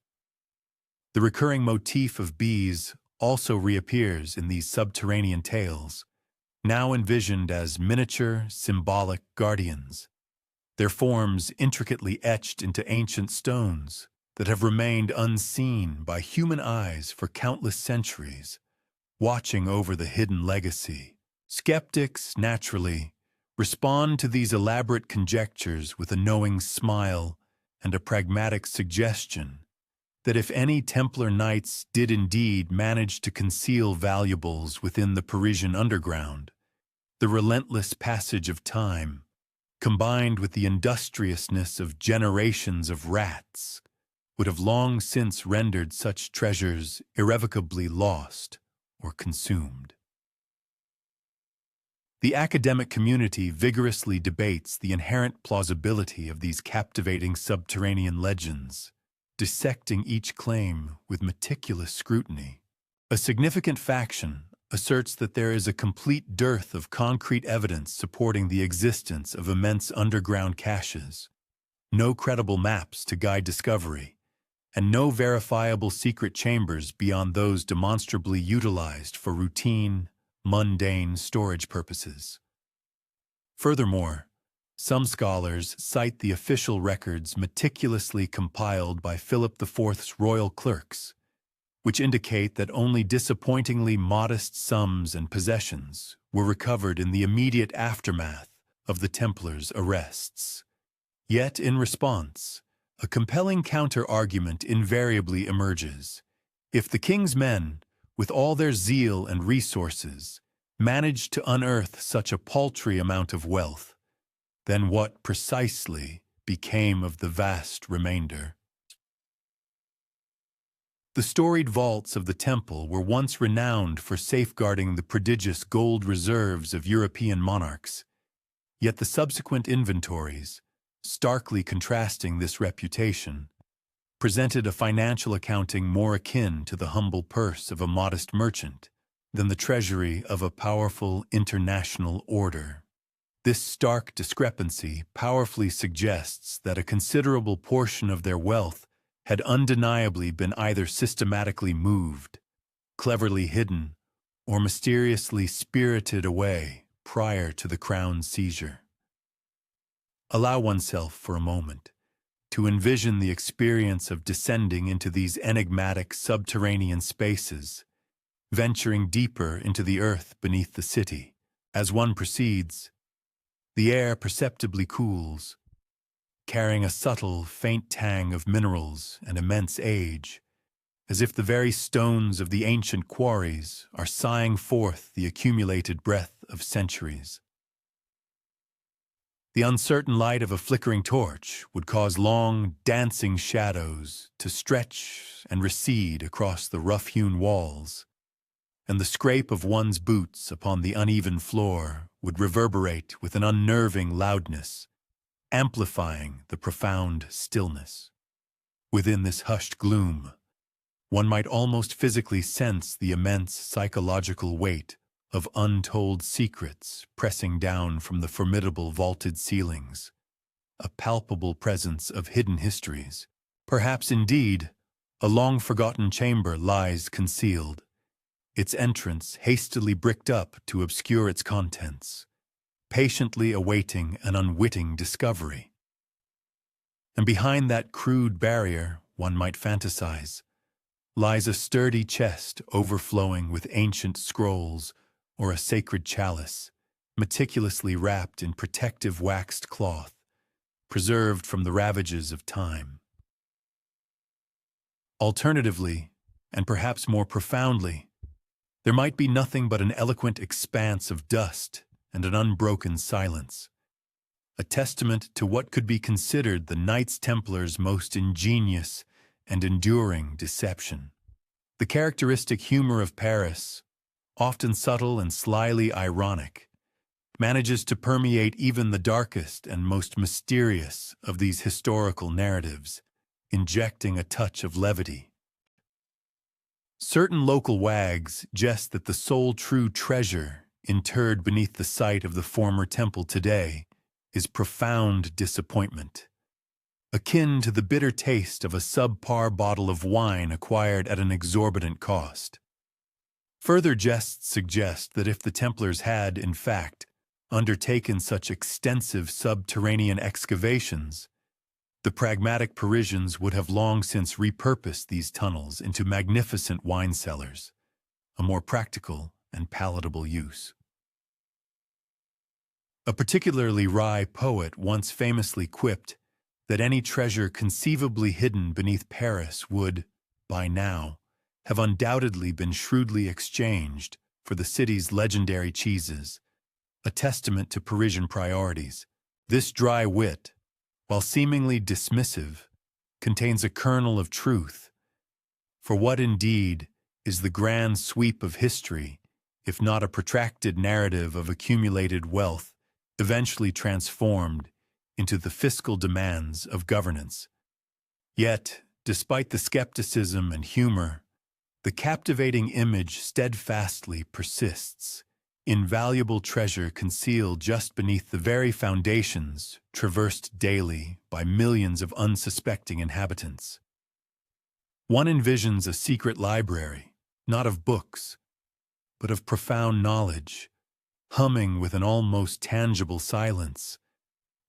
The recurring motif of bees also reappears in these subterranean tales, now envisioned as miniature, symbolic guardians, their forms intricately etched into ancient stones that have remained unseen by human eyes for countless centuries, watching over the hidden legacy. Skeptics, naturally, respond to these elaborate conjectures with a knowing smile and a pragmatic suggestion that if any Templar knights did indeed manage to conceal valuables within the Parisian underground, the relentless passage of time, combined with the industriousness of generations of rats, would have long since rendered such treasures irrevocably lost or consumed. The academic community vigorously debates the inherent plausibility of these captivating subterranean legends, dissecting each claim with meticulous scrutiny. A significant faction asserts that there is a complete dearth of concrete evidence supporting the existence of immense underground caches, no credible maps to guide discovery, and no verifiable secret chambers beyond those demonstrably utilized for routine, mundane storage purposes. Furthermore, some scholars cite the official records meticulously compiled by Philip IV's royal clerks, which indicate that only disappointingly modest sums and possessions were recovered in the immediate aftermath of the Templars' arrests. Yet, in response, a compelling counter-argument invariably emerges. If the king's men, with all their zeal and resources, managed to unearth such a paltry amount of wealth, then what precisely became of the vast remainder? The storied vaults of the temple were once renowned for safeguarding the prodigious gold reserves of European monarchs, yet the subsequent inventories, starkly contrasting this reputation, presented a financial accounting more akin to the humble purse of a modest merchant than the treasury of a powerful international order. This stark discrepancy powerfully suggests that a considerable portion of their wealth had undeniably been either systematically moved, cleverly hidden, or mysteriously spirited away prior to the crown's seizure. Allow oneself for a moment to envision the experience of descending into these enigmatic subterranean spaces, venturing deeper into the earth beneath the city. As one proceeds, the air perceptibly cools, carrying a subtle, faint tang of minerals and immense age, as if the very stones of the ancient quarries are sighing forth the accumulated breath of centuries. The uncertain light of a flickering torch would cause long, dancing shadows to stretch and recede across the rough-hewn walls, and the scrape of one's boots upon the uneven floor would reverberate with an unnerving loudness, amplifying the profound stillness. Within this hushed gloom, one might almost physically sense the immense psychological weight of untold secrets pressing down from the formidable vaulted ceilings, a palpable presence of hidden histories. Perhaps indeed, a long-forgotten chamber lies concealed, its entrance hastily bricked up to obscure its contents, patiently awaiting an unwitting discovery. And behind that crude barrier, one might fantasize, lies a sturdy chest overflowing with ancient scrolls or a sacred chalice, meticulously wrapped in protective waxed cloth, preserved from the ravages of time. Alternatively, and perhaps more profoundly, there might be nothing but an eloquent expanse of dust and an unbroken silence, a testament to what could be considered the Knights Templars' most ingenious and enduring deception. The characteristic humor of Paris, often subtle and slyly ironic, manages to permeate even the darkest and most mysterious of these historical narratives, injecting a touch of levity. Certain local wags jest that the sole true treasure interred beneath the site of the former temple today is profound disappointment, akin to the bitter taste of a subpar bottle of wine acquired at an exorbitant cost. Further jests suggest that if the Templars had, in fact, undertaken such extensive subterranean excavations, the pragmatic Parisians would have long since repurposed these tunnels into magnificent wine cellars, a more practical and palatable use. A particularly wry poet once famously quipped that any treasure conceivably hidden beneath Paris would, by now, have undoubtedly been shrewdly exchanged for the city's legendary cheeses, a testament to Parisian priorities. This dry wit, while seemingly dismissive, contains a kernel of truth. For what indeed is the grand sweep of history, if not a protracted narrative of accumulated wealth eventually transformed into the fiscal demands of governance? Yet, Despite the skepticism and humor, the captivating image steadfastly persists, invaluable treasure concealed just beneath the very foundations traversed daily by millions of unsuspecting inhabitants. One envisions a secret library, not of books, but of profound knowledge, humming with an almost tangible silence,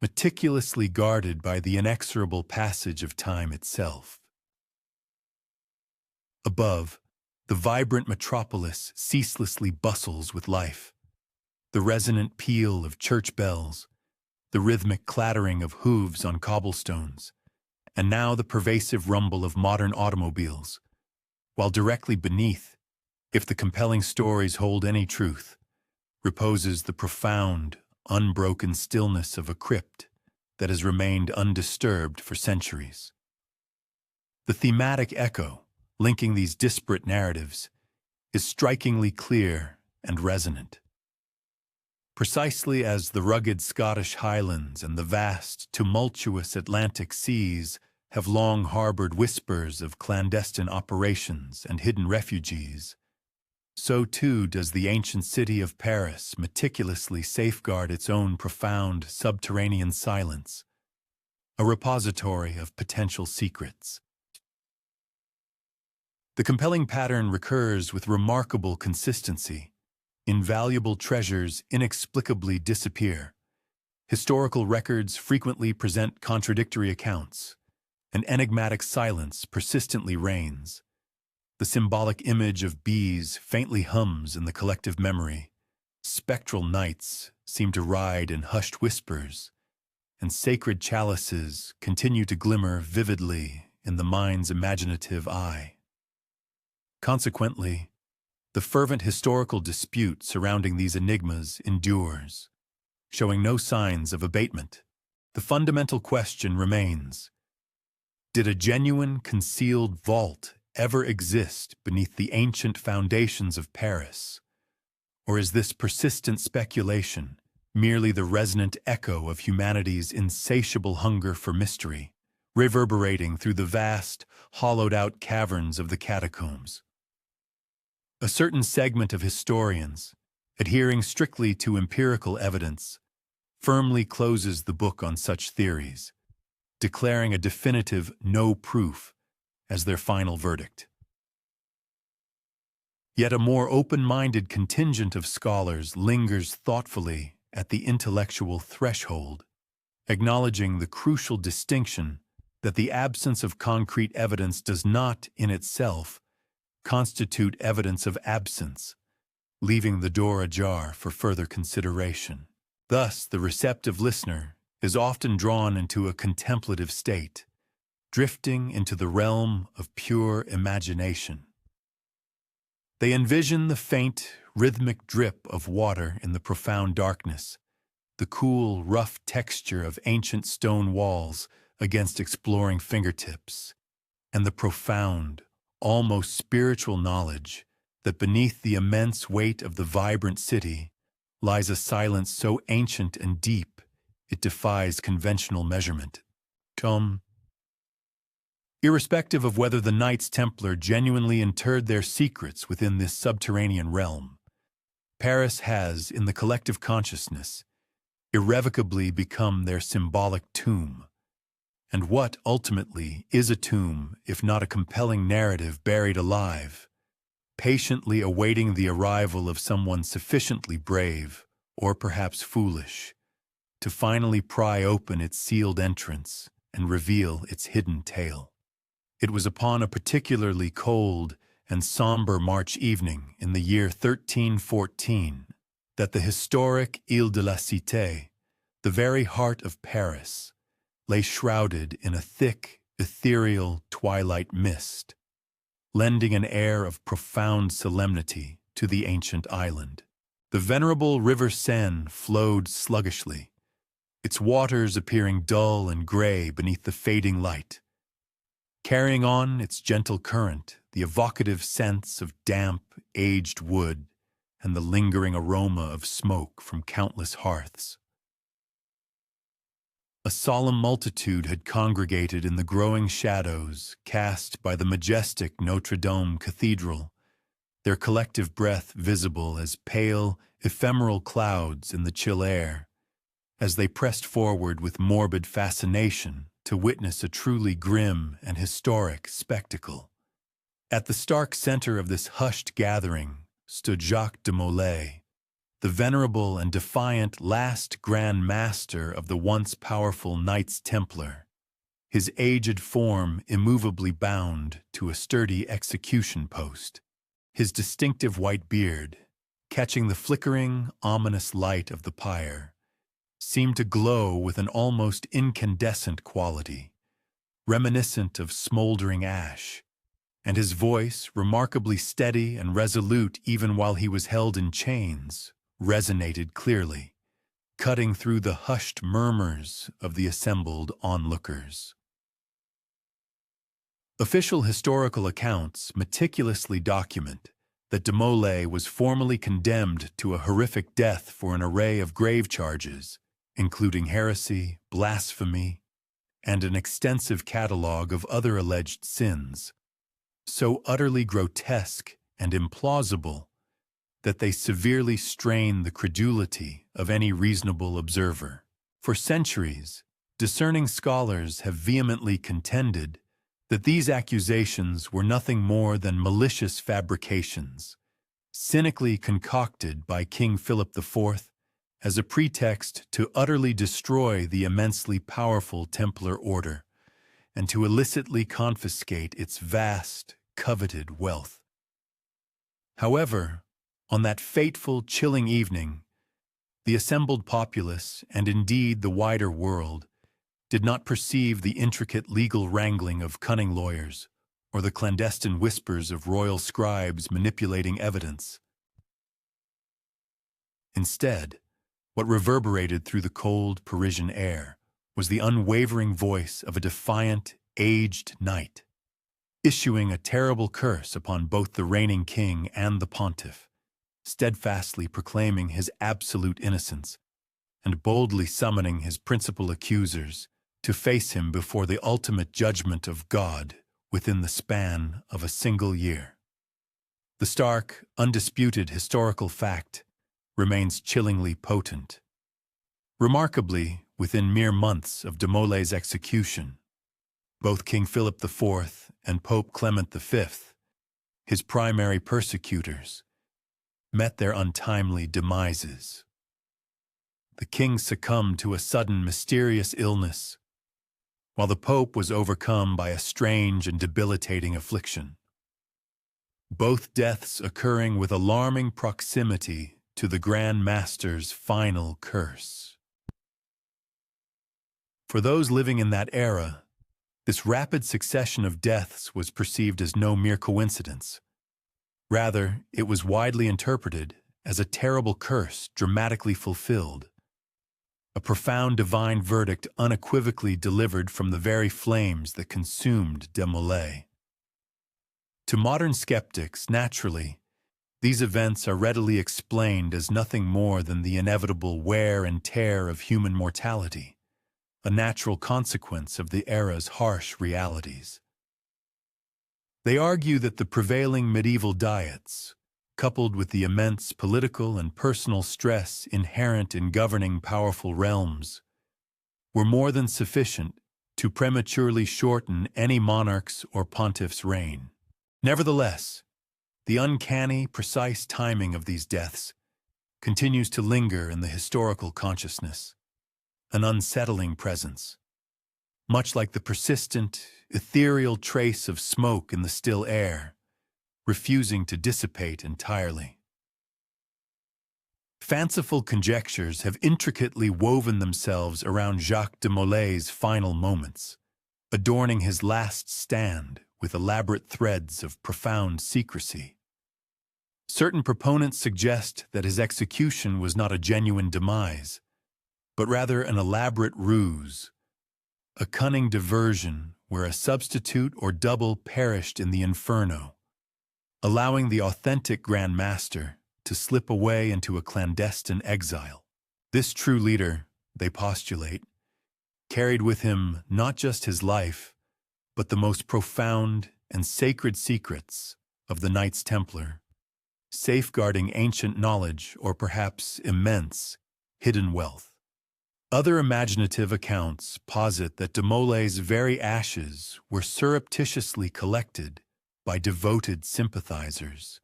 meticulously guarded by the inexorable passage of time itself. Above, the vibrant metropolis ceaselessly bustles with life. The resonant peal of church bells, the rhythmic clattering of hooves on cobblestones, and now the pervasive rumble of modern automobiles, while directly beneath, if the compelling stories hold any truth, reposes the profound, unbroken stillness of a crypt that has remained undisturbed for centuries. The thematic echo, linking these disparate narratives, is strikingly clear and resonant. Precisely as the rugged Scottish Highlands and the vast, tumultuous Atlantic seas have long harbored whispers of clandestine operations and hidden refugees, so too does the ancient city of Paris meticulously safeguard its own profound subterranean silence, a repository of potential secrets. The compelling pattern recurs with remarkable consistency. Invaluable treasures inexplicably disappear. Historical records frequently present contradictory accounts. An enigmatic silence persistently reigns. The symbolic image of bees faintly hums in the collective memory. Spectral nights seem to ride in hushed whispers, and sacred chalices continue to glimmer vividly in the mind's imaginative eye. Consequently, the fervent historical dispute surrounding these enigmas endures, showing no signs of abatement. The fundamental question remains: did a genuine concealed vault ever exist beneath the ancient foundations of Paris? Or is this persistent speculation merely the resonant echo of humanity's insatiable hunger for mystery, reverberating through the vast, hollowed-out caverns of the catacombs? A certain segment of historians, adhering strictly to empirical evidence, firmly closes the book on such theories, declaring a definitive no proof as their final verdict. Yet a more open-minded contingent of scholars lingers thoughtfully at the intellectual threshold, acknowledging the crucial distinction that the absence of concrete evidence does not, in itself, constitute evidence of absence, leaving the door ajar for further consideration. Thus, the receptive listener is often drawn into a contemplative state, drifting into the realm of pure imagination. They envision the faint, rhythmic drip of water in the profound darkness, the cool, rough texture of ancient stone walls against exploring fingertips, and the profound, almost spiritual knowledge that beneath the immense weight of the vibrant city lies a silence so ancient and deep it defies conventional measurement. Irrespective of whether the Knights Templar genuinely interred their secrets within this subterranean realm, Paris has, in the collective consciousness, irrevocably become their symbolic tomb. And what, ultimately, is a tomb if not a compelling narrative buried alive, patiently awaiting the arrival of someone sufficiently brave, or perhaps foolish, to finally pry open its sealed entrance and reveal its hidden tale? It was upon a particularly cold and somber March evening in the year 1314 that the historic Ile de la Cité, the very heart of Paris, lay shrouded in a thick, ethereal twilight mist, lending an air of profound solemnity to the ancient island. The venerable River Seine flowed sluggishly, its waters appearing dull and gray beneath the fading light, carrying on its gentle current the evocative scents of damp, aged wood and the lingering aroma of smoke from countless hearths. A solemn multitude had congregated in the growing shadows cast by the majestic Notre Dame Cathedral, their collective breath visible as pale, ephemeral clouds in the chill air, as they pressed forward with morbid fascination to witness a truly grim and historic spectacle. At the stark center of this hushed gathering stood Jacques de Molay, the venerable and defiant last Grand Master of the once powerful Knights Templar, his aged form immovably bound to a sturdy execution post, his distinctive white beard, catching the flickering, ominous light of the pyre, seemed to glow with an almost incandescent quality, reminiscent of smoldering ash, and his voice, remarkably steady and resolute even while he was held in chains, resonated clearly, cutting through the hushed murmurs of the assembled onlookers. Official historical accounts meticulously document that de Molay was formally condemned to a horrific death for an array of grave charges, including heresy, blasphemy, and an extensive catalogue of other alleged sins, so utterly grotesque and implausible that they severely strain the credulity of any reasonable observer. For centuries, discerning scholars have vehemently contended that these accusations were nothing more than malicious fabrications, cynically concocted by King Philip IV as a pretext to utterly destroy the immensely powerful Templar order and to illicitly confiscate its vast, coveted wealth. However, on that fateful, chilling evening, the assembled populace, and indeed the wider world, did not perceive the intricate legal wrangling of cunning lawyers or the clandestine whispers of royal scribes manipulating evidence. Instead, what reverberated through the cold Parisian air was the unwavering voice of a defiant, aged knight, issuing a terrible curse upon both the reigning king and the pontiff, steadfastly proclaiming his absolute innocence and boldly summoning his principal accusers to face him before the ultimate judgment of God within the span of a single year. The stark, undisputed historical fact remains chillingly potent. Remarkably, within mere months of de Molay's execution, both King Philip IV and Pope Clement V, his primary persecutors, met their untimely demises. The king succumbed to a sudden mysterious illness, while the Pope was overcome by a strange and debilitating affliction, both deaths occurring with alarming proximity to the Grand Master's final curse. For those living in that era, this rapid succession of deaths was perceived as no mere coincidence. Rather, it was widely interpreted as a terrible curse dramatically fulfilled, a profound divine verdict unequivocally delivered from the very flames that consumed de Molay. To modern skeptics, naturally, these events are readily explained as nothing more than the inevitable wear and tear of human mortality, a natural consequence of the era's harsh realities. They argue that the prevailing medieval diets, coupled with the immense political and personal stress inherent in governing powerful realms, were more than sufficient to prematurely shorten any monarch's or pontiff's reign. Nevertheless, the uncanny, precise timing of these deaths continues to linger in the historical consciousness, an unsettling presence, much like the persistent, ethereal trace of smoke in the still air, refusing to dissipate entirely. Fanciful conjectures have intricately woven themselves around Jacques de Molay's final moments, adorning his last stand with elaborate threads of profound secrecy. Certain proponents suggest that his execution was not a genuine demise, but rather an elaborate ruse, a cunning diversion where a substitute or double perished in the inferno, allowing the authentic Grand Master to slip away into a clandestine exile. This true leader, they postulate, carried with him not just his life, but the most profound and sacred secrets of the Knights Templar, safeguarding ancient knowledge or perhaps immense hidden wealth. Other imaginative accounts posit that de Molay's very ashes were surreptitiously collected by devoted sympathizers,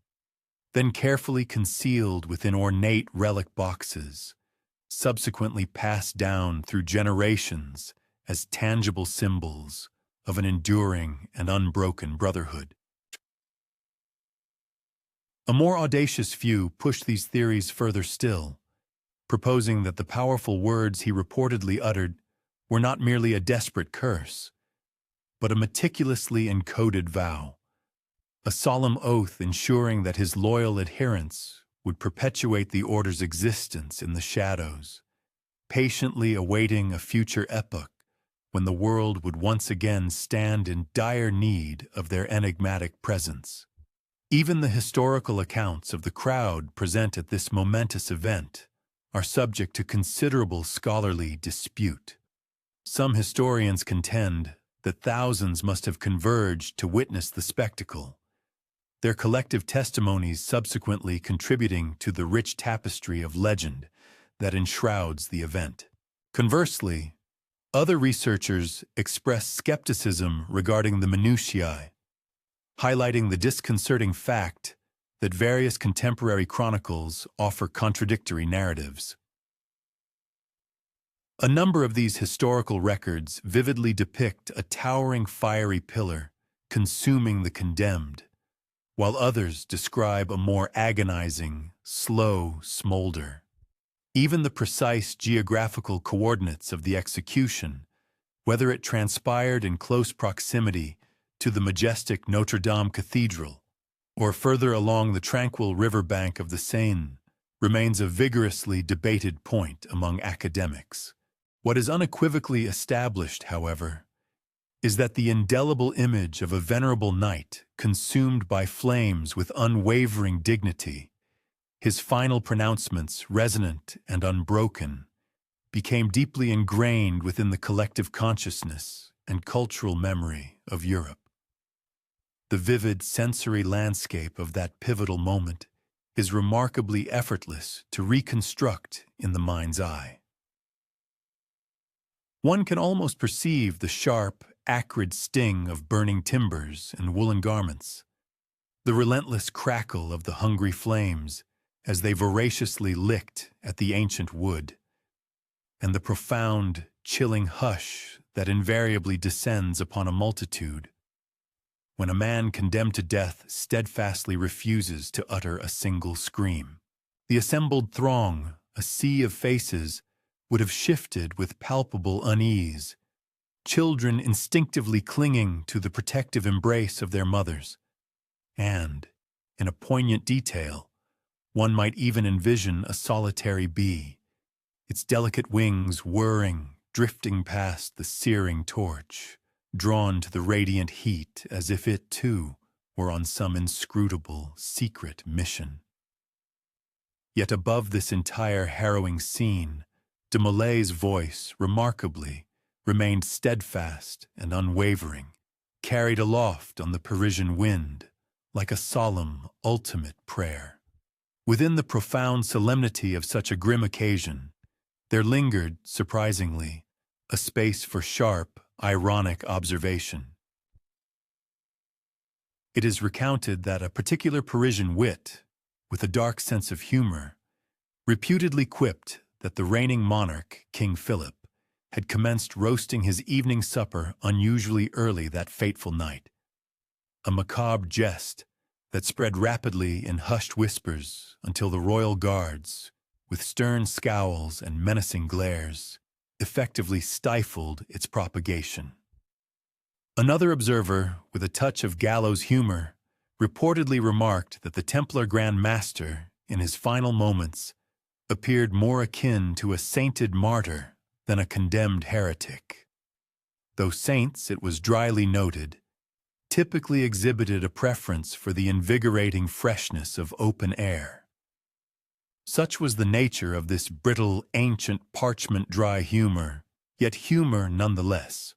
then carefully concealed within ornate relic boxes, subsequently passed down through generations as tangible symbols of an enduring and unbroken brotherhood. A more audacious few pushed these theories further still, proposing that the powerful words he reportedly uttered were not merely a desperate curse, but a meticulously encoded vow, a solemn oath ensuring that his loyal adherents would perpetuate the Order's existence in the shadows, patiently awaiting a future epoch when the world would once again stand in dire need of their enigmatic presence. Even the historical accounts of the crowd present at this momentous event are subject to considerable scholarly dispute. Some historians contend that thousands must have converged to witness the spectacle, their collective testimonies subsequently contributing to the rich tapestry of legend that enshrouds the event. Conversely, other researchers express skepticism regarding the minutiae, highlighting the disconcerting fact that various contemporary chronicles offer contradictory narratives. A number of these historical records vividly depict a towering fiery pillar consuming the condemned, while others describe a more agonizing, slow smolder. Even the precise geographical coordinates of the execution, whether it transpired in close proximity to the majestic Notre Dame Cathedral or further along the tranquil riverbank of the Seine, remains a vigorously debated point among academics. What is unequivocally established, however, is that the indelible image of a venerable knight consumed by flames with unwavering dignity, his final pronouncements resonant and unbroken, became deeply ingrained within the collective consciousness and cultural memory of Europe. The vivid sensory landscape of that pivotal moment is remarkably effortless to reconstruct in the mind's eye. One can almost perceive the sharp, acrid sting of burning timbers and woolen garments, the relentless crackle of the hungry flames as they voraciously licked at the ancient wood, and the profound, chilling hush that invariably descends upon a multitude when a man condemned to death steadfastly refuses to utter a single scream. The assembled throng, a sea of faces, would have shifted with palpable unease, children instinctively clinging to the protective embrace of their mothers. And, in a poignant detail, one might even envision a solitary bee, its delicate wings whirring, drifting past the searing torch, drawn to the radiant heat as if it, too, were on some inscrutable, secret mission. Yet above this entire harrowing scene, de Molay's voice, remarkably, remained steadfast and unwavering, carried aloft on the Parisian wind, like a solemn, ultimate prayer. Within the profound solemnity of such a grim occasion, there lingered, surprisingly, a space for sharp, ironic observation. It is recounted that a particular Parisian wit, with a dark sense of humor, reputedly quipped that the reigning monarch, King Philip, had commenced roasting his evening supper unusually early that fateful night, a macabre jest that spread rapidly in hushed whispers until the royal guards, with stern scowls and menacing glares, effectively stifled its propagation. Another observer, with a touch of gallows humor, reportedly remarked that the Templar Grand Master, in his final moments, appeared more akin to a sainted martyr than a condemned heretic. Though saints, it was dryly noted, typically exhibited a preference for the invigorating freshness of open air. Such was the nature of this brittle, ancient, parchment-dry humor yet humor nonetheless.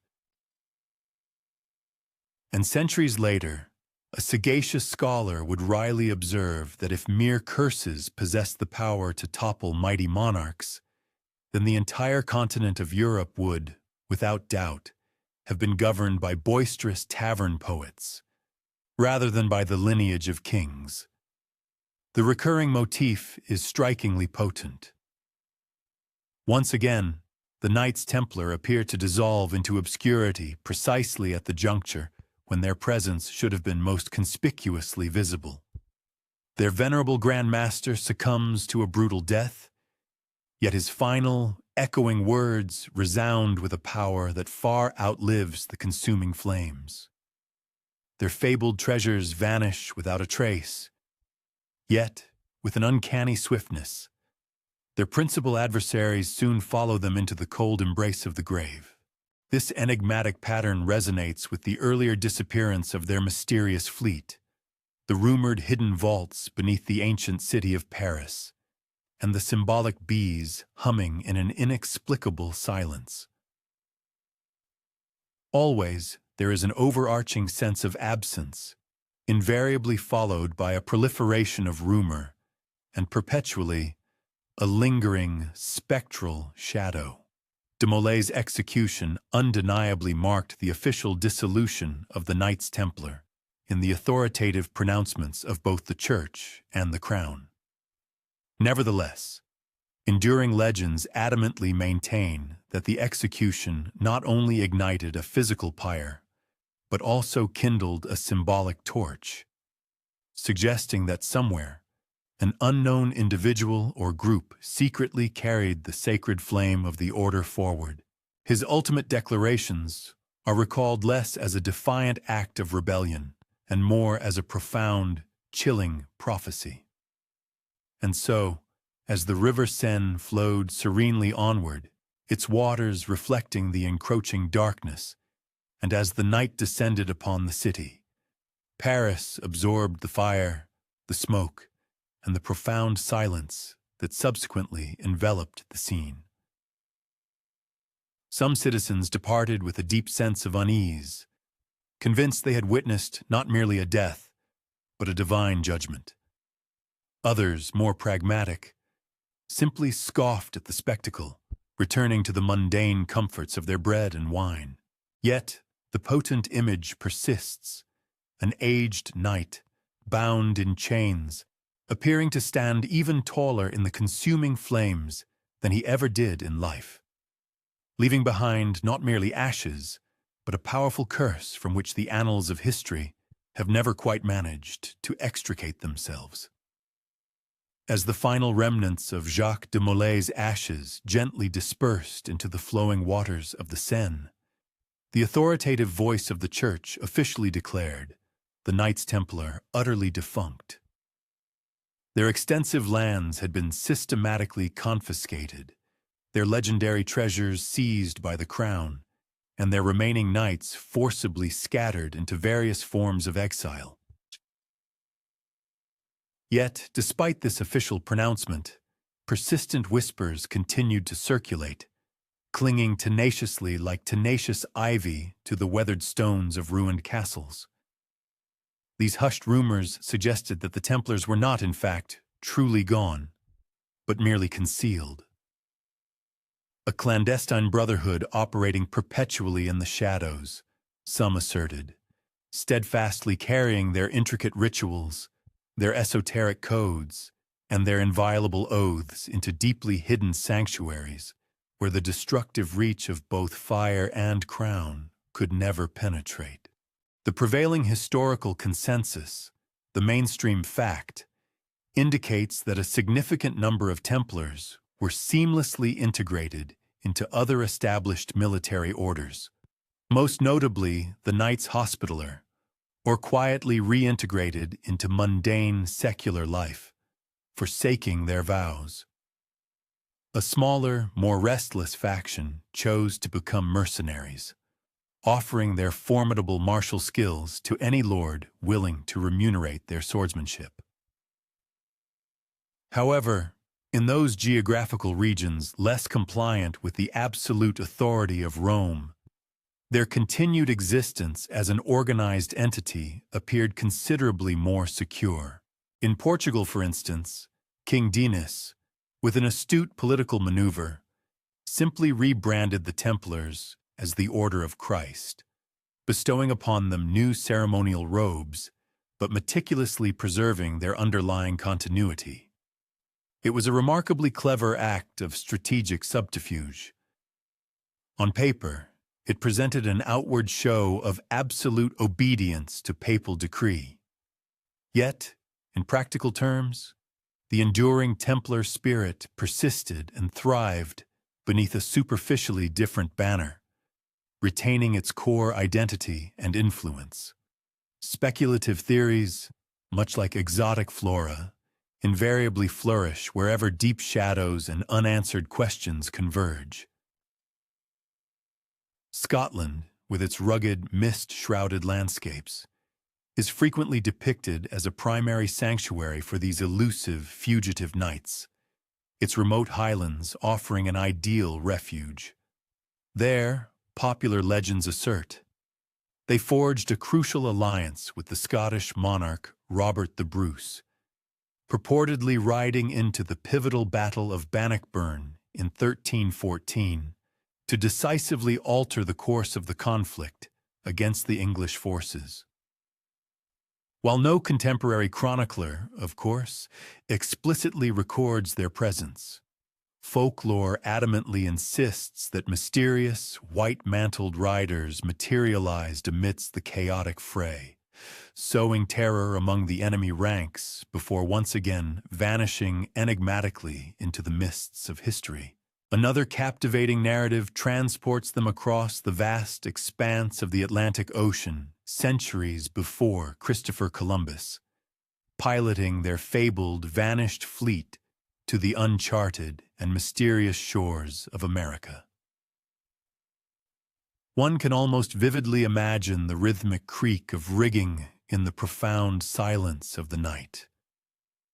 And centuries later, a sagacious scholar would wryly observe that if mere curses possessed the power to topple mighty monarchs, then the entire continent of Europe would, without doubt, have been governed by boisterous tavern poets, rather than by the lineage of kings. The recurring motif is strikingly potent. Once again, the Knights Templar appear to dissolve into obscurity precisely at the juncture when their presence should have been most conspicuously visible. Their venerable Grand Master succumbs to a brutal death, yet his final, echoing words resound with a power that far outlives the consuming flames. Their fabled treasures vanish without a trace, yet, with an uncanny swiftness, their principal adversaries soon follow them into the cold embrace of the grave. This enigmatic pattern resonates with the earlier disappearance of their mysterious fleet, the rumored hidden vaults beneath the ancient city of Paris, and the symbolic bees humming in an inexplicable silence. Always, there is an overarching sense of absence, invariably followed by a proliferation of rumor, and perpetually a lingering, spectral shadow. De Molay's execution undeniably marked the official dissolution of the Knights Templar in the authoritative pronouncements of both the Church and the Crown. Nevertheless, enduring legends adamantly maintain that the execution not only ignited a physical pyre, but also kindled a symbolic torch, suggesting that somewhere, an unknown individual or group secretly carried the sacred flame of the order forward. His ultimate declarations are recalled less as a defiant act of rebellion and more as a profound, chilling prophecy. And so, as the river Seine flowed serenely onward, its waters reflecting the encroaching darkness, and as the night descended upon the city, Paris absorbed the fire, the smoke, and the profound silence that subsequently enveloped the scene. Some citizens departed with a deep sense of unease, convinced they had witnessed not merely a death, but a divine judgment. Others, more pragmatic, simply scoffed at the spectacle, returning to the mundane comforts of their bread and wine. Yet, the potent image persists, an aged knight, bound in chains, appearing to stand even taller in the consuming flames than he ever did in life, leaving behind not merely ashes, but a powerful curse from which the annals of history have never quite managed to extricate themselves. As the final remnants of Jacques de Molay's ashes gently dispersed into the flowing waters of the Seine, the authoritative voice of the Church officially declared the Knights Templar utterly defunct. Their extensive lands had been systematically confiscated, their legendary treasures seized by the Crown, and their remaining knights forcibly scattered into various forms of exile. Yet, despite this official pronouncement, persistent whispers continued to circulate, clinging tenaciously like tenacious ivy to the weathered stones of ruined castles. These hushed rumors suggested that the Templars were not, in fact, truly gone, but merely concealed. A clandestine brotherhood operating perpetually in the shadows, some asserted, steadfastly carrying their intricate rituals, their esoteric codes, and their inviolable oaths into deeply hidden sanctuaries where the destructive reach of both fire and crown could never penetrate. The prevailing historical consensus, the mainstream fact, indicates that a significant number of Templars were seamlessly integrated into other established military orders, most notably the Knights Hospitaller, or quietly reintegrated into mundane secular life, forsaking their vows. A smaller, more restless faction chose to become mercenaries, offering their formidable martial skills to any lord willing to remunerate their swordsmanship. However, In those geographical regions less compliant with the absolute authority of Rome, their continued existence as an organized entity appeared considerably more secure. In Portugal, for instance, King Dinis, with an astute political maneuver, simply rebranded the Templars as the Order of Christ, bestowing upon them new ceremonial robes, but meticulously preserving their underlying continuity. It was a remarkably clever act of strategic subterfuge. On paper, it presented an outward show of absolute obedience to papal decree. Yet, in practical terms, the enduring Templar spirit persisted and thrived beneath a superficially different banner, retaining its core identity and influence. Speculative theories, much like exotic flora, invariably flourish wherever deep shadows and unanswered questions converge. Scotland, with its rugged, mist-shrouded landscapes, is frequently depicted as a primary sanctuary for these elusive, fugitive knights, its remote highlands offering an ideal refuge. There, popular legends assert, they forged a crucial alliance with the Scottish monarch Robert the Bruce, purportedly riding into the pivotal Battle of Bannockburn in 1314 to decisively alter the course of the conflict against the English forces. While no contemporary chronicler, of course, explicitly records their presence, folklore adamantly insists that mysterious, white-mantled riders materialized amidst the chaotic fray, sowing terror among the enemy ranks before once again vanishing enigmatically into the mists of history. Another captivating narrative transports them across the vast expanse of the Atlantic Ocean centuries before Christopher Columbus, piloting their fabled vanished fleet to the uncharted and mysterious shores of America. One can almost vividly imagine the rhythmic creak of rigging in the profound silence of the night.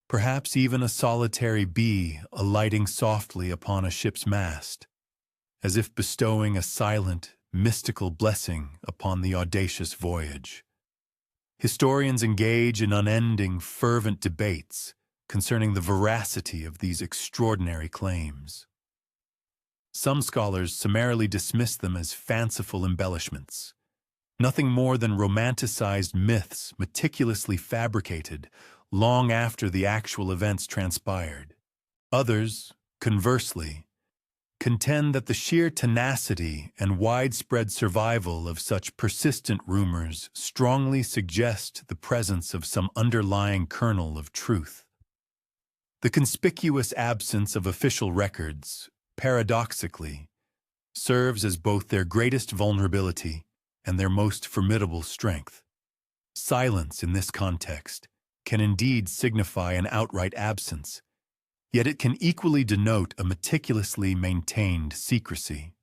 Perhaps even a solitary bee alighting softly upon a ship's mast, as if bestowing a silent, mystical blessing upon the audacious voyage. Historians engage in unending, fervent debates concerning the veracity of these extraordinary claims. Some scholars summarily dismiss them as fanciful embellishments, nothing more than romanticized myths meticulously fabricated long after the actual events transpired. Others, conversely, contend that the sheer tenacity and widespread survival of such persistent rumors strongly suggest the presence of some underlying kernel of truth. The conspicuous absence of official records, paradoxically, serves as both their greatest vulnerability and their most formidable strength. Silence in this context can indeed signify an outright absence, yet it can equally denote a meticulously maintained secrecy.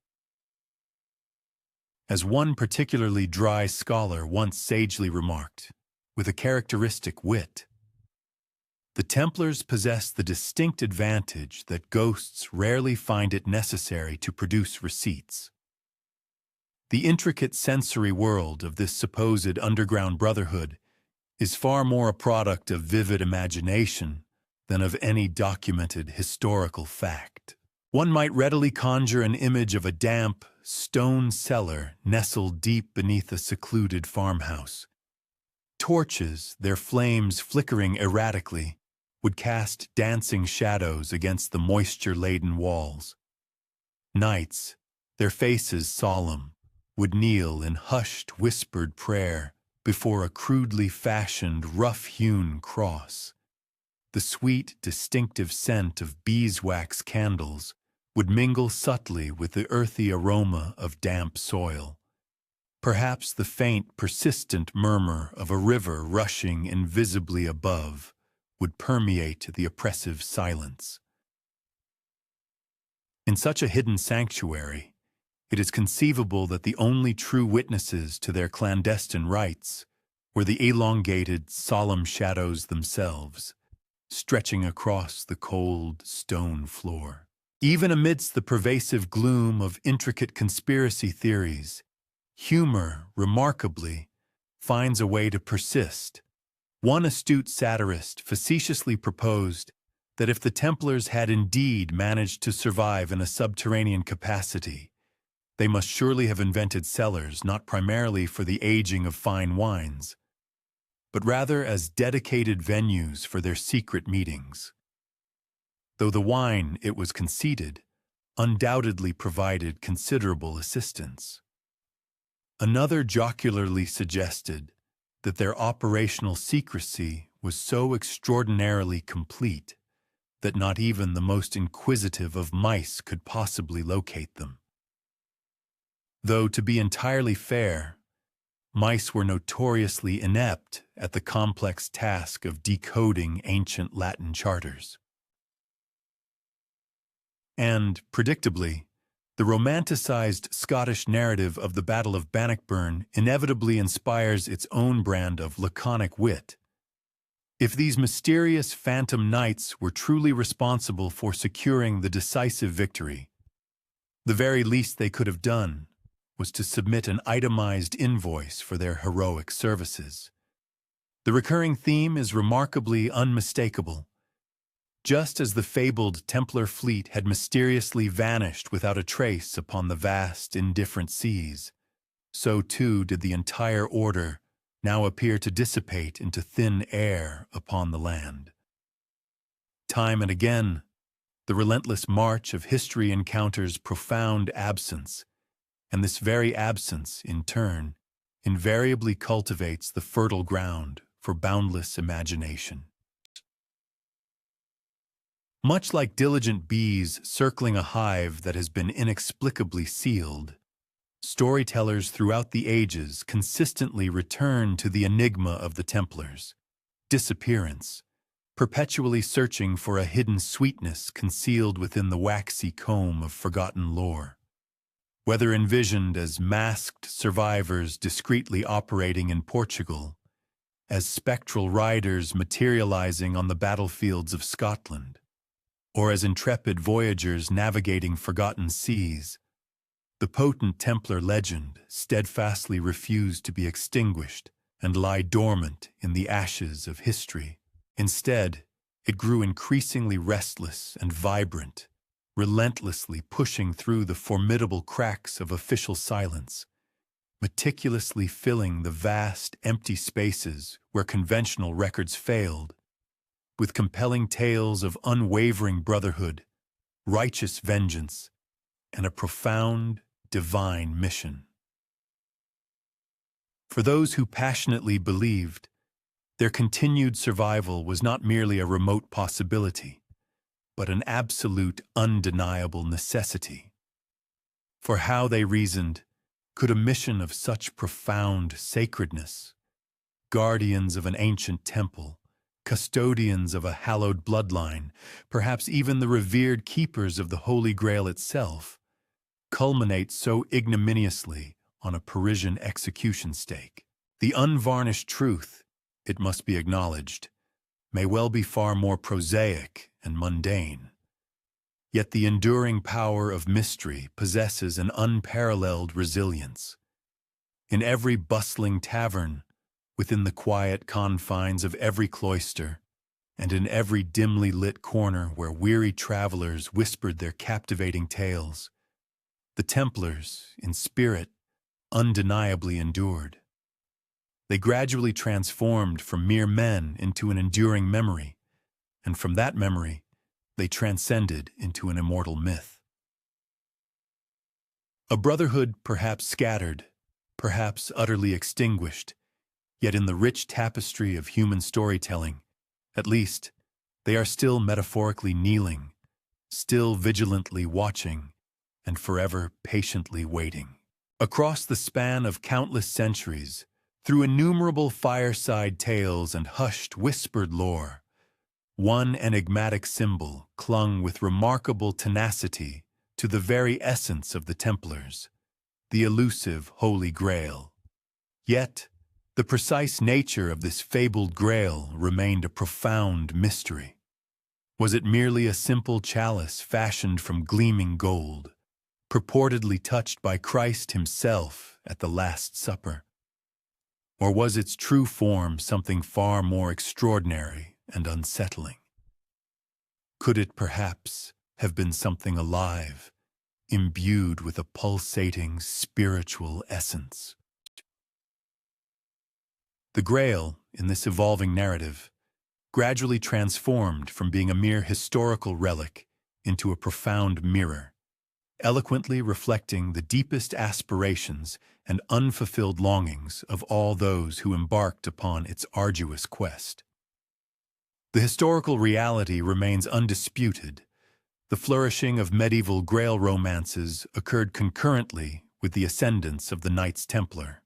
As one particularly dry scholar once sagely remarked, with a characteristic wit, the Templars possess the distinct advantage that ghosts rarely find it necessary to produce receipts. The intricate sensory world of this supposed underground brotherhood is far more a product of vivid imagination than of any documented historical fact. One might readily conjure an image of a damp, stone cellar nestled deep beneath a secluded farmhouse. Torches, their flames flickering erratically, would cast dancing shadows against the moisture-laden walls. Knights, their faces solemn, would kneel in hushed, whispered prayer before a crudely fashioned, rough-hewn cross. The sweet, distinctive scent of beeswax candles would mingle subtly with the earthy aroma of damp soil. Perhaps the faint, persistent murmur of a river rushing invisibly above would permeate the oppressive silence. In such a hidden sanctuary, it is conceivable that the only true witnesses to their clandestine rites were the elongated, solemn shadows themselves, stretching across the cold stone floor. Even amidst the pervasive gloom of intricate conspiracy theories, humor, remarkably, finds a way to persist. One astute satirist facetiously proposed that if the Templars had indeed managed to survive in a subterranean capacity, they must surely have invented cellars not primarily for the aging of fine wines, but rather as dedicated venues for their secret meetings. Though the wine, it was conceded, undoubtedly provided considerable assistance. Another jocularly suggested that their operational secrecy was so extraordinarily complete that not even the most inquisitive of mice could possibly locate them. Though, to be entirely fair, mice were notoriously inept at the complex task of decoding ancient Latin charters. And, predictably, the romanticized Scottish narrative of the Battle of Bannockburn inevitably inspires its own brand of laconic wit. If these mysterious phantom knights were truly responsible for securing the decisive victory, the very least they could have done was to submit an itemized invoice for their heroic services. The recurring theme is remarkably unmistakable. Just as the fabled Templar fleet had mysteriously vanished without a trace upon the vast, indifferent seas, so too did the entire order now appear to dissipate into thin air upon the land. Time and again, the relentless march of history encounters profound absence, and this very absence, in turn, invariably cultivates the fertile ground for boundless imagination. Much like diligent bees circling a hive that has been inexplicably sealed, storytellers throughout the ages consistently return to the enigma of the Templars' disappearance, perpetually searching for a hidden sweetness concealed within the waxy comb of forgotten lore. Whether envisioned as masked survivors discreetly operating in Portugal, as spectral riders materializing on the battlefields of Scotland, or as intrepid voyagers navigating forgotten seas, the potent Templar legend steadfastly refused to be extinguished and lie dormant in the ashes of history. Instead, it grew increasingly restless and vibrant, relentlessly pushing through the formidable cracks of official silence, meticulously filling the vast, empty spaces where conventional records failed, with compelling tales of unwavering brotherhood, righteous vengeance, and a profound, divine mission. For those who passionately believed, their continued survival was not merely a remote possibility, but an absolute, undeniable necessity. For how, they reasoned, could a mission of such profound sacredness, guardians of an ancient temple, custodians of a hallowed bloodline, perhaps even the revered keepers of the Holy Grail itself, culminate so ignominiously on a Parisian execution stake? The unvarnished truth, it must be acknowledged, may well be far more prosaic and mundane. Yet the enduring power of mystery possesses an unparalleled resilience. In every bustling tavern, within the quiet confines of every cloister, and in every dimly lit corner where weary travelers whispered their captivating tales, the Templars, in spirit, undeniably endured. They gradually transformed from mere men into an enduring memory, and from that memory, they transcended into an immortal myth. A brotherhood perhaps scattered, perhaps utterly extinguished, yet in the rich tapestry of human storytelling, at least, they are still metaphorically kneeling, still vigilantly watching, and forever patiently waiting. Across the span of countless centuries, through innumerable fireside tales and hushed whispered lore, one enigmatic symbol clung with remarkable tenacity to the very essence of the Templars, the elusive Holy Grail. Yet, the precise nature of this fabled Grail remained a profound mystery. Was it merely a simple chalice fashioned from gleaming gold, purportedly touched by Christ himself at the Last Supper? Or was its true form something far more extraordinary and unsettling? Could it perhaps have been something alive, imbued with a pulsating spiritual essence? The Grail, in this evolving narrative, gradually transformed from being a mere historical relic into a profound mirror, eloquently reflecting the deepest aspirations and unfulfilled longings of all those who embarked upon its arduous quest. The historical reality remains undisputed. The flourishing of medieval Grail romances occurred concurrently with the ascendance of the Knights Templar.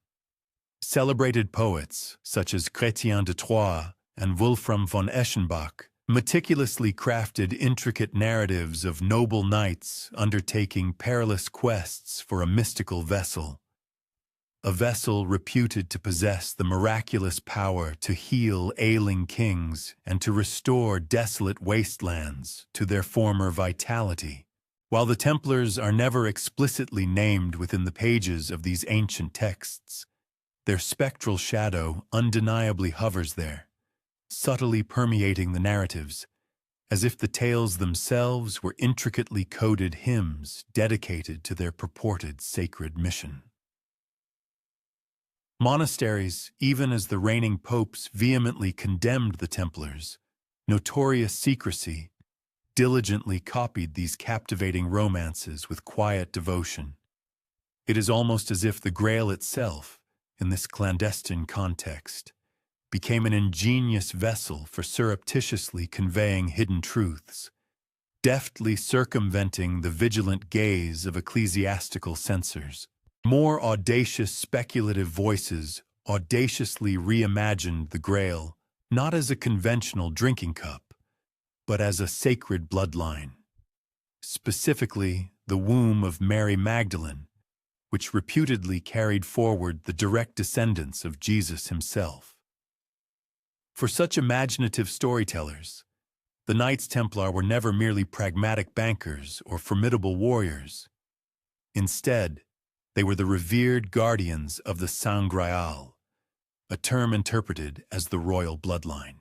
Celebrated poets, such as Chrétien de Troyes and Wolfram von Eschenbach, meticulously crafted intricate narratives of noble knights undertaking perilous quests for a mystical vessel, a vessel reputed to possess the miraculous power to heal ailing kings and to restore desolate wastelands to their former vitality. While the Templars are never explicitly named within the pages of these ancient texts, their spectral shadow undeniably hovers there, subtly permeating the narratives, as if the tales themselves were intricately coded hymns dedicated to their purported sacred mission. Monasteries, even as the reigning popes vehemently condemned the Templars' notorious secrecy, diligently copied these captivating romances with quiet devotion. It is almost as if the Grail itself, in this clandestine context, became an ingenious vessel for surreptitiously conveying hidden truths, deftly circumventing the vigilant gaze of ecclesiastical censors. More audacious speculative voices audaciously reimagined the Grail not as a conventional drinking cup, but as a sacred bloodline, specifically the womb of Mary Magdalene, which reputedly carried forward the direct descendants of Jesus himself. For such imaginative storytellers, the Knights Templar were never merely pragmatic bankers or formidable warriors. Instead, they were the revered guardians of the Saint Graal, a term interpreted as the royal bloodline.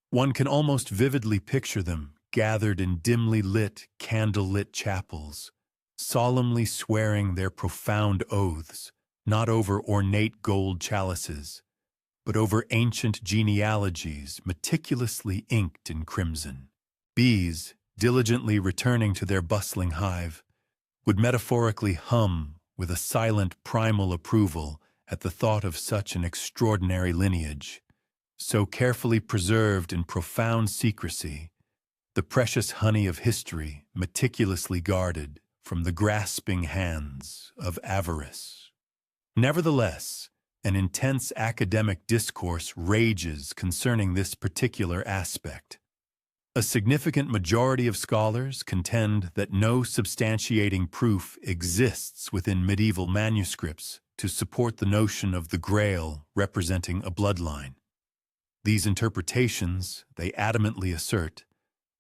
One can almost vividly picture them gathered in dimly lit, candle-lit chapels, solemnly swearing their profound oaths, not over ornate gold chalices, but over ancient genealogies meticulously inked in crimson. Bees, diligently returning to their bustling hive, would metaphorically hum with a silent primal approval at the thought of such an extraordinary lineage, so carefully preserved in profound secrecy, the precious honey of history meticulously guarded from the grasping hands of avarice. Nevertheless, an intense academic discourse rages concerning this particular aspect. A significant majority of scholars contend that no substantiating proof exists within medieval manuscripts to support the notion of the Grail representing a bloodline. These interpretations, they adamantly assert,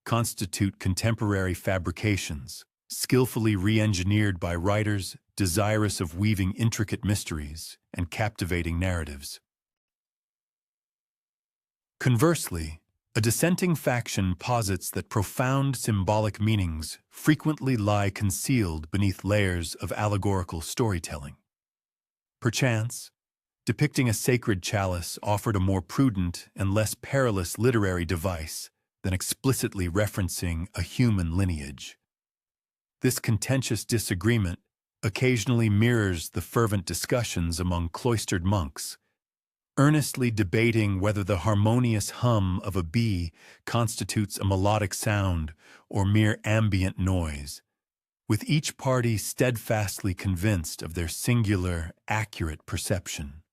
constitute contemporary fabrications, skillfully re-engineered by writers desirous of weaving intricate mysteries and captivating narratives. Conversely, a dissenting faction posits that profound symbolic meanings frequently lie concealed beneath layers of allegorical storytelling. Perchance, depicting a sacred chalice offered a more prudent and less perilous literary device than explicitly referencing a human lineage. This contentious disagreement occasionally mirrors the fervent discussions among cloistered monks, earnestly debating whether the harmonious hum of a bee constitutes a melodic sound or mere ambient noise, with each party steadfastly convinced of their singular, accurate perception.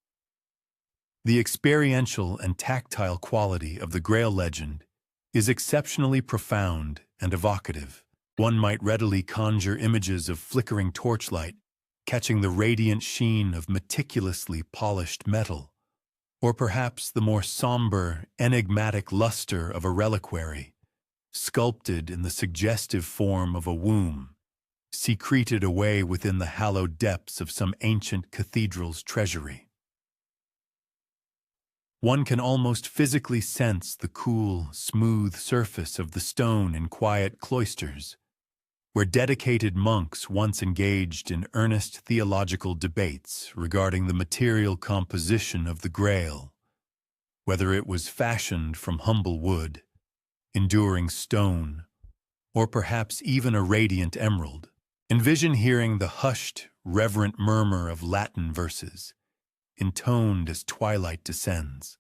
The experiential and tactile quality of the Grail legend is exceptionally profound and evocative. One might readily conjure images of flickering torchlight, catching the radiant sheen of meticulously polished metal, or perhaps the more somber, enigmatic luster of a reliquary, sculpted in the suggestive form of a womb, secreted away within the hallowed depths of some ancient cathedral's treasury. One can almost physically sense the cool, smooth surface of the stone in quiet cloisters, where dedicated monks once engaged in earnest theological debates regarding the material composition of the Grail, whether it was fashioned from humble wood, enduring stone, or perhaps even a radiant emerald. Envision hearing the hushed, reverent murmur of Latin verses, intoned as twilight descends,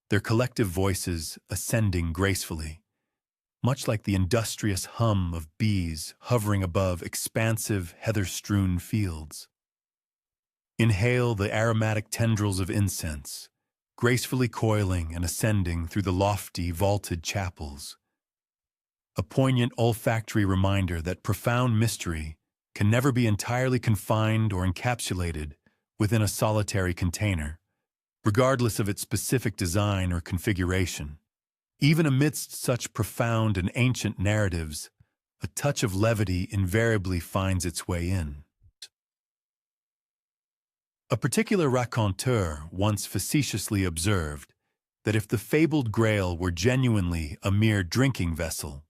their collective voices ascending gracefully, much like the industrious hum of bees hovering above expansive, heather-strewn fields. Inhale the aromatic tendrils of incense, gracefully coiling and ascending through the lofty, vaulted chapels. A poignant olfactory reminder that profound mystery can never be entirely confined or encapsulated within a solitary container, regardless of its specific design or configuration. Even amidst such profound and ancient narratives, a touch of levity invariably finds its way in. A particular raconteur once facetiously observed that if the fabled Grail were genuinely a mere drinking vessel,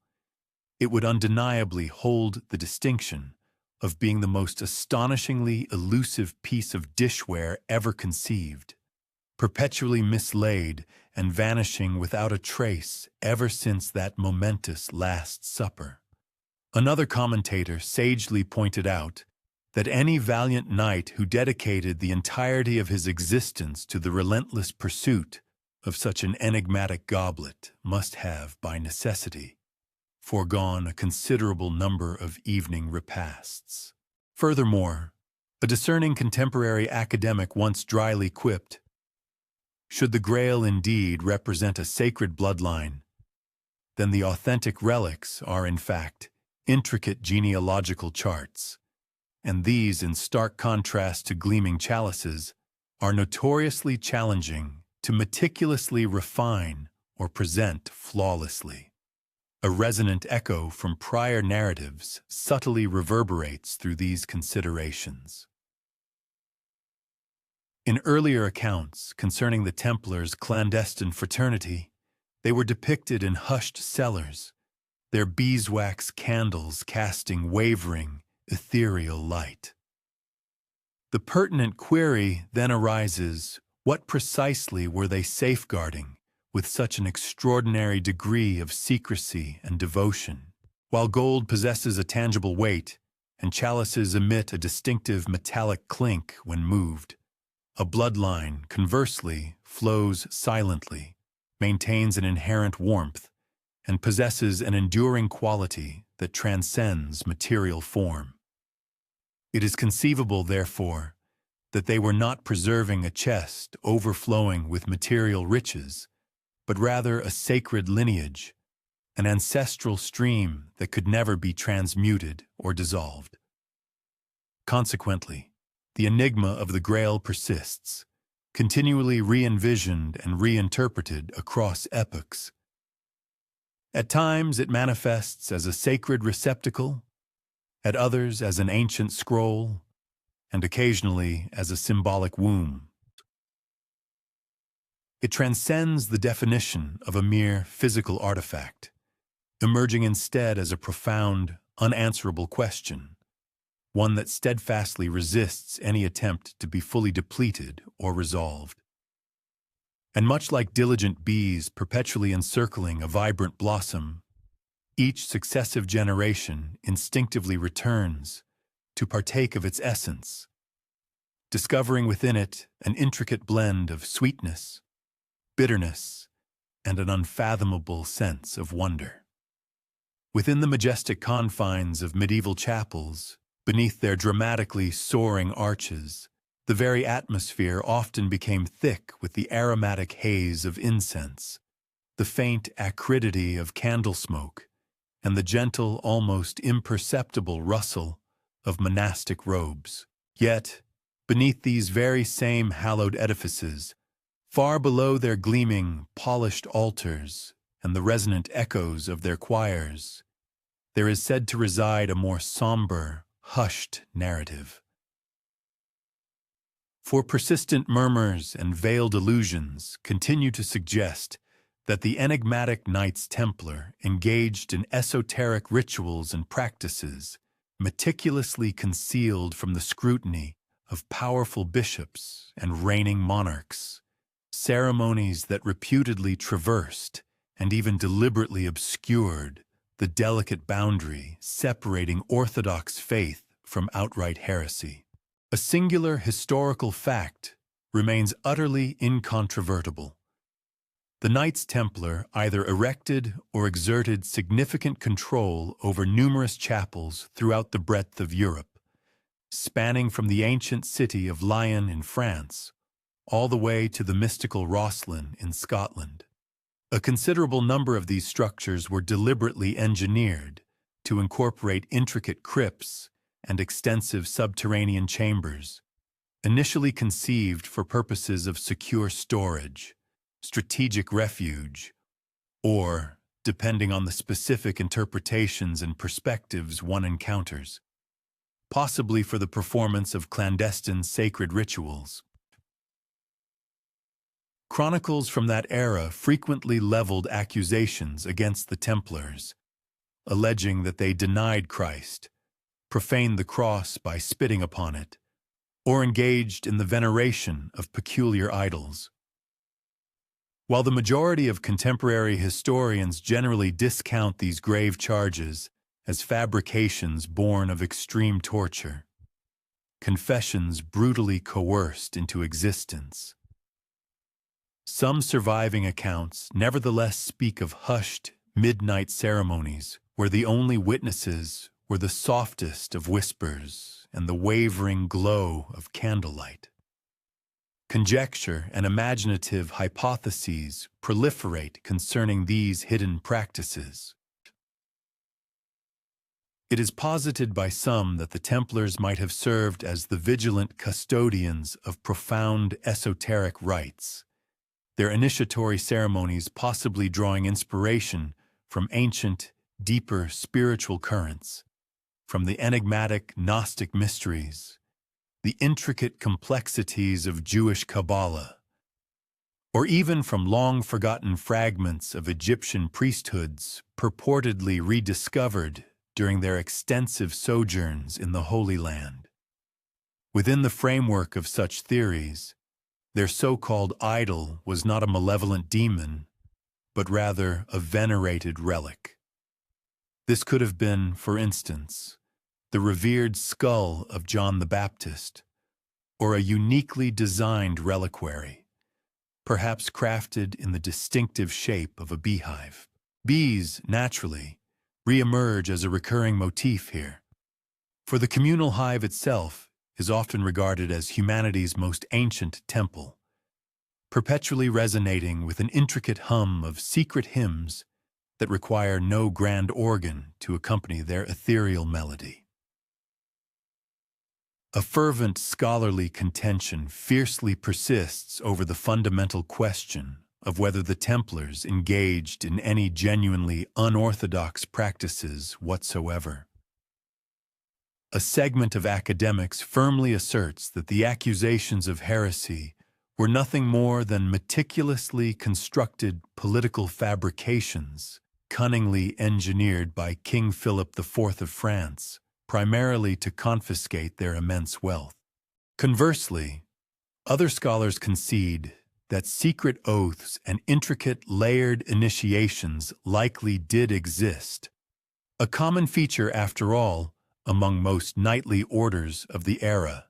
it would undeniably hold the distinction of being the most astonishingly elusive piece of dishware ever conceived, perpetually mislaid and vanishing without a trace ever since that momentous Last Supper. Another commentator sagely pointed out that any valiant knight who dedicated the entirety of his existence to the relentless pursuit of such an enigmatic goblet must have, by necessity, foregone a considerable number of evening repasts. Furthermore, a discerning contemporary academic once dryly quipped, "Should the Grail indeed represent a sacred bloodline, then the authentic relics are, in fact, intricate genealogical charts, and these, in stark contrast to gleaming chalices, are notoriously challenging to meticulously refine or present flawlessly." A resonant echo from prior narratives subtly reverberates through these considerations. In earlier accounts concerning the Templars' clandestine fraternity, they were depicted in hushed cellars, their beeswax candles casting wavering, ethereal light. The pertinent query then arises, what precisely were they safeguarding with such an extraordinary degree of secrecy and devotion? While gold possesses a tangible weight and chalices emit a distinctive metallic clink when moved, a bloodline, conversely, flows silently, maintains an inherent warmth, and possesses an enduring quality that transcends material form. It is conceivable, therefore, that they were not preserving a chest overflowing with material riches, but rather a sacred lineage, an ancestral stream that could never be transmuted or dissolved. Consequently, the enigma of the Grail persists, continually re-envisioned and reinterpreted across epochs. At times it manifests as a sacred receptacle, at others as an ancient scroll, and occasionally as a symbolic womb. It transcends the definition of a mere physical artifact, emerging instead as a profound, unanswerable question, one that steadfastly resists any attempt to be fully depleted or resolved. And much like diligent bees perpetually encircling a vibrant blossom, each successive generation instinctively returns to partake of its essence, discovering within it an intricate blend of sweetness, bitterness, and an unfathomable sense of wonder. Within the majestic confines of medieval chapels, beneath their dramatically soaring arches, the very atmosphere often became thick with the aromatic haze of incense, the faint acridity of candle smoke, and the gentle, almost imperceptible rustle of monastic robes. Yet, beneath these very same hallowed edifices, Far below their gleaming, polished altars and the resonant echoes of their choirs, there is said to reside a more somber, hushed narrative. For persistent murmurs and veiled allusions continue to suggest that the enigmatic Knights Templar engaged in esoteric rituals and practices meticulously concealed from the scrutiny of powerful bishops and reigning monarchs, ceremonies that reputedly traversed and even deliberately obscured the delicate boundary separating orthodox faith from outright heresy. A singular historical fact remains utterly incontrovertible. The Knights Templar either erected or exerted significant control over numerous chapels throughout the breadth of Europe, spanning from the ancient city of Lyon in France all the way to the mystical Rosslyn in Scotland. A considerable number of these structures were deliberately engineered to incorporate intricate crypts and extensive subterranean chambers, initially conceived for purposes of secure storage, strategic refuge, or, depending on the specific interpretations and perspectives one encounters, possibly for the performance of clandestine sacred rituals. Chronicles from that era frequently leveled accusations against the Templars, alleging that they denied Christ, profaned the cross by spitting upon it, or engaged in the veneration of peculiar idols. While the majority of contemporary historians generally discount these grave charges as fabrications born of extreme torture, confessions brutally coerced into existence, some surviving accounts nevertheless speak of hushed midnight ceremonies where the only witnesses were the softest of whispers and the wavering glow of candlelight. Conjecture and imaginative hypotheses proliferate concerning these hidden practices. It is posited by some that the Templars might have served as the vigilant custodians of profound esoteric rites, their initiatory ceremonies possibly drawing inspiration from ancient, deeper spiritual currents, from the enigmatic Gnostic mysteries, the intricate complexities of Jewish Kabbalah, or even from long-forgotten fragments of Egyptian priesthoods purportedly rediscovered during their extensive sojourns in the Holy Land. Within the framework of such theories, their so-called idol was not a malevolent demon, but rather a venerated relic. This could have been, for instance, the revered skull of John the Baptist, or a uniquely designed reliquary, perhaps crafted in the distinctive shape of a beehive. Bees, naturally, re-emerge as a recurring motif here, for the communal hive itself is often regarded as humanity's most ancient temple, perpetually resonating with an intricate hum of secret hymns that require no grand organ to accompany their ethereal melody. A fervent scholarly contention fiercely persists over the fundamental question of whether the Templars engaged in any genuinely unorthodox practices whatsoever. A segment of academics firmly asserts that the accusations of heresy were nothing more than meticulously constructed political fabrications, cunningly engineered by King Philip IV of France, primarily to confiscate their immense wealth. Conversely, other scholars concede that secret oaths and intricate layered initiations likely did exist, a common feature, after all, among most knightly orders of the era.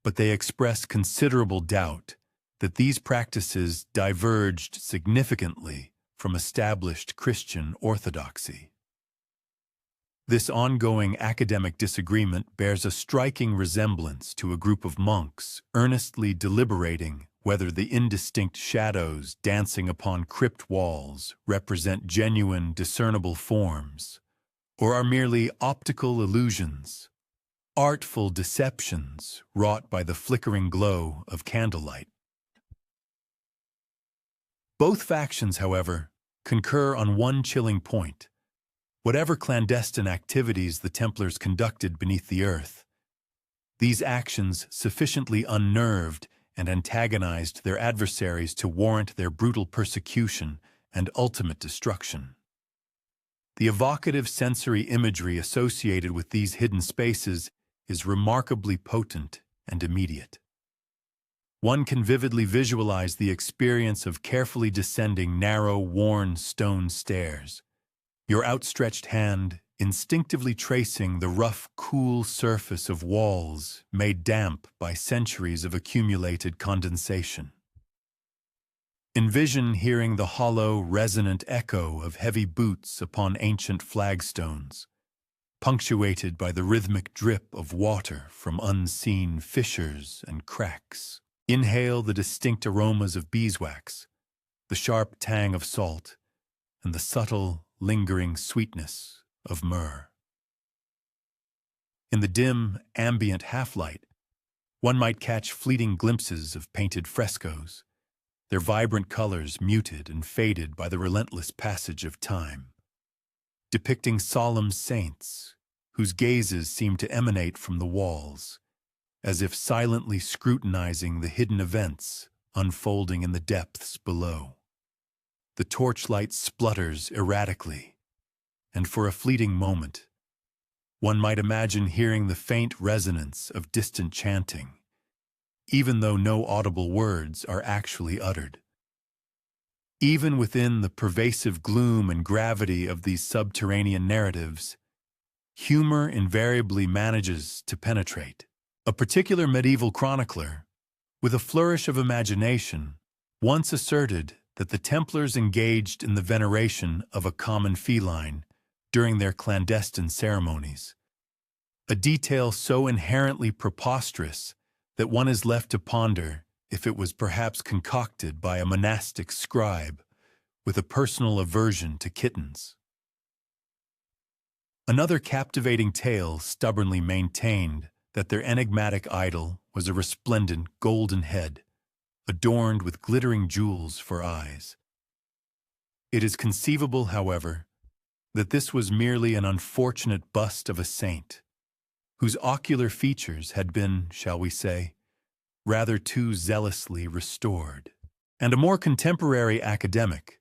But they express considerable doubt that these practices diverged significantly from established Christian orthodoxy. This ongoing academic disagreement bears a striking resemblance to a group of monks earnestly deliberating whether the indistinct shadows dancing upon crypt walls represent genuine discernible forms, or are merely optical illusions, artful deceptions wrought by the flickering glow of candlelight. Both factions, however, concur on one chilling point. Whatever clandestine activities the Templars conducted beneath the earth, these actions sufficiently unnerved and antagonized their adversaries to warrant their brutal persecution and ultimate destruction. The evocative sensory imagery associated with these hidden spaces is remarkably potent and immediate. One can vividly visualize the experience of carefully descending narrow, worn stone stairs, your outstretched hand instinctively tracing the rough, cool surface of walls made damp by centuries of accumulated condensation. Envision hearing the hollow, resonant echo of heavy boots upon ancient flagstones, punctuated by the rhythmic drip of water from unseen fissures and cracks. Inhale the distinct aromas of beeswax, the sharp tang of salt, and the subtle, lingering sweetness of myrrh. In the dim, ambient half-light, one might catch fleeting glimpses of painted frescoes, their vibrant colors muted and faded by the relentless passage of time, depicting solemn saints whose gazes seem to emanate from the walls, as if silently scrutinizing the hidden events unfolding in the depths below. The torchlight splutters erratically, and for a fleeting moment, one might imagine hearing the faint resonance of distant chanting, even though no audible words are actually uttered. Even within the pervasive gloom and gravity of these subterranean narratives, humor invariably manages to penetrate. A particular medieval chronicler, with a flourish of imagination, once asserted that the Templars engaged in the veneration of a common feline during their clandestine ceremonies, a detail so inherently preposterous that one is left to ponder if it was perhaps concocted by a monastic scribe with a personal aversion to kittens. Another captivating tale stubbornly maintained that their enigmatic idol was a resplendent golden head, adorned with glittering jewels for eyes. It is conceivable, however, that this was merely an unfortunate bust of a saint, whose ocular features had been, shall we say, rather too zealously restored. And a more contemporary academic,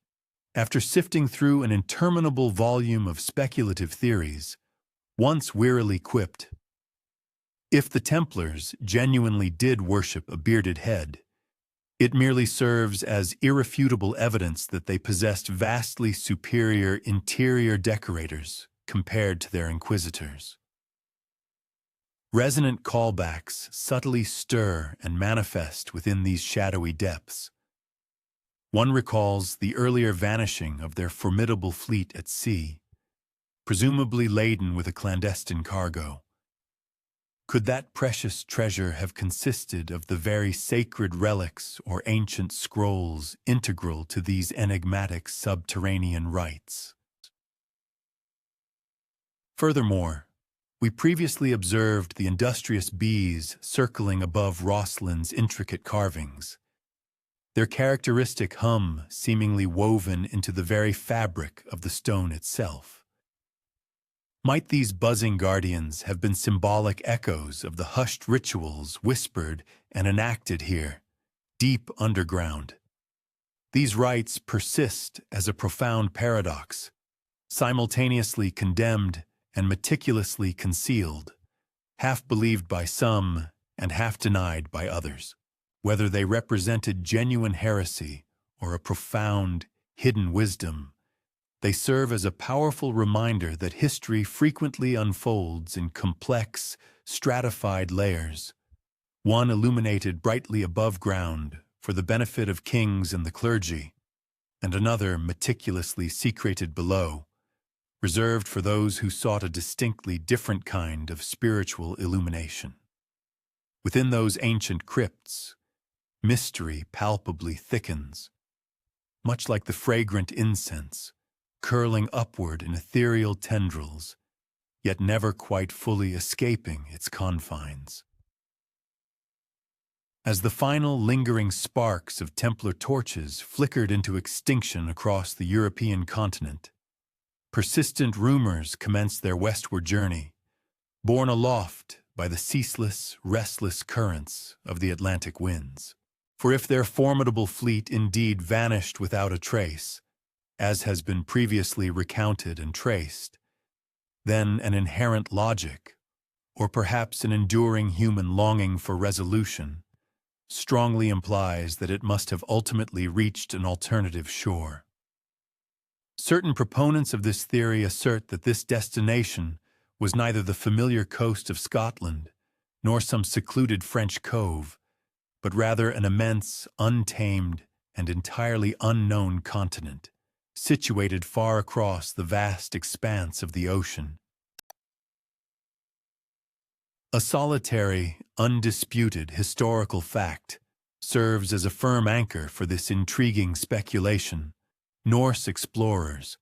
after sifting through an interminable volume of speculative theories, once wearily quipped, "If the Templars genuinely did worship a bearded head, it merely serves as irrefutable evidence that they possessed vastly superior interior decorators compared to their inquisitors." Resonant callbacks subtly stir and manifest within these shadowy depths. One recalls the earlier vanishing of their formidable fleet at sea, presumably laden with a clandestine cargo. Could that precious treasure have consisted of the very sacred relics or ancient scrolls integral to these enigmatic subterranean rites? Furthermore, we previously observed the industrious bees circling above Roslin's intricate carvings, their characteristic hum seemingly woven into the very fabric of the stone itself. Might these buzzing guardians have been symbolic echoes of the hushed rituals whispered and enacted here, deep underground? These rites persist as a profound paradox, simultaneously condemned and meticulously concealed, half believed by some and half denied by others. Whether they represented genuine heresy or a profound, hidden wisdom, they serve as a powerful reminder that history frequently unfolds in complex, stratified layers, one illuminated brightly above ground for the benefit of kings and the clergy, and another meticulously secreted below, reserved for those who sought a distinctly different kind of spiritual illumination. Within those ancient crypts, mystery palpably thickens, much like the fragrant incense, curling upward in ethereal tendrils, yet never quite fully escaping its confines. As the final lingering sparks of Templar torches flickered into extinction across the European continent, persistent rumors commenced their westward journey, borne aloft by the ceaseless, restless currents of the Atlantic winds. For if their formidable fleet indeed vanished without a trace, as has been previously recounted and traced, then an inherent logic, or perhaps an enduring human longing for resolution, strongly implies that it must have ultimately reached an alternative shore. Certain proponents of this theory assert that this destination was neither the familiar coast of Scotland nor some secluded French cove, but rather an immense, untamed, and entirely unknown continent, situated far across the vast expanse of the ocean. A solitary, undisputed historical fact serves as a firm anchor for this intriguing speculation. Norse explorers,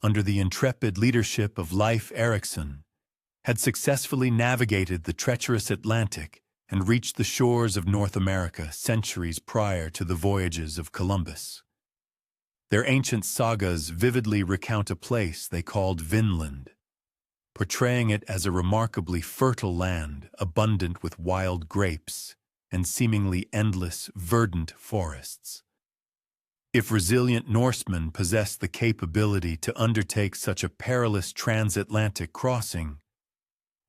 under the intrepid leadership of Leif Erikson, had successfully navigated the treacherous Atlantic and reached the shores of North America centuries prior to the voyages of Columbus. Their ancient sagas vividly recount a place they called Vinland, portraying it as a remarkably fertile land abundant with wild grapes and seemingly endless, verdant forests. If resilient Norsemen possessed the capability to undertake such a perilous transatlantic crossing,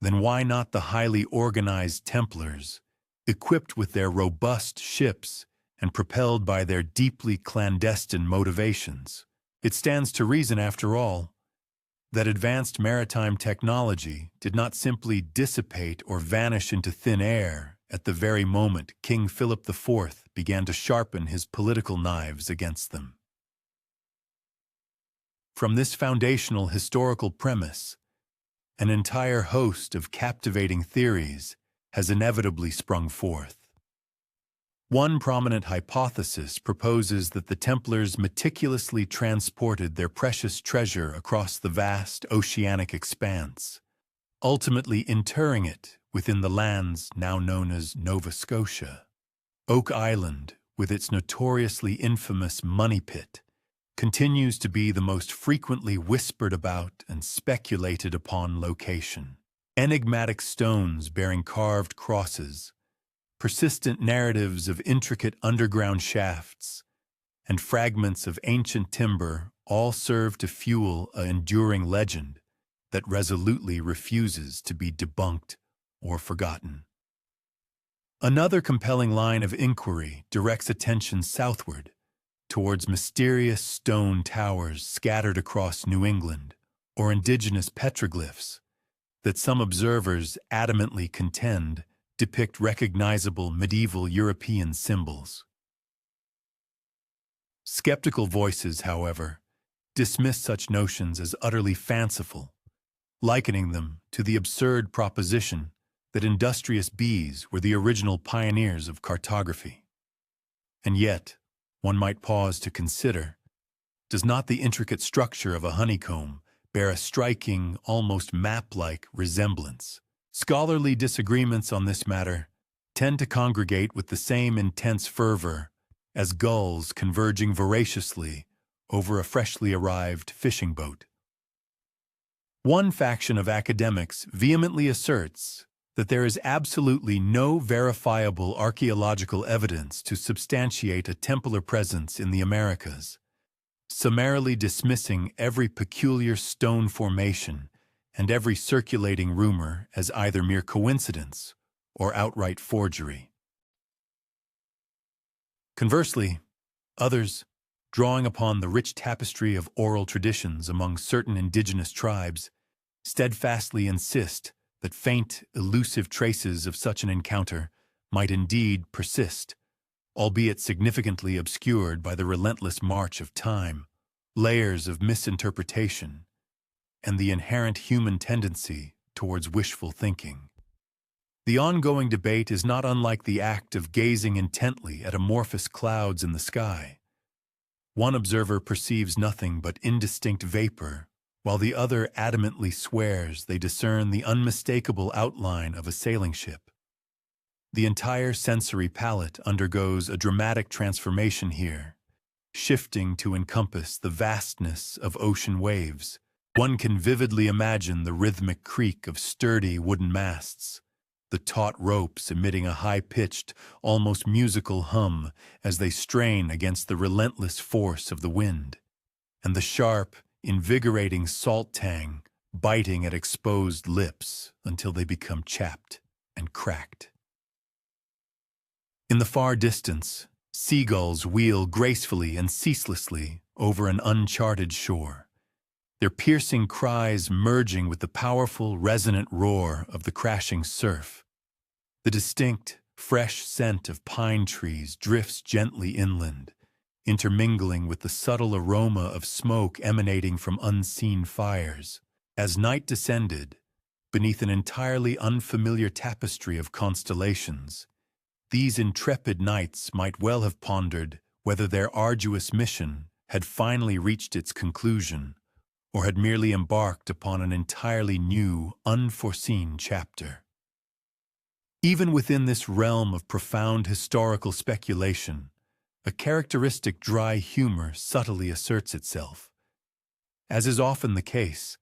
then why not the highly organized Templars, equipped with their robust ships and propelled by their deeply clandestine motivations? It stands to reason, after all, that advanced maritime technology did not simply dissipate or vanish into thin air at the very moment King Philip IV began to sharpen his political knives against them. From this foundational historical premise, an entire host of captivating theories has inevitably sprung forth. One prominent hypothesis proposes that the Templars meticulously transported their precious treasure across the vast oceanic expanse, ultimately interring it within the lands now known as Nova Scotia. Oak Island, with its notoriously infamous money pit, continues to be the most frequently whispered about and speculated upon location. Enigmatic stones bearing carved crosses, persistent narratives of intricate underground shafts, and fragments of ancient timber all serve to fuel an enduring legend that resolutely refuses to be debunked or forgotten. Another compelling line of inquiry directs attention southward, towards mysterious stone towers scattered across New England, or indigenous petroglyphs that some observers adamantly contend depict recognizable medieval European symbols. Skeptical voices, however, dismiss such notions as utterly fanciful, likening them to the absurd proposition that industrious bees were the original pioneers of cartography. And yet, one might pause to consider, does not the intricate structure of a honeycomb bear a striking, almost map-like resemblance? Scholarly disagreements on this matter tend to congregate with the same intense fervor as gulls converging voraciously over a freshly arrived fishing boat. One faction of academics vehemently asserts that there is absolutely no verifiable archaeological evidence to substantiate a Templar presence in the Americas, summarily dismissing every peculiar stone formation and every circulating rumor as either mere coincidence or outright forgery. Conversely, others, drawing upon the rich tapestry of oral traditions among certain indigenous tribes, steadfastly insist that faint, elusive traces of such an encounter might indeed persist, albeit significantly obscured by the relentless march of time, layers of misinterpretation, and the inherent human tendency towards wishful thinking. The ongoing debate is not unlike the act of gazing intently at amorphous clouds in the sky. One observer perceives nothing but indistinct vapor, while the other adamantly swears they discern the unmistakable outline of a sailing ship. The entire sensory palette undergoes a dramatic transformation here, shifting to encompass the vastness of ocean waves. One can vividly imagine the rhythmic creak of sturdy wooden masts, the taut ropes emitting a high-pitched, almost musical hum as they strain against the relentless force of the wind, and the sharp, invigorating salt tang biting at exposed lips until they become chapped and cracked. In the far distance, seagulls wheel gracefully and ceaselessly over an uncharted shore, their piercing cries merging with the powerful, resonant roar of the crashing surf. The distinct, fresh scent of pine trees drifts gently inland, intermingling with the subtle aroma of smoke emanating from unseen fires. As night descended, beneath an entirely unfamiliar tapestry of constellations, these intrepid knights might well have pondered whether their arduous mission had finally reached its conclusion, or had merely embarked upon an entirely new, unforeseen chapter. Even within this realm of profound historical speculation, a characteristic dry humor subtly asserts itself. As is often the case,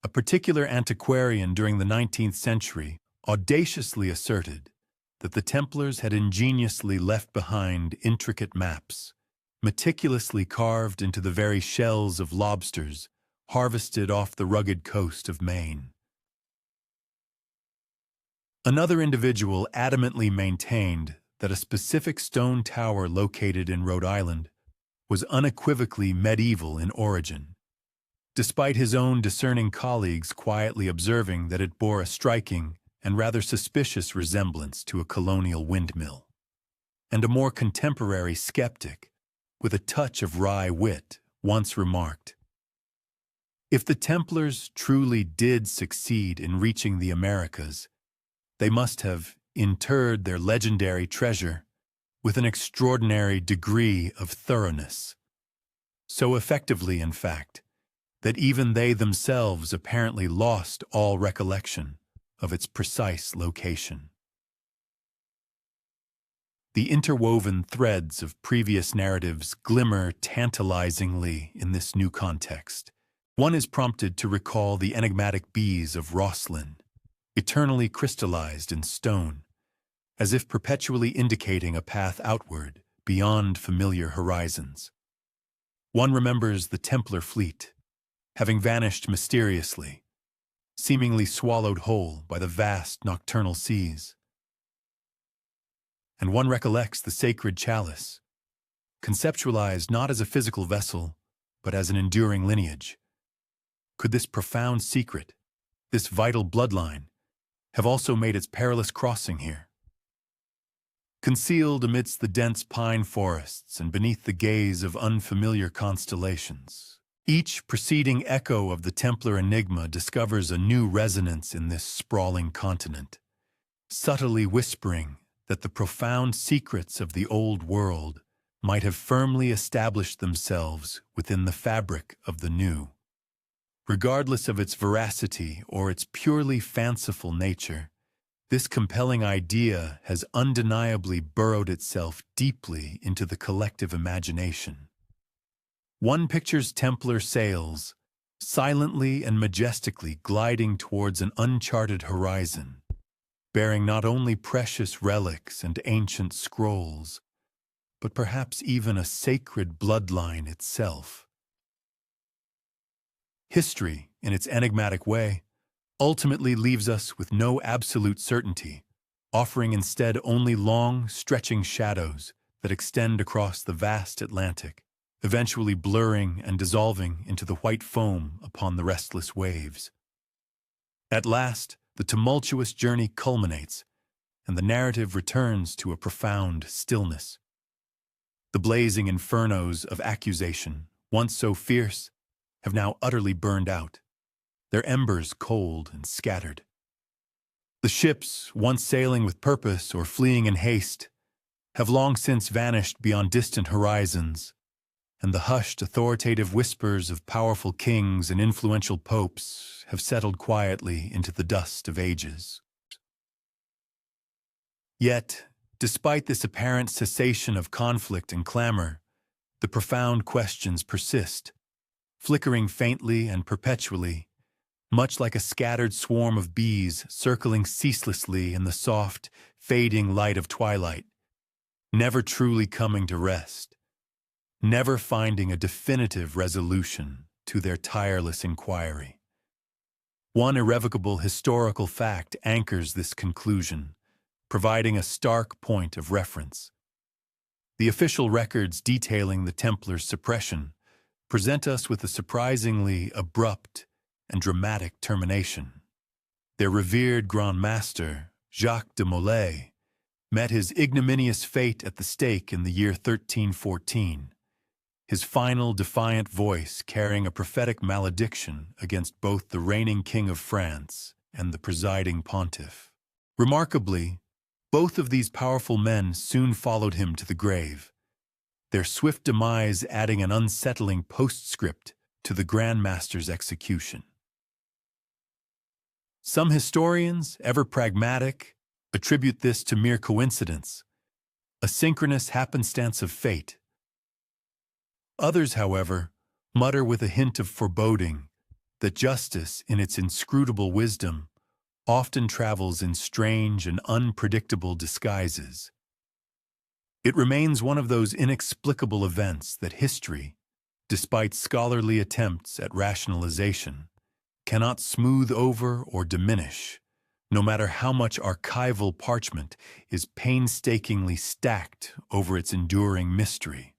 a particular antiquarian during the 19th century audaciously asserted that the Templars had ingeniously left behind intricate maps, meticulously carved into the very shells of lobsters harvested off the rugged coast of Maine. Another individual adamantly maintained that a specific stone tower located in Rhode Island was unequivocally medieval in origin, despite his own discerning colleagues quietly observing that it bore a striking and rather suspicious resemblance to a colonial windmill. And a more contemporary skeptic, with a touch of wry wit, once remarked, "If the Templars truly did succeed in reaching the Americas, they must have interred their legendary treasure with an extraordinary degree of thoroughness. So effectively, in fact, that even they themselves apparently lost all recollection of its precise location." The interwoven threads of previous narratives glimmer tantalizingly in this new context. One is prompted to recall the enigmatic bees of Rosslyn, eternally crystallized in stone, as if perpetually indicating a path outward, beyond familiar horizons. One remembers the Templar fleet, having vanished mysteriously, seemingly swallowed whole by the vast nocturnal seas. And one recollects the sacred chalice, conceptualized not as a physical vessel, but as an enduring lineage. Could this profound secret, this vital bloodline, have also made its perilous crossing here? Concealed amidst the dense pine forests and beneath the gaze of unfamiliar constellations, each preceding echo of the Templar enigma discovers a new resonance in this sprawling continent, subtly whispering that the profound secrets of the old world might have firmly established themselves within the fabric of the new. Regardless of its veracity or its purely fanciful nature, this compelling idea has undeniably burrowed itself deeply into the collective imagination. One pictures Templar sails, silently and majestically gliding towards an uncharted horizon, bearing not only precious relics and ancient scrolls, but perhaps even a sacred bloodline itself. History, in its enigmatic way, ultimately leaves us with no absolute certainty, offering instead only long, stretching shadows that extend across the vast Atlantic, eventually blurring and dissolving into the white foam upon the restless waves. At last, the tumultuous journey culminates, and the narrative returns to a profound stillness. The blazing infernos of accusation, once so fierce, have now utterly burned out, their embers cold and scattered. The ships, once sailing with purpose or fleeing in haste, have long since vanished beyond distant horizons, and the hushed, authoritative whispers of powerful kings and influential popes have settled quietly into the dust of ages. Yet, despite this apparent cessation of conflict and clamor, the profound questions persist, flickering faintly and perpetually, much like a scattered swarm of bees circling ceaselessly in the soft, fading light of twilight, never truly coming to rest, never finding a definitive resolution to their tireless inquiry. One irrevocable historical fact anchors this conclusion, providing a stark point of reference. The official records detailing the Templars' suppression present us with a surprisingly abrupt and dramatic termination. Their revered Grand Master, Jacques de Molay, met his ignominious fate at the stake in the year 1314, his final defiant voice carrying a prophetic malediction against both the reigning King of France and the presiding pontiff. Remarkably, both of these powerful men soon followed him to the grave, their swift demise adding an unsettling postscript to the Grand Master's execution. Some historians, ever pragmatic, attribute this to mere coincidence, a synchronous happenstance of fate. Others, however, mutter with a hint of foreboding that justice, in its inscrutable wisdom, often travels in strange and unpredictable disguises. It remains one of those inexplicable events that history, despite scholarly attempts at rationalization, cannot smooth over or diminish, no matter how much archival parchment is painstakingly stacked over its enduring mystery.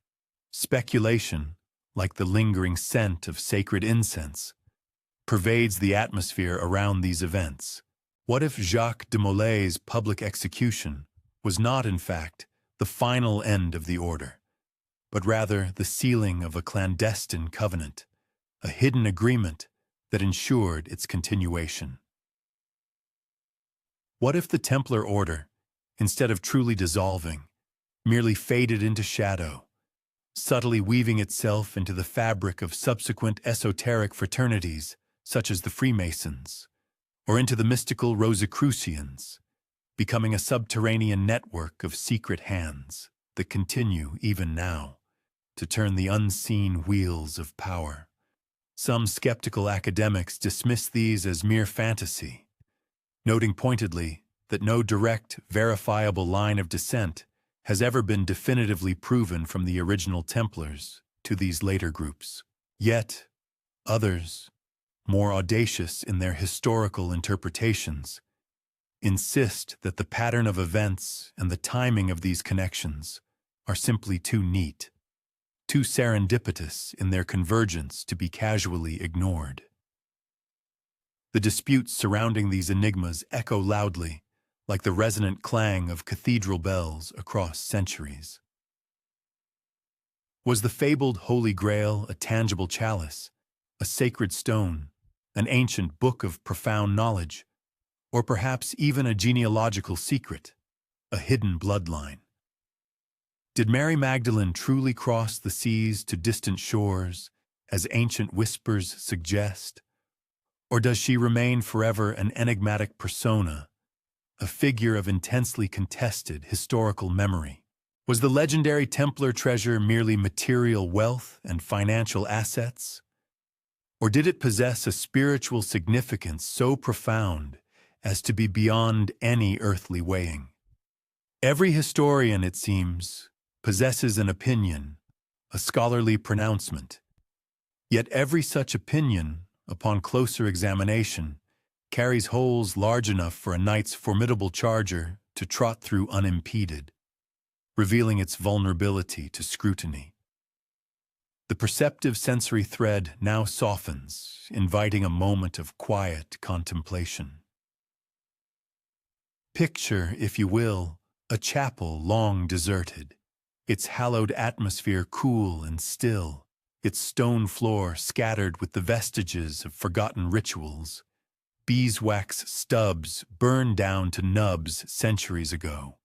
Speculation, like the lingering scent of sacred incense, pervades the atmosphere around these events. What if Jacques de Molay's public execution was not, in fact, the final end of the order, but rather the sealing of a clandestine covenant, a hidden agreement that ensured its continuation? What if the Templar order, instead of truly dissolving, merely faded into shadow, subtly weaving itself into the fabric of subsequent esoteric fraternities such as the Freemasons, or into the mystical Rosicrucians, becoming a subterranean network of secret hands that continue, even now, to turn the unseen wheels of power? Some skeptical academics dismiss these as mere fantasy, noting pointedly that no direct, verifiable line of descent has ever been definitively proven from the original Templars to these later groups. Yet, others, more audacious in their historical interpretations, insist that the pattern of events and the timing of these connections are simply too neat, too serendipitous in their convergence to be casually ignored. The disputes surrounding these enigmas echo loudly, like the resonant clang of cathedral bells across centuries. Was the fabled Holy Grail a tangible chalice, a sacred stone, an ancient book of profound knowledge, or perhaps even a genealogical secret, a hidden bloodline? Did Mary Magdalene truly cross the seas to distant shores, as ancient whispers suggest? Or does she remain forever an enigmatic persona, a figure of intensely contested historical memory? Was the legendary Templar treasure merely material wealth and financial assets? Or did it possess a spiritual significance so profound as to be beyond any earthly weighing? Every historian, it seems, possesses an opinion, a scholarly pronouncement. Yet every such opinion, upon closer examination, carries holes large enough for a knight's formidable charger to trot through unimpeded, revealing its vulnerability to scrutiny. The perceptive sensory thread now softens, inviting a moment of quiet contemplation. Picture, if you will, a chapel long deserted, its hallowed atmosphere cool and still, its stone floor scattered with the vestiges of forgotten rituals, beeswax stubs burned down to nubs centuries ago.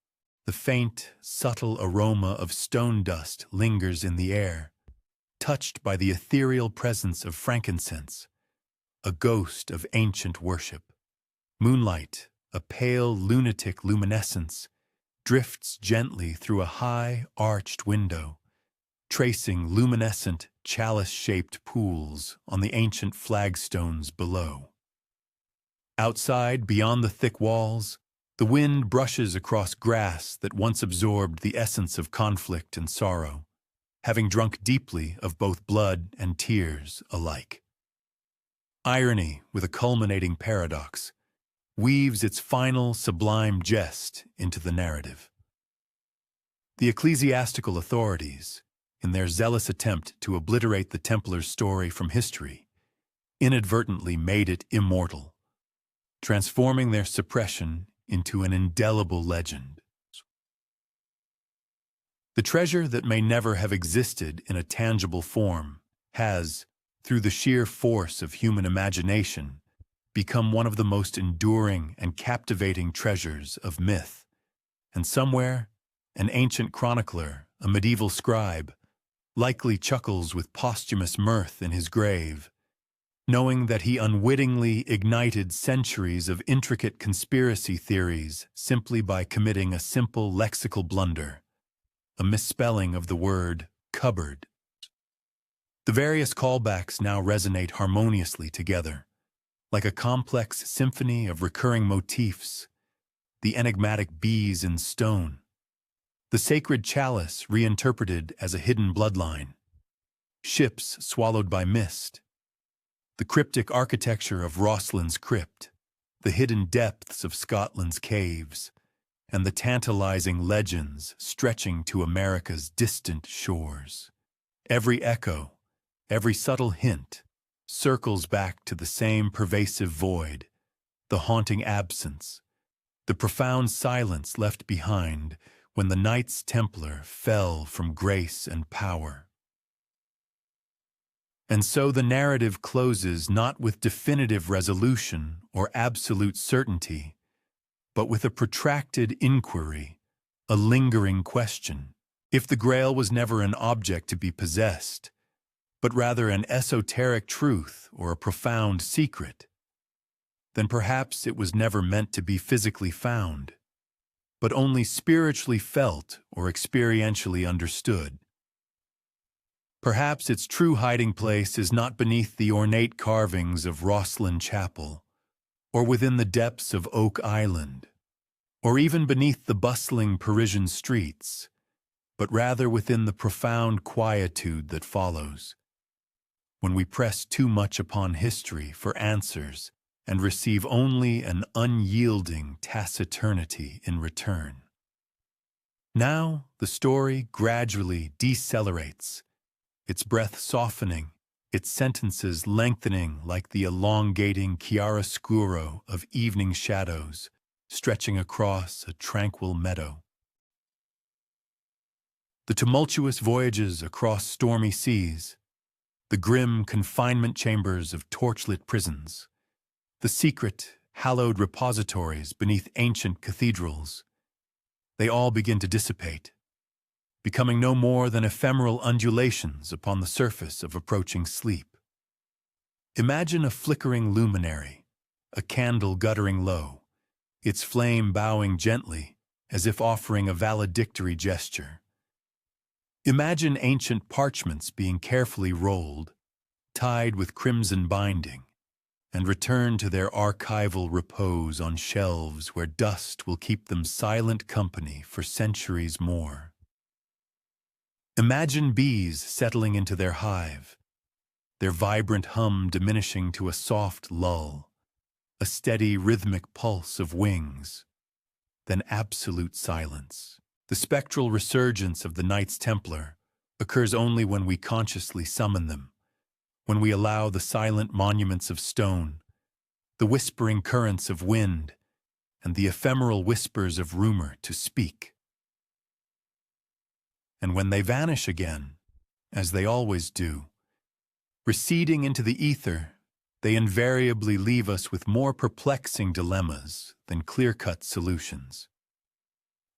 The faint, subtle aroma of stone dust lingers in the air, touched by the ethereal presence of frankincense, a ghost of ancient worship. Moonlight, a pale lunatic luminescence, drifts gently through a high, arched window, tracing luminescent, chalice-shaped pools on the ancient flagstones below. Outside, beyond the thick walls, the wind brushes across grass that once absorbed the essence of conflict and sorrow, having drunk deeply of both blood and tears alike. Irony, with a culminating paradox, weaves its final sublime jest into the narrative. The ecclesiastical authorities, in their zealous attempt to obliterate the Templars' story from history, inadvertently made it immortal, transforming their suppression into an indelible legend. The treasure that may never have existed in a tangible form has, through the sheer force of human imagination, become one of the most enduring and captivating treasures of myth. And somewhere, an ancient chronicler, a medieval scribe, likely chuckles with posthumous mirth in his grave, knowing that he unwittingly ignited centuries of intricate conspiracy theories simply by committing a simple lexical blunder, a misspelling of the word cupboard. The various callbacks now resonate harmoniously together, like a complex symphony of recurring motifs: the enigmatic bees in stone, the sacred chalice reinterpreted as a hidden bloodline, ships swallowed by mist, the cryptic architecture of Roslin's crypt, the hidden depths of Scotland's caves, and the tantalizing legends stretching to America's distant shores. Every echo, every subtle hint, circles back to the same pervasive void, the haunting absence, the profound silence left behind when the Knights Templar fell from grace and power. And so the narrative closes not with definitive resolution or absolute certainty, but with a protracted inquiry, a lingering question. If the Grail was never an object to be possessed, but rather an esoteric truth or a profound secret, then perhaps it was never meant to be physically found, but only spiritually felt or experientially understood. Perhaps its true hiding place is not beneath the ornate carvings of Roslin Chapel, or within the depths of Oak Island, or even beneath the bustling Parisian streets, but rather within the profound quietude that follows, when we press too much upon history for answers and receive only an unyielding taciturnity in return. Now the story gradually decelerates, its breath softening, its sentences lengthening like the elongating chiaroscuro of evening shadows stretching across a tranquil meadow. The tumultuous voyages across stormy seas, the grim confinement chambers of torchlit prisons, the secret, hallowed repositories beneath ancient cathedrals, they all begin to dissipate, becoming no more than ephemeral undulations upon the surface of approaching sleep. Imagine a flickering luminary, a candle guttering low, its flame bowing gently as if offering a valedictory gesture. Imagine ancient parchments being carefully rolled, tied with crimson binding, and returned to their archival repose on shelves where dust will keep them silent company for centuries more. Imagine bees settling into their hive, their vibrant hum diminishing to a soft lull, a steady rhythmic pulse of wings, then absolute silence. The spectral resurgence of the Knights Templar occurs only when we consciously summon them, when we allow the silent monuments of stone, the whispering currents of wind, and the ephemeral whispers of rumor to speak. And when they vanish again, as they always do, receding into the ether, they invariably leave us with more perplexing dilemmas than clear-cut solutions.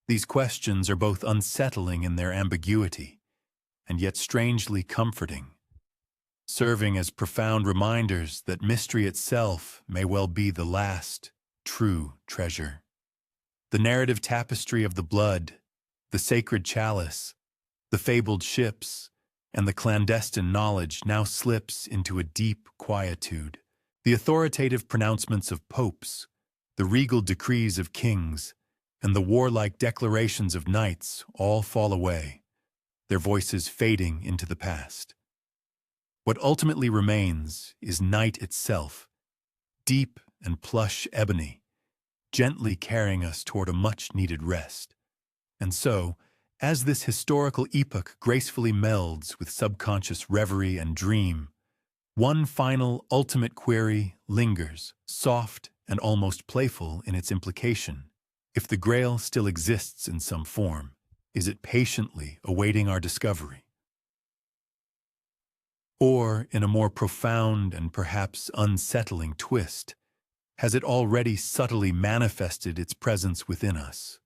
These questions are both unsettling in their ambiguity, and yet strangely comforting, serving as profound reminders that mystery itself may well be the last true treasure. The narrative tapestry of the blood, the sacred chalice, the fabled ships, and the clandestine knowledge now slips into a deep quietude. The authoritative pronouncements of popes, the regal decrees of kings, and the warlike declarations of knights all fall away, their voices fading into the past. What ultimately remains is night itself, deep and plush ebony, gently carrying us toward a much-needed rest. And so, as this historical epoch gracefully melds with subconscious reverie and dream, one final, ultimate query lingers, soft and almost playful in its implication. If the Grail still exists in some form, is it patiently awaiting our discovery? Or, in a more profound and perhaps unsettling twist, has it already subtly manifested its presence within us?